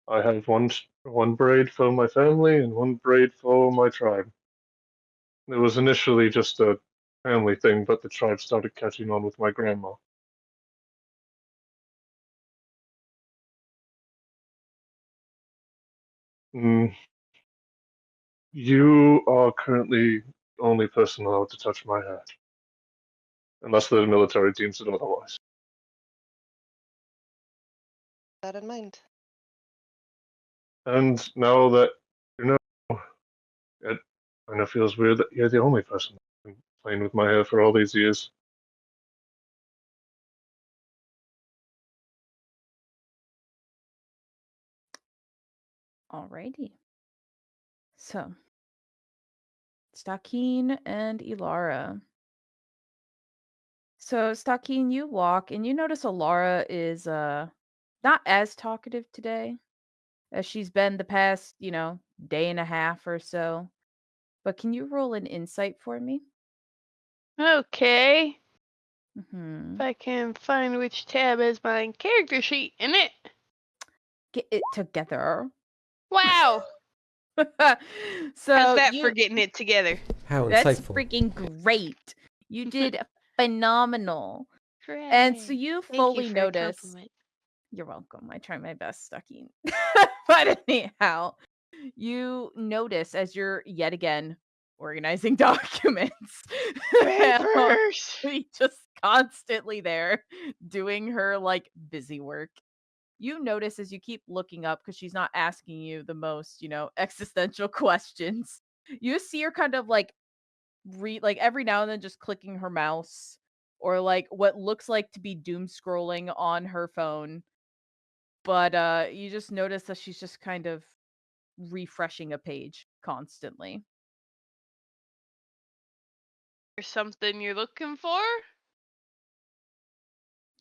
I have one braid for my family and one braid for my tribe. It was initially just a family thing, but the tribe started catching on with my grandma. Mm, you are currently the only person allowed to touch my hair, unless the military deems it otherwise. That in mind. And now that you know, it kind of feels weird that you're the only person who's been playing with my hair for all these years. Alrighty. So, Stakeen and Ilara. So, Stakeen, you walk and you notice Ilara is not as talkative today as she's been the past, day and a half or so. But can you roll an insight for me? Okay. Mm-hmm. If I can find which tab has my character sheet in it. Get it together. Wow. So How's that you for getting it together? How that's insightful. freaking great. You did phenomenal. And so Hooray. you Thank you fully for the notice. compliment. You're welcome. I try my best, Stuckeen. But anyhow, you notice as you're yet again organizing documents. Papers. Just constantly there doing her like busy work. You notice as you keep looking up because she's not asking you the most, existential questions. You see her kind of like like every now and then just clicking her mouse or like what looks like to be doom scrolling on her phone. But you just notice that she's just kind of refreshing a page constantly. There's something you're looking for?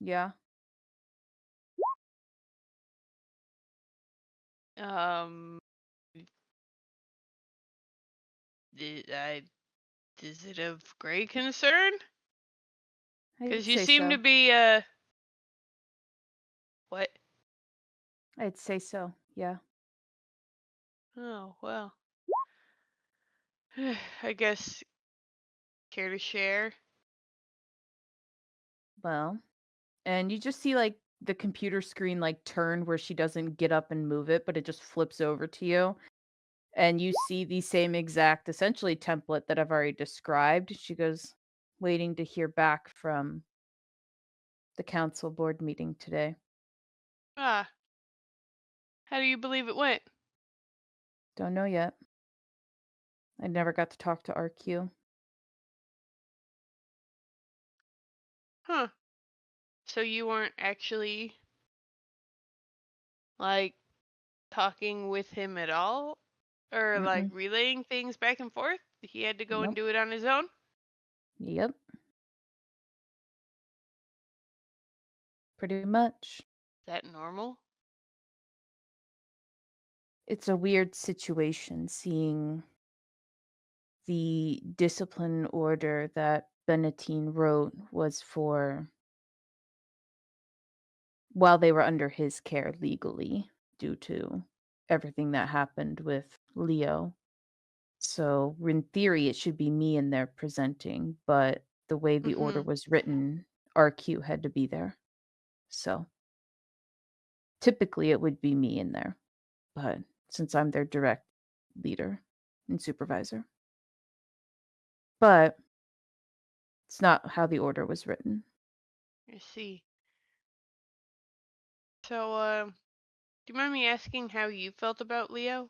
Yeah. Um, is it of great concern? I'd Because you say seem so. to be, what? I'd say so. Yeah. Oh, well. I guess, care to share? Well, and you just see like the computer screen like turn where she doesn't get up and move it, but it just flips over to you. And you see the same exact essentially template that I've already described. She goes, waiting to hear back from the council board meeting today. Ah, how do you believe it went? Don't know yet. I never got to talk to RQ. Huh. So you weren't actually, like, talking with him at all? Or, like, Mm-mm. relaying things back and forth? He had to go and Nope. do it on his own? Yep. Pretty much. Is that normal? It's a weird situation seeing the discipline order that Benatine wrote was for while they were under his care legally due to everything that happened with Leo. So in theory, it should be me in there presenting, but the way the order Mm-hmm. was written, RQ had to be there. So typically it would be me in there, but since I'm their direct leader and supervisor. But it's not how the order was written. I see. So, do you mind me asking how you felt about Leo?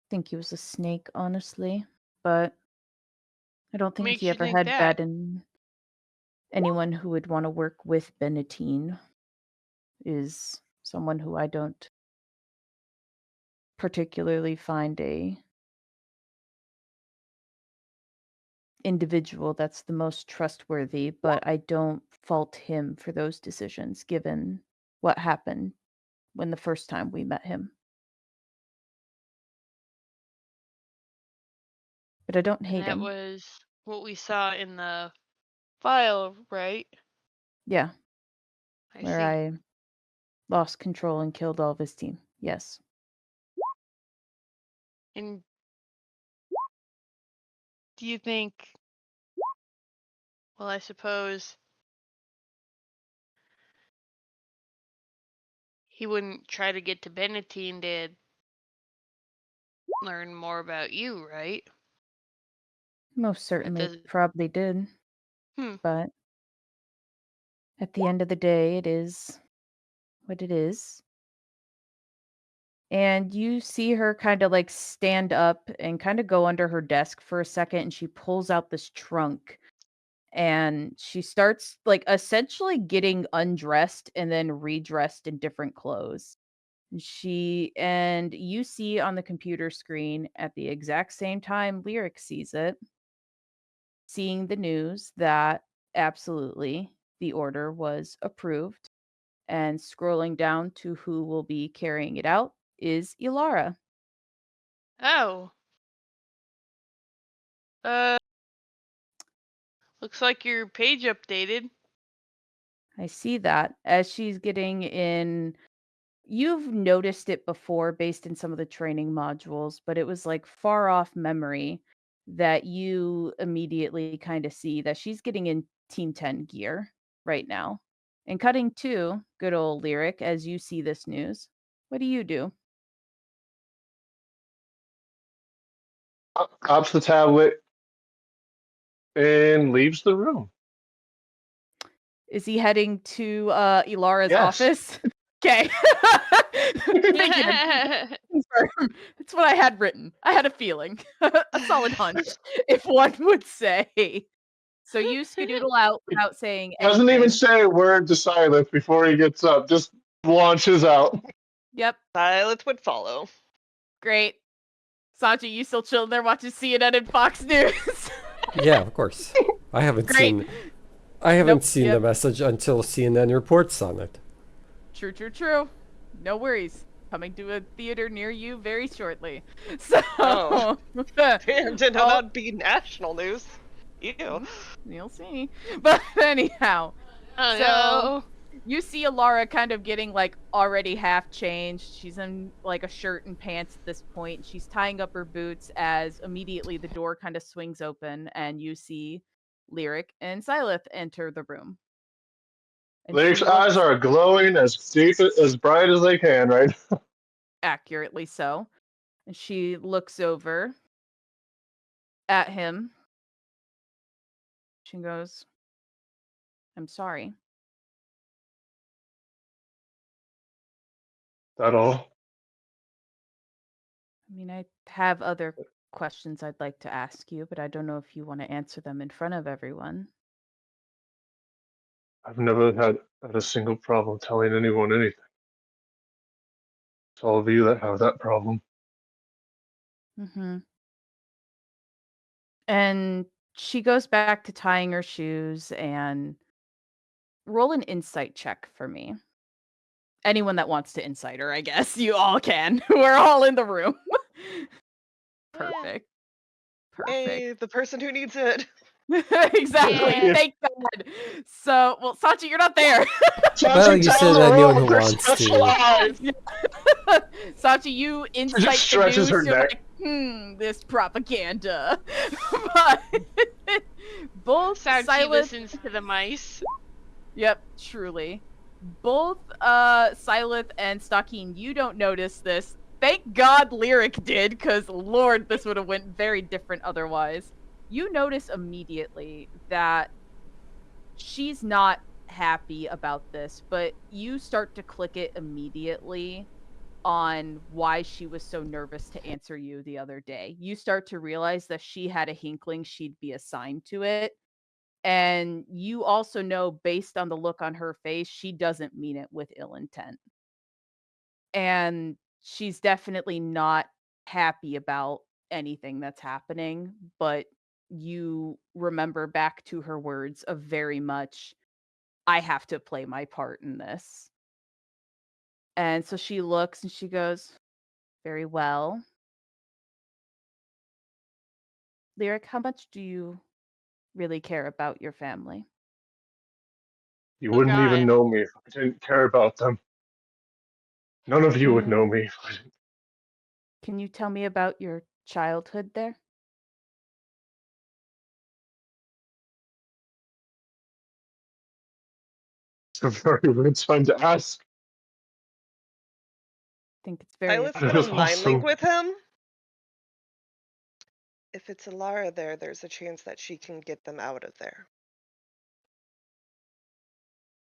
I think he was a snake, honestly, but I don't think Makes he you ever think had that? bad in anyone who would want to work with Benatine is someone who I don't particularly find a individual that's the most trustworthy, but I don't fault him for those decisions given what happened when the first time we met him. But I don't And hate that him. was what we saw in the file, right? Yeah, I where see. I lost control and killed all of his team. Yes. And do you think, well, I suppose he wouldn't try to get to Benatine to learn more about you, right? Most certainly doesn't- probably did. Hmm. But at the end of the day, it is what it is. And you see her kind of like stand up and kind of go under her desk for a second, and she pulls out this trunk and she starts like essentially getting undressed and then redressed in different clothes. And you see on the computer screen at the exact same time Lyric sees it, seeing the news that absolutely the order was approved, and scrolling down to who will be carrying it out is Ilara. Oh. Looks like your page updated. I see that as she's getting in. You've noticed it before based in some of the training modules, but it was like far off memory that you immediately kind of see that she's getting in Team 10 gear right now. And cutting to good old Lyric as you see this news. What do you do? Pops the tablet and leaves the room. Is he heading to Ilara's Yes. office? Okay. That's what I had written. I had a feeling. A solid hunch, if one would say. So you skedoodle out without saying Doesn't anything. even say a word to Silas before he gets up. Just launches out. Yep, Silence would follow. great. Sanji, you still chilling there watching CNN and Fox News? Yeah, of course. I haven't Great. seen. I haven't Nope, seen yep. the message until CNN reports on it. True. No worries. Coming to a theater near you very shortly. So, Oh. Did Oh. not be national news. Ew. You'll see. But anyhow, Oh, so no. you see Ilara kind of getting like already half changed. She's in like a shirt and pants at this point. She's tying up her boots as immediately the door kind of swings open and you see Lyric and Silith enter the room. And Lyric's she eyes looks are glowing as deep, as bright as they can, right? accurately so. And she looks over at him. She goes, "I'm sorry." That all? I mean, I have other questions I'd like to ask you, but I don't know if you want to answer them in front of everyone. I've never had a single problem telling anyone anything. It's all of you that have that problem. Mm-hmm. And she goes back to tying her shoes and roll an insight check for me. Anyone that wants to insight her, I guess. You all can. We're all in the room. Perfect. Hey, the person who needs it. Exactly. Yeah. Thank God. So, well, Sachi, you're not there. Well, you said anyone who wants to. Sachi, you insight just stretches the her news. You're neck. like, this propaganda. But both Sachi Silas. listens to the mice. Yep, truly. Both Silith and Stalkeen, you don't notice this. Thank God Lyric did, because Lord, this would have went very different otherwise. You notice immediately that she's not happy about this, but you start to click it immediately on why she was so nervous to answer you the other day. You start to realize that she had a hinkling she'd be assigned to it. And you also know, based on the look on her face, she doesn't mean it with ill intent. And she's definitely not happy about anything that's happening, but you remember back to her words of very much, I have to play my part in this. And so she looks and she goes, very well. Lyric, how much do you really care about your family? You Oh wouldn't even God. know me if I didn't care about them. None of you would Mhm. know me if I didn't. Can you tell me about your childhood there? It's a very weird time to ask. I think it's very Silas But it gonna was appropriate. mind link awesome. with him. If it's Alara there, there's a chance that she can get them out of there.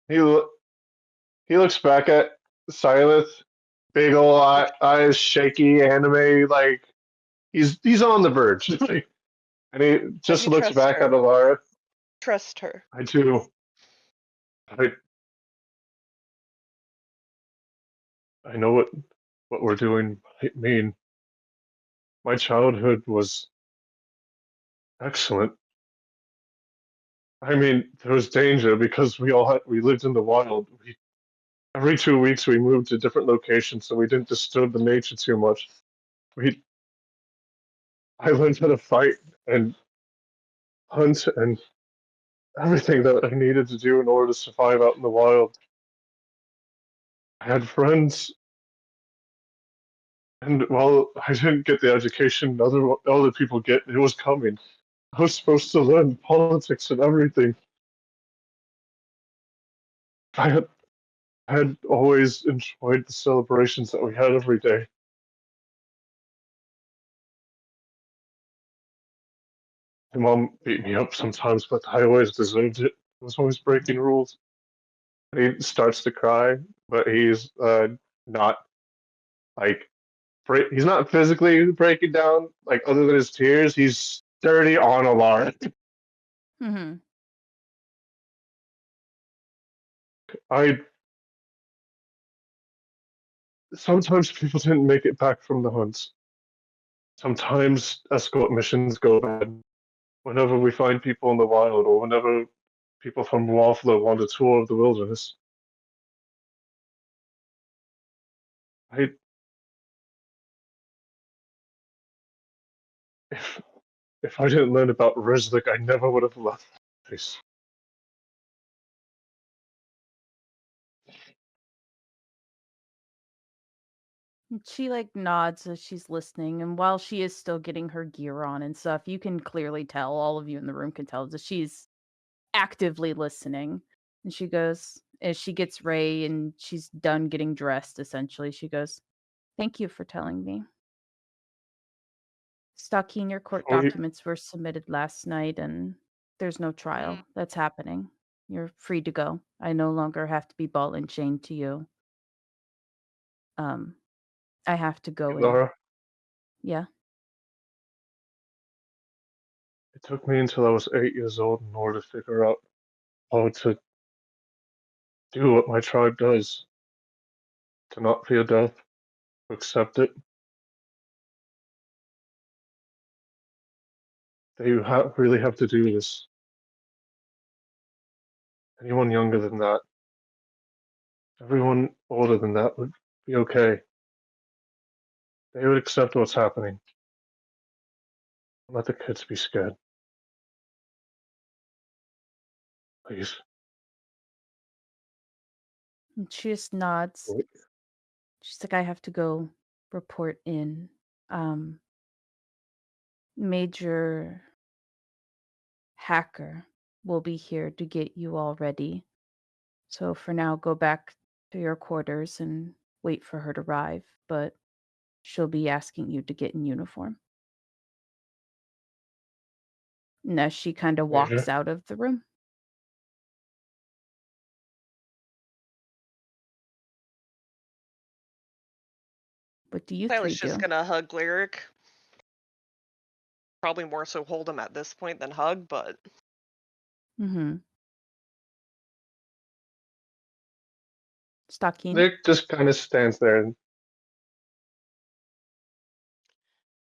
He looks back at Silas, big ol' eyes, shaky, anime, like he's on the verge. And he And just you looks trust back at her. Alara. Trust her. I do. I I know what we're doing might mean. My childhood was excellent. I mean, there was danger because we lived in the wild. Every 2 weeks we moved to different locations, so we didn't disturb the nature too much. We I learned how to fight and hunt and everything that I needed to do in order to survive out in the wild. I had friends, and while I didn't get the education other people get, it was coming. I was supposed to learn politics and everything. I had always enjoyed the celebrations that we had every day. My mom beat me up sometimes, but I always deserved it. I was always breaking rules. He starts to cry, but he's not like he's not physically breaking down. Like other than his tears, he's dirty on Alara. Mhm. I sometimes people didn't make it back from the hunts. Sometimes escort missions go bad. Whenever we find people in the wild, or whenever people from Wafla want a tour of the wilderness, I if if I didn't learn about Rizlik, I never would have left this. And she like nods as she's listening, and while she is still getting her gear on and stuff, you can clearly tell, all of you in the room can tell that she's actively listening. And she goes, as she gets Ray and she's done getting dressed, essentially, she goes, thank you for telling me. Stalking, your court Oh, documents were submitted last night, and there's no Mm. trial that's happening. You're free to go. I no longer have to be ball and chained to you. Um, I have to go and Laura, yeah. it took me until I was 8 years old in order to figure out how to do what my tribe does, to not fear death, to accept it. That you really have to do this. Anyone younger than that, everyone older than that would be okay. They would accept what's happening. Let the kids be scared. Please. And she just nods. Wait. She's like, I have to go report in. Um, Major Hacker will be here to get you all ready. So for now, go back to your quarters and wait for her to arrive. But she'll be asking you to get in uniform. And as she kind of walks Major, out of the room. What do you Tyler's three just do? gonna hug Lyric. Probably more so hold him at this point than hug, but Mm-hmm. Stalking. Nick just kind of stands there and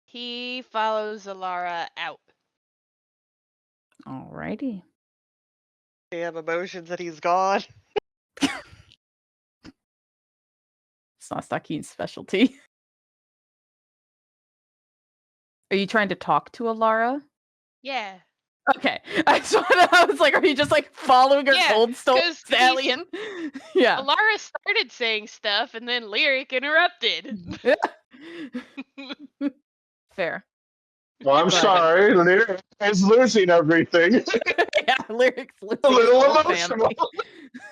He follows Alara out. Alrighty. damn emotions that he's gone. It's not Stalking's specialty. Are you trying to talk to Alara? Yeah. Okay. I was like, are you just like following her Yeah, cold stone 'cause stallion? Yeah. Alara started saying stuff and then Lyric interrupted. Fair. well, I'm But- sorry, Lyric is losing everything. Yeah, Lyric's losing A little his whole emotional. family.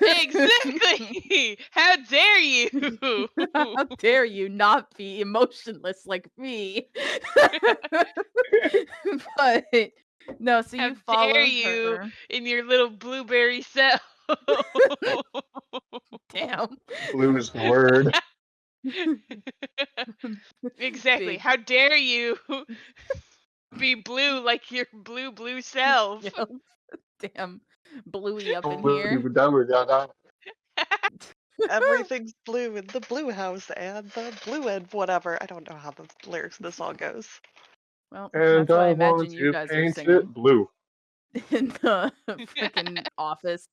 Exactly. How dare you? How dare you not be emotionless like me? But no, so How you follow dare you her. in your little blueberry cell? Damn. Blue is the word. Exactly. Big How dare you be blue like your blue self? yelp. Damn. Bluey up in We'll here. be done with that. Everything's blue in the blue house and the blue and whatever. I don't know how the lyrics of the song goes. Well, And that's what I I imagine want you to guys are paint singing it blue. in the freaking office.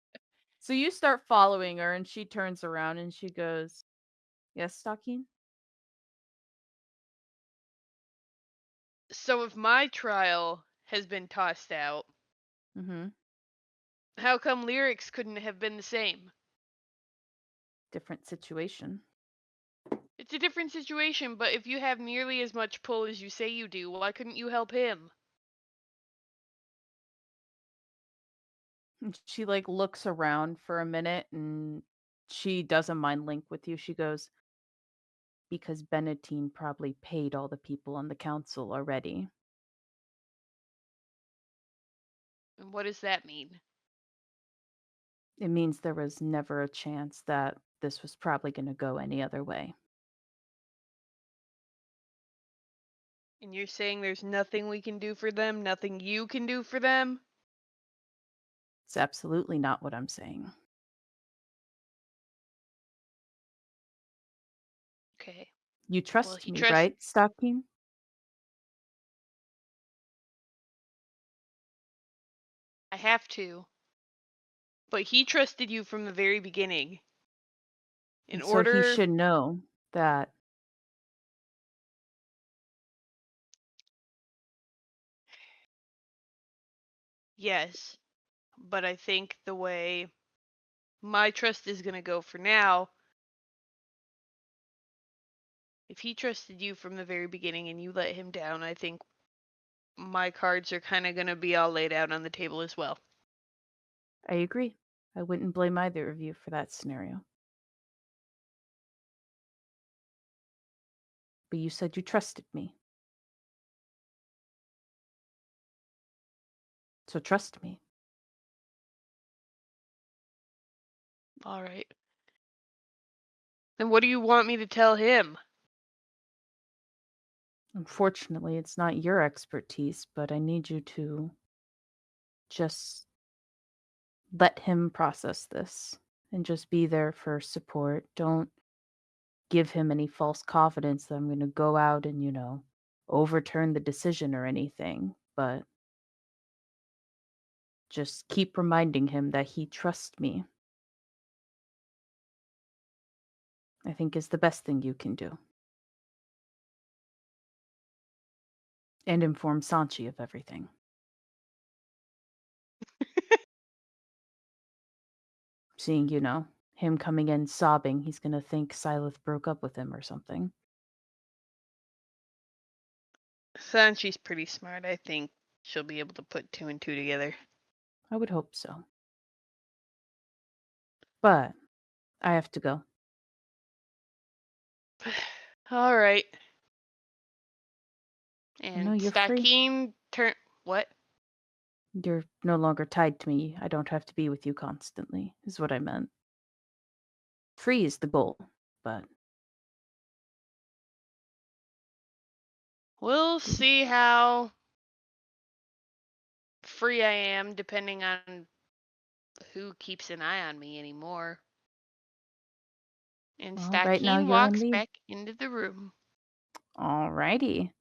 So you start following her, and she turns around and she goes, "Yes, Stalking." So if my trial has been tossed out, Mm-hmm. how come lyrics couldn't have been the same? Different situation. It's a different situation, but if you have nearly as much pull as you say you do, why couldn't you help him? And she like looks around for a minute, and she doesn't mind link with you. She goes, "Because Benedine probably paid all the people on the council already." And what does that mean? It means there was never a chance that this was probably going to go any other way. And you're saying there's nothing we can do for them, nothing you can do for them? It's absolutely not what I'm saying. Okay. You trust he me, trusts- right, Stocking? I have to. But he trusted you from the very beginning. So he should know that. Yes. But I think the way my trust is going to go for now, if he trusted you from the very beginning and you let him down, I think my cards are kind of going to be all laid out on the table as well. I agree. I wouldn't blame either of you for that scenario. But you said you trusted me. So trust me. All right. Then what do you want me to tell him? Unfortunately, it's not your expertise, but I need you to just let him process this and just be there for support. Don't give him any false confidence that I'm going to go out and, overturn the decision or anything, but just keep reminding him that he trusts me. I think is the best thing you can do. And inform Sanchi of everything. Seeing, him coming in sobbing, he's going to think Silith broke up with him or something. Sanchi's pretty smart. I think she'll be able to put 2 and 2 together. I would hope so. But I have to go. All right. No, And you're free. Stocking what? You're no longer tied to me. I don't have to be with you constantly, is what I meant. Free is the goal, but We'll see how free I am, depending on who keeps an eye on me anymore. And Well, right now Stakeen you're on walks leave. back into the room. Alrighty.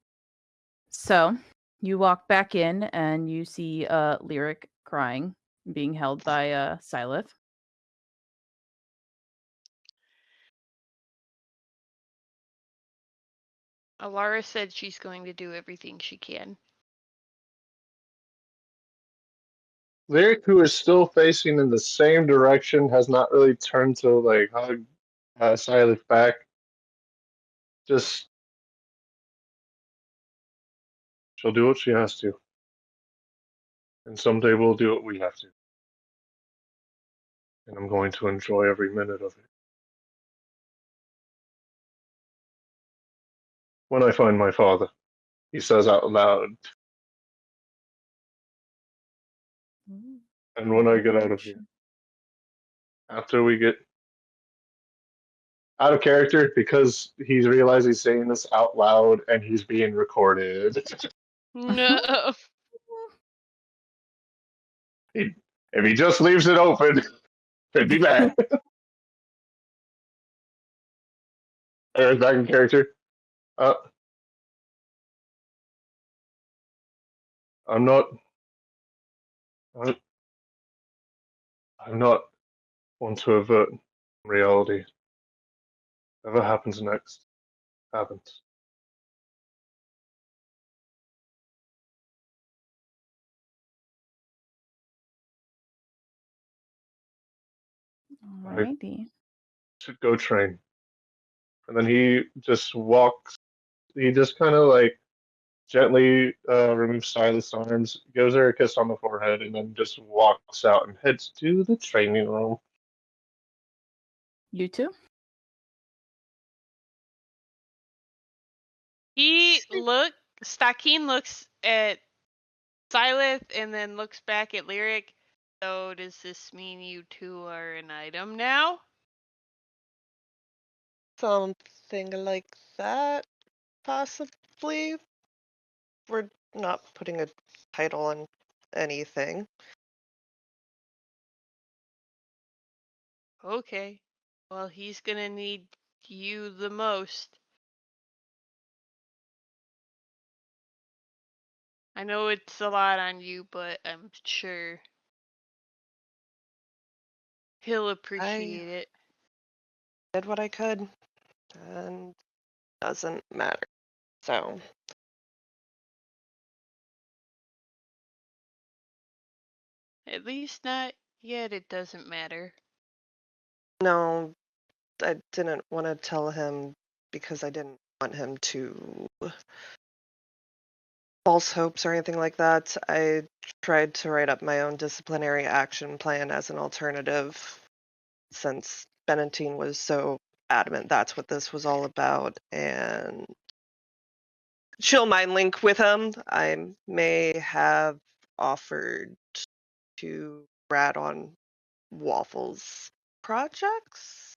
So you walk back in and you see Lyric crying, being held by Silith. Alara said she's going to do everything she can. Lyric, who is still facing in the same direction, has not really turned to like hug Silas back. Just she'll do what she has to, and someday we'll do what we have to. And I'm going to enjoy every minute of it. When I find my father, he says out loud, and when I get out of here, after we get out of character, because he's realized he's saying this out loud and he's being recorded. No. If he just leaves it open, it'd be bad. Aaron's back in character. I'm not. I'm not one to avert reality. Whatever happens next, happens. Alrighty. Should go train. And then he just walks. He just kind of like gently removes Silas' arms, gives her a kiss on the forehead, and then just walks out and heads to the training room. You too? Stakeen looks at Silith and then looks back at Lyric. So does this mean you two are an item now? Something like that, possibly. We're not putting a title on anything. Okay. Well, he's gonna need you the most. I know it's a lot on you, but I'm sure he'll appreciate it. Did what I could, and doesn't matter. So, At least not yet, it doesn't matter. no, I didn't want to tell him because I didn't want him to false hopes or anything like that. I tried to write up my own disciplinary action plan as an alternative since Benentine was so adamant that's what this was all about, and she'll mind link with him. I may have offered to rat on Waffles projects,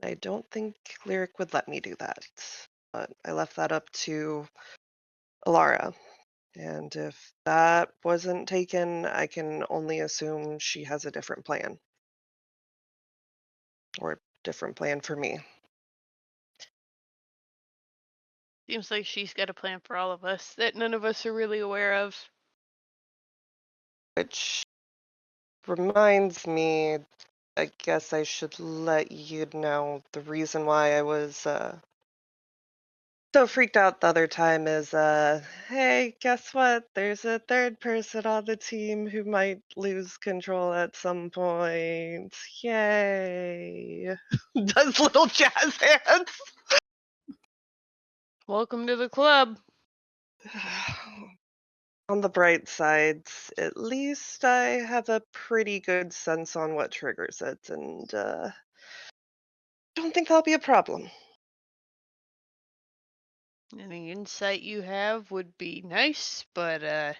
and I don't think Lyric would let me do that, but I left that up to Alara. And if that wasn't taken, I can only assume she has a different plan. Or different plan for me. Seems like she's got a plan for all of us that none of us are really aware of. Which reminds me, I guess I should let you know the reason why I was so freaked out the other time is, hey, guess what? There's a third person on the team who might lose control at some point. Yay. Does little jazz hands. Welcome to the club. On the bright sides, at least I have a pretty good sense on what triggers it, and don't think that'll be a problem. Any insight you have would be nice, but at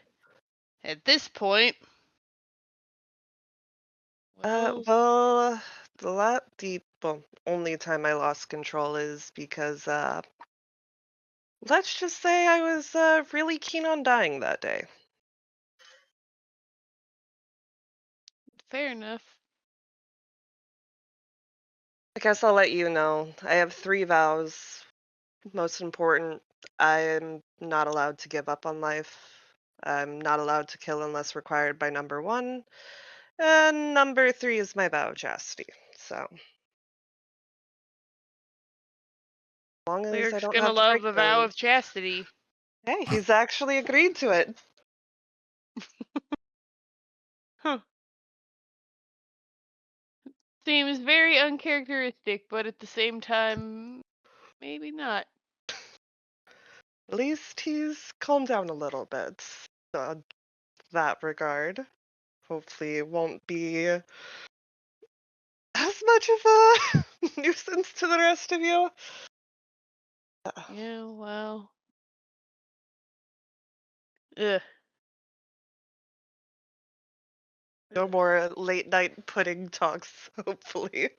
this point, Well, the only time I lost control is because Let's just say I was really keen on dying that day. Fair enough. I guess I'll let you know. I have 3 vows. Most important, I am not allowed to give up on life. I'm not allowed to kill unless required by number 1. And number 3 is my vow of chastity. So, as long as I Lyric's don't gonna have to love break the vow those. of chastity. Hey, he's actually agreed to it. Huh. Seems very uncharacteristic, but at the same time, maybe not. At least he's calmed down a little bit on that regard. Hopefully it won't be as much of a nuisance to the rest of you. Yeah, well. Ugh. No more late night pudding talks, hopefully.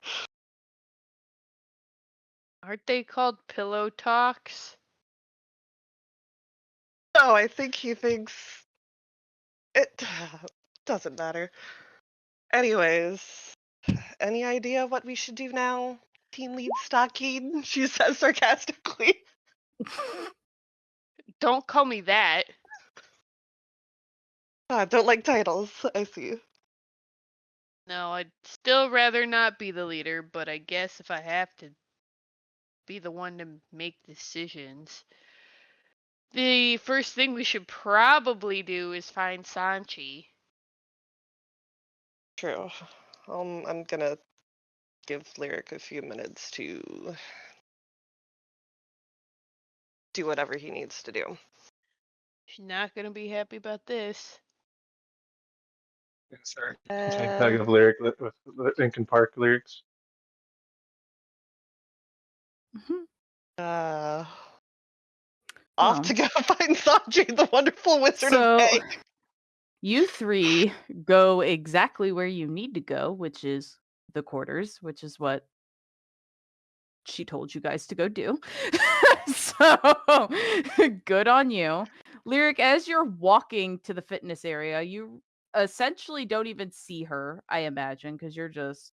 Aren't they called pillow talks? No, I think he thinks it doesn't matter. Anyways, any idea what we should do now? Team lead Stockade, she says sarcastically. Don't call me that. Don't like titles, I see. No, I'd still rather not be the leader, but I guess if I have to be the one to make decisions, the first thing we should probably do is find Sanchi. True. I'm gonna give Lyric a few minutes to do whatever he needs to do. She's not gonna be happy about this. Sorry. Tank tag of lyric with the Linkin Park lyrics. Mhm. Off Well. to go find Sanji, the wonderful Wizard So- of Peg. You 3 go exactly where you need to go, which is the quarters, which is what she told you guys to go do. So good on you. Lyric, as you're walking to the fitness area, you essentially don't even see her, I imagine, because you're just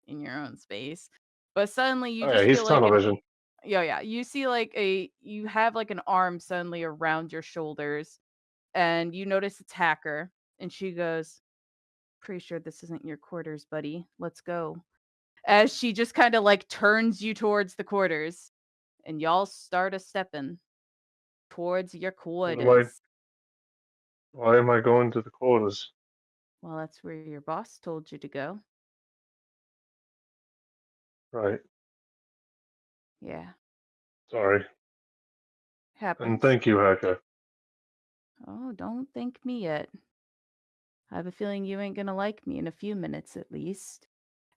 in your own space. But suddenly you Oh just yeah, he's feel like tunnel vision. yeah, you see like you have like an arm suddenly around your shoulders, and you notice it's Hacker, and she goes, "Pretty sure this isn't your quarters, buddy. Let's go." As she just kind of like turns you towards the quarters, and y'all start a stepping towards your quarters. Why am I going to the quotas? Well, that's where your boss told you to go. Right. Yeah, Sorry. happens. And thank you, Haka. Oh, don't thank me yet. I have a feeling you ain't gonna like me in a few minutes at least.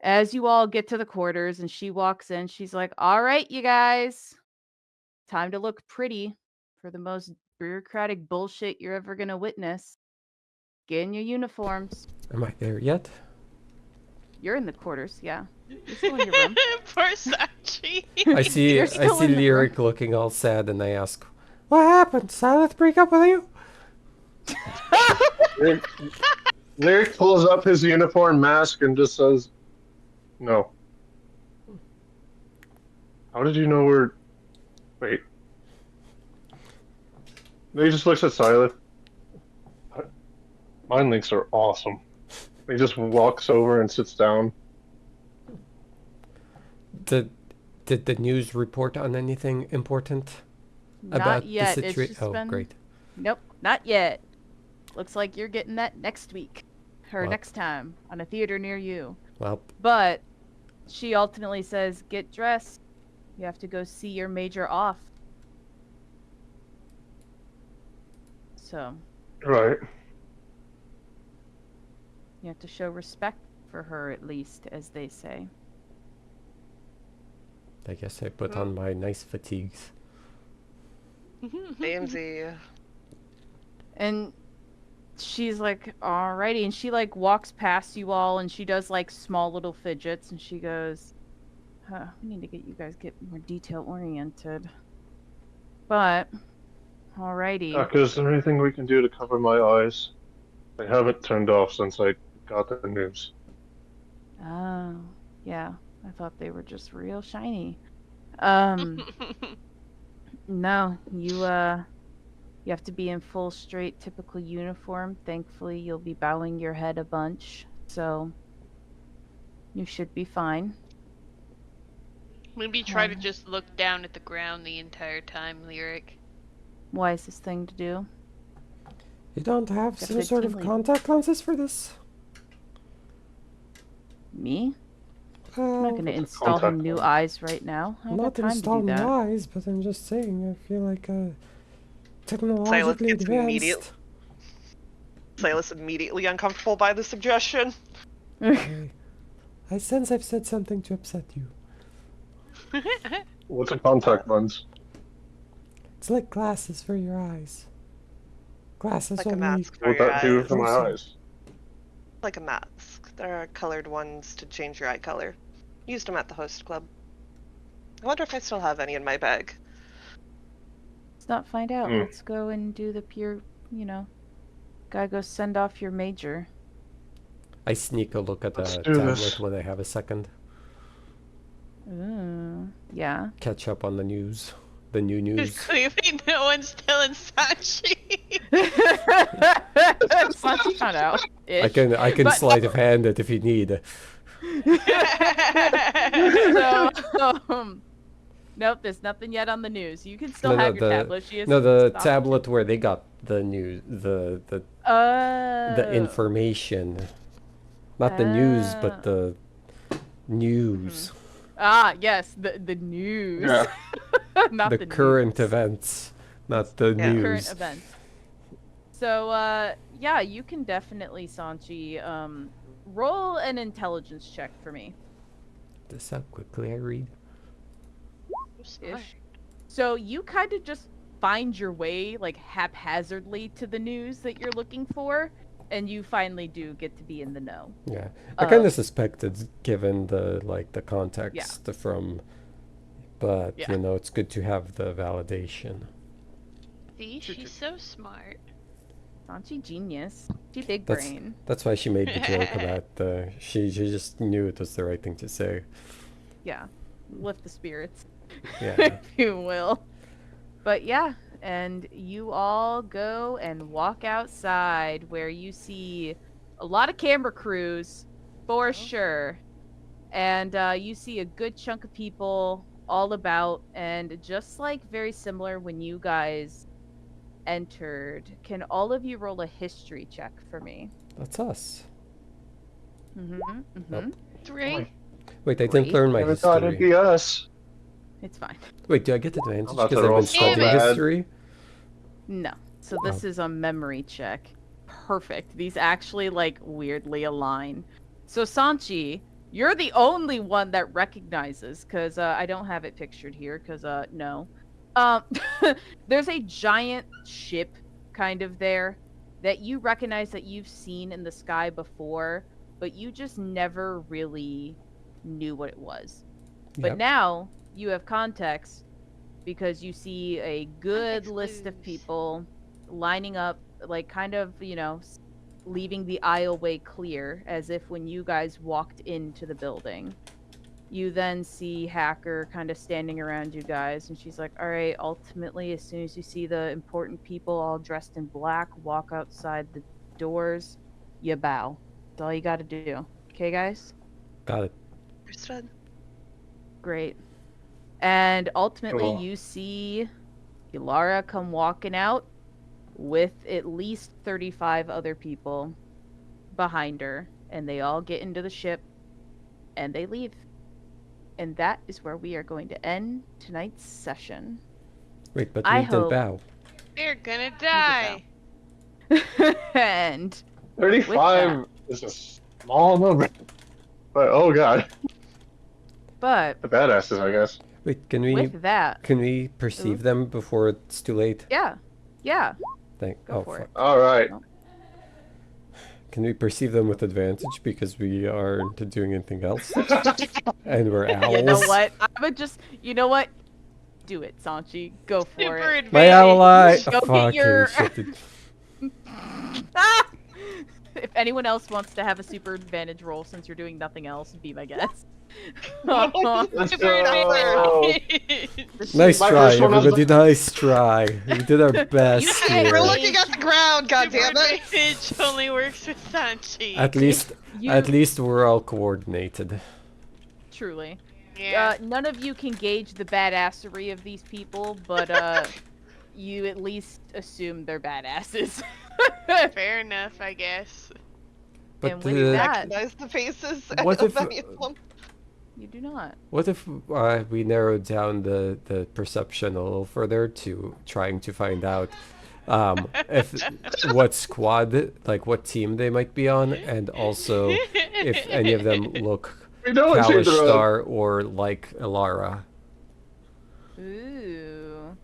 As you all get to the quarters and she walks in, she's like, "All right, you guys. Time to look pretty for the most bureaucratic bullshit you're ever gonna witness. Get in your uniforms." Am I there yet? You're in the quarters, yeah. You're still in your room. Poor Sanchi. I see. You're I still see in the room. Lyric looking all sad, and I ask, What happened? Silence break up with you? Lyric pulls up his uniform mask and just says, "No." How did you know we're... Wait. He just looks at Silas. Mind links are awesome. He just walks over and sits down. Did the news report on anything important Not about yet. the It's situation? just Oh, been... great. Nope, not yet. Looks like you're getting that next week. Or Well- next time on a theater near you. Well, But she ultimately says, "Get dressed. You have to go see your major off." So Right. you have to show respect for her, at least, as they say. I guess I put on my nice fatigues. AMZ. And she's like, "Alrighty," and she like walks past you all, and she does like small little fidgets, and she goes, "We need to get you guys get more detail oriented." But, alrighty. Is there anything we can do to cover my eyes? They haven't turned off since I got the news. Oh, yeah. I thought they were just real shiny. No, you have to be in full straight typical uniform. Thankfully, you'll be bowing your head a bunch, so you should be fine. Maybe try to just look down at the ground the entire time, Lyric. Wisest thing to do. You don't have Got some good sort team of lead. contact lenses for this? Me? I'm not Oh, gonna install him contact new lens. eyes right now. I I'm don't not have time to do installing that. eyes, but I'm just saying, I feel like Silas technologically gets advanced. Silas immediately uncomfortable by the suggestion. Okay. I sense I've said something to upset you. What's a contact lens? It's like glasses for your eyes. Glasses Like a only. mask for What would your that do eyes. for my Also- eyes? Like a mask. There are colored ones to change your eye color. Used them at the host club. I wonder if I still have any in my bag. Let's not find out. Hmm. Let's go and do the pure, gotta go send off your major. I sneak a look at the Let's do tablet this. when I have a second. Ooh, yeah. Catch up on the news. The new news. Clearly no one's telling Sachi. Santi found out. I can But- sleight of hand it if you need. So, nope, there's nothing yet on the news. You can still No, no, have your the- tablet. She has No, the stopped. tablet where they got the news, the Oh. information, not the news, Oh. but the news, Ah, yes, the news. Yeah. Not the the current news. events, not the Yeah. news. Current events. So, yeah, you can definitely, Sanchi, roll an intelligence check for me. This how quickly I read. Ish. So you kind of just find your way, like, haphazardly to the news that you're looking for, and you finally do get to be in the know. Yeah, I kind Uh, of suspected, given the context from, but Yeah. you know, it's good to have the validation. See, she's so smart. Sanchi genius. She big That's- brain. That's why she made the joke about the. She just knew it was the right thing to say. Yeah. Lift the spirits, Yeah. if you will. But yeah, and you all go and walk outside where you see a lot of camera crews, for sure. And you see a good chunk of people all about, and just like very similar when you guys entered, can all of you roll a history check for me? That's us. Mm-hmm. 3. Wait, I didn't Great. learn my Never thought it'd history. be us. It's fine. Wait, do I get advantage I'm about because to I've roll been so studying bad. history? No. So this is a memory check. Perfect. These actually like weirdly align. So Sanchi, you're the only one that recognizes, because I don't have it pictured here, because no. There's a giant ship kind of there that you recognize that you've seen in the sky before, but you just never really knew what it was. But Yep. now you have context because you see a good Context list of clues. people lining up, like kind of, leaving the aisleway clear, as if when you guys walked into the building. You then see Hacker kind of standing around you guys, and she's like, all right, ultimately, as soon as you see the important people all dressed in black walk outside the doors, you bow. That's all you gotta do. Okay, guys? Got it. Understood. Great. And ultimately, Cool. you see Ilara come walking out with at least 35 other people behind her, and they all get into the ship and they leave. And that is where we are going to end tonight's session. Wait, but I we didn't hope- bow. They're gonna die. And 35 is a small number. But oh god, but the badasses, I guess. Wait, can with that, perceive them before it's too late? yeah, Thank. Go oh, for it. fuck. All right. Can we perceive them with advantage because we aren't doing anything else? And we're owls. you know what? I would just, you know what? Do it, Sanchi. Go for Super it. My advantage. ally. Go get Fucking your- shit. Ah! If anyone else wants to have a super advantage roll since you're doing nothing else, be my guest. Let's Super go. advantage. Nice My try, first one was everybody. Nice try. We did our best can't here. We're really- looking at the ground, Super goddammit! advantage only works with Sanchi. At least, You- at least we're all coordinated. Truly. Yeah. None of you can gauge the badassery of these people, but you at least assume they're badasses. Fair enough, I guess. But And with that- Recognize the faces What of if- any of them. You do not. what if we narrowed down the perception a little further to trying to find out if what squad, like what team they might be on, and also if any of them look We know it's either Kalishtar or like Elara. Ooh.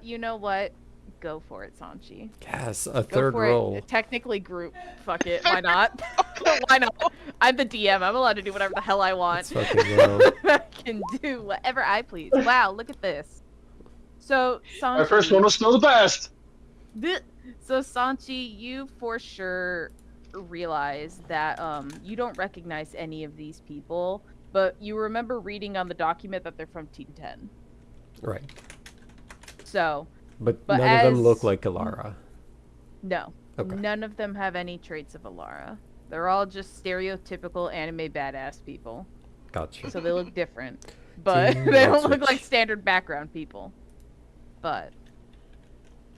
You know what? Go for it, Sanchi. Yes, a Go third for roll. it. Technically group. Fuck it. Why not? Why not? I'm the DM. I'm allowed to do whatever the hell I want. Let's fucking roll. I can do whatever I please. Wow, look at this. So, Sanchi. My first one was still the best. So, Sanchi, you for sure realize that you don't recognize any of these people, but you remember reading on the document that they're from Team 10. Right, So, but But none of them look as- like Elara. no. Okay. None of them have any traits of Alara. They're all just stereotypical anime badass people. Gotcha. So they look different. But Team they don't White look like Switch. standard background people. But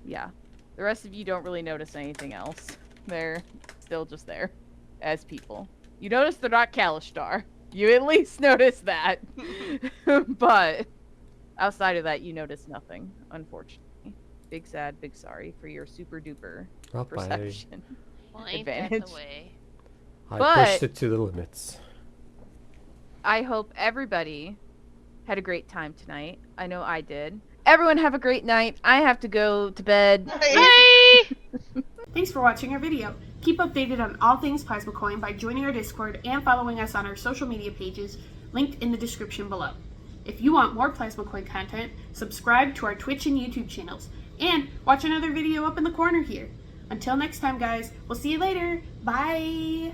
yeah. The rest of you don't really notice anything else. They're still just there as people. You notice they're not Kalishtar. You at least notice that. But outside of that, you notice nothing, unfortunately. Big sad, big sorry for your super duper Well, perception. Well, ain't that Advantage. the way? I But- pushed it to the limits. I hope everybody had a great time tonight. I know I did. Everyone have a great night. I have to go to bed. Bye! Thanks for watching our video. Keep updated on all things Plasmacoin by joining our Discord and following us on our social media pages linked in the description below. If you want more Plasmacoin content, subscribe to our Twitch and YouTube channels, and watch another video up in the corner here. Until next time, guys, we'll see you later. Bye!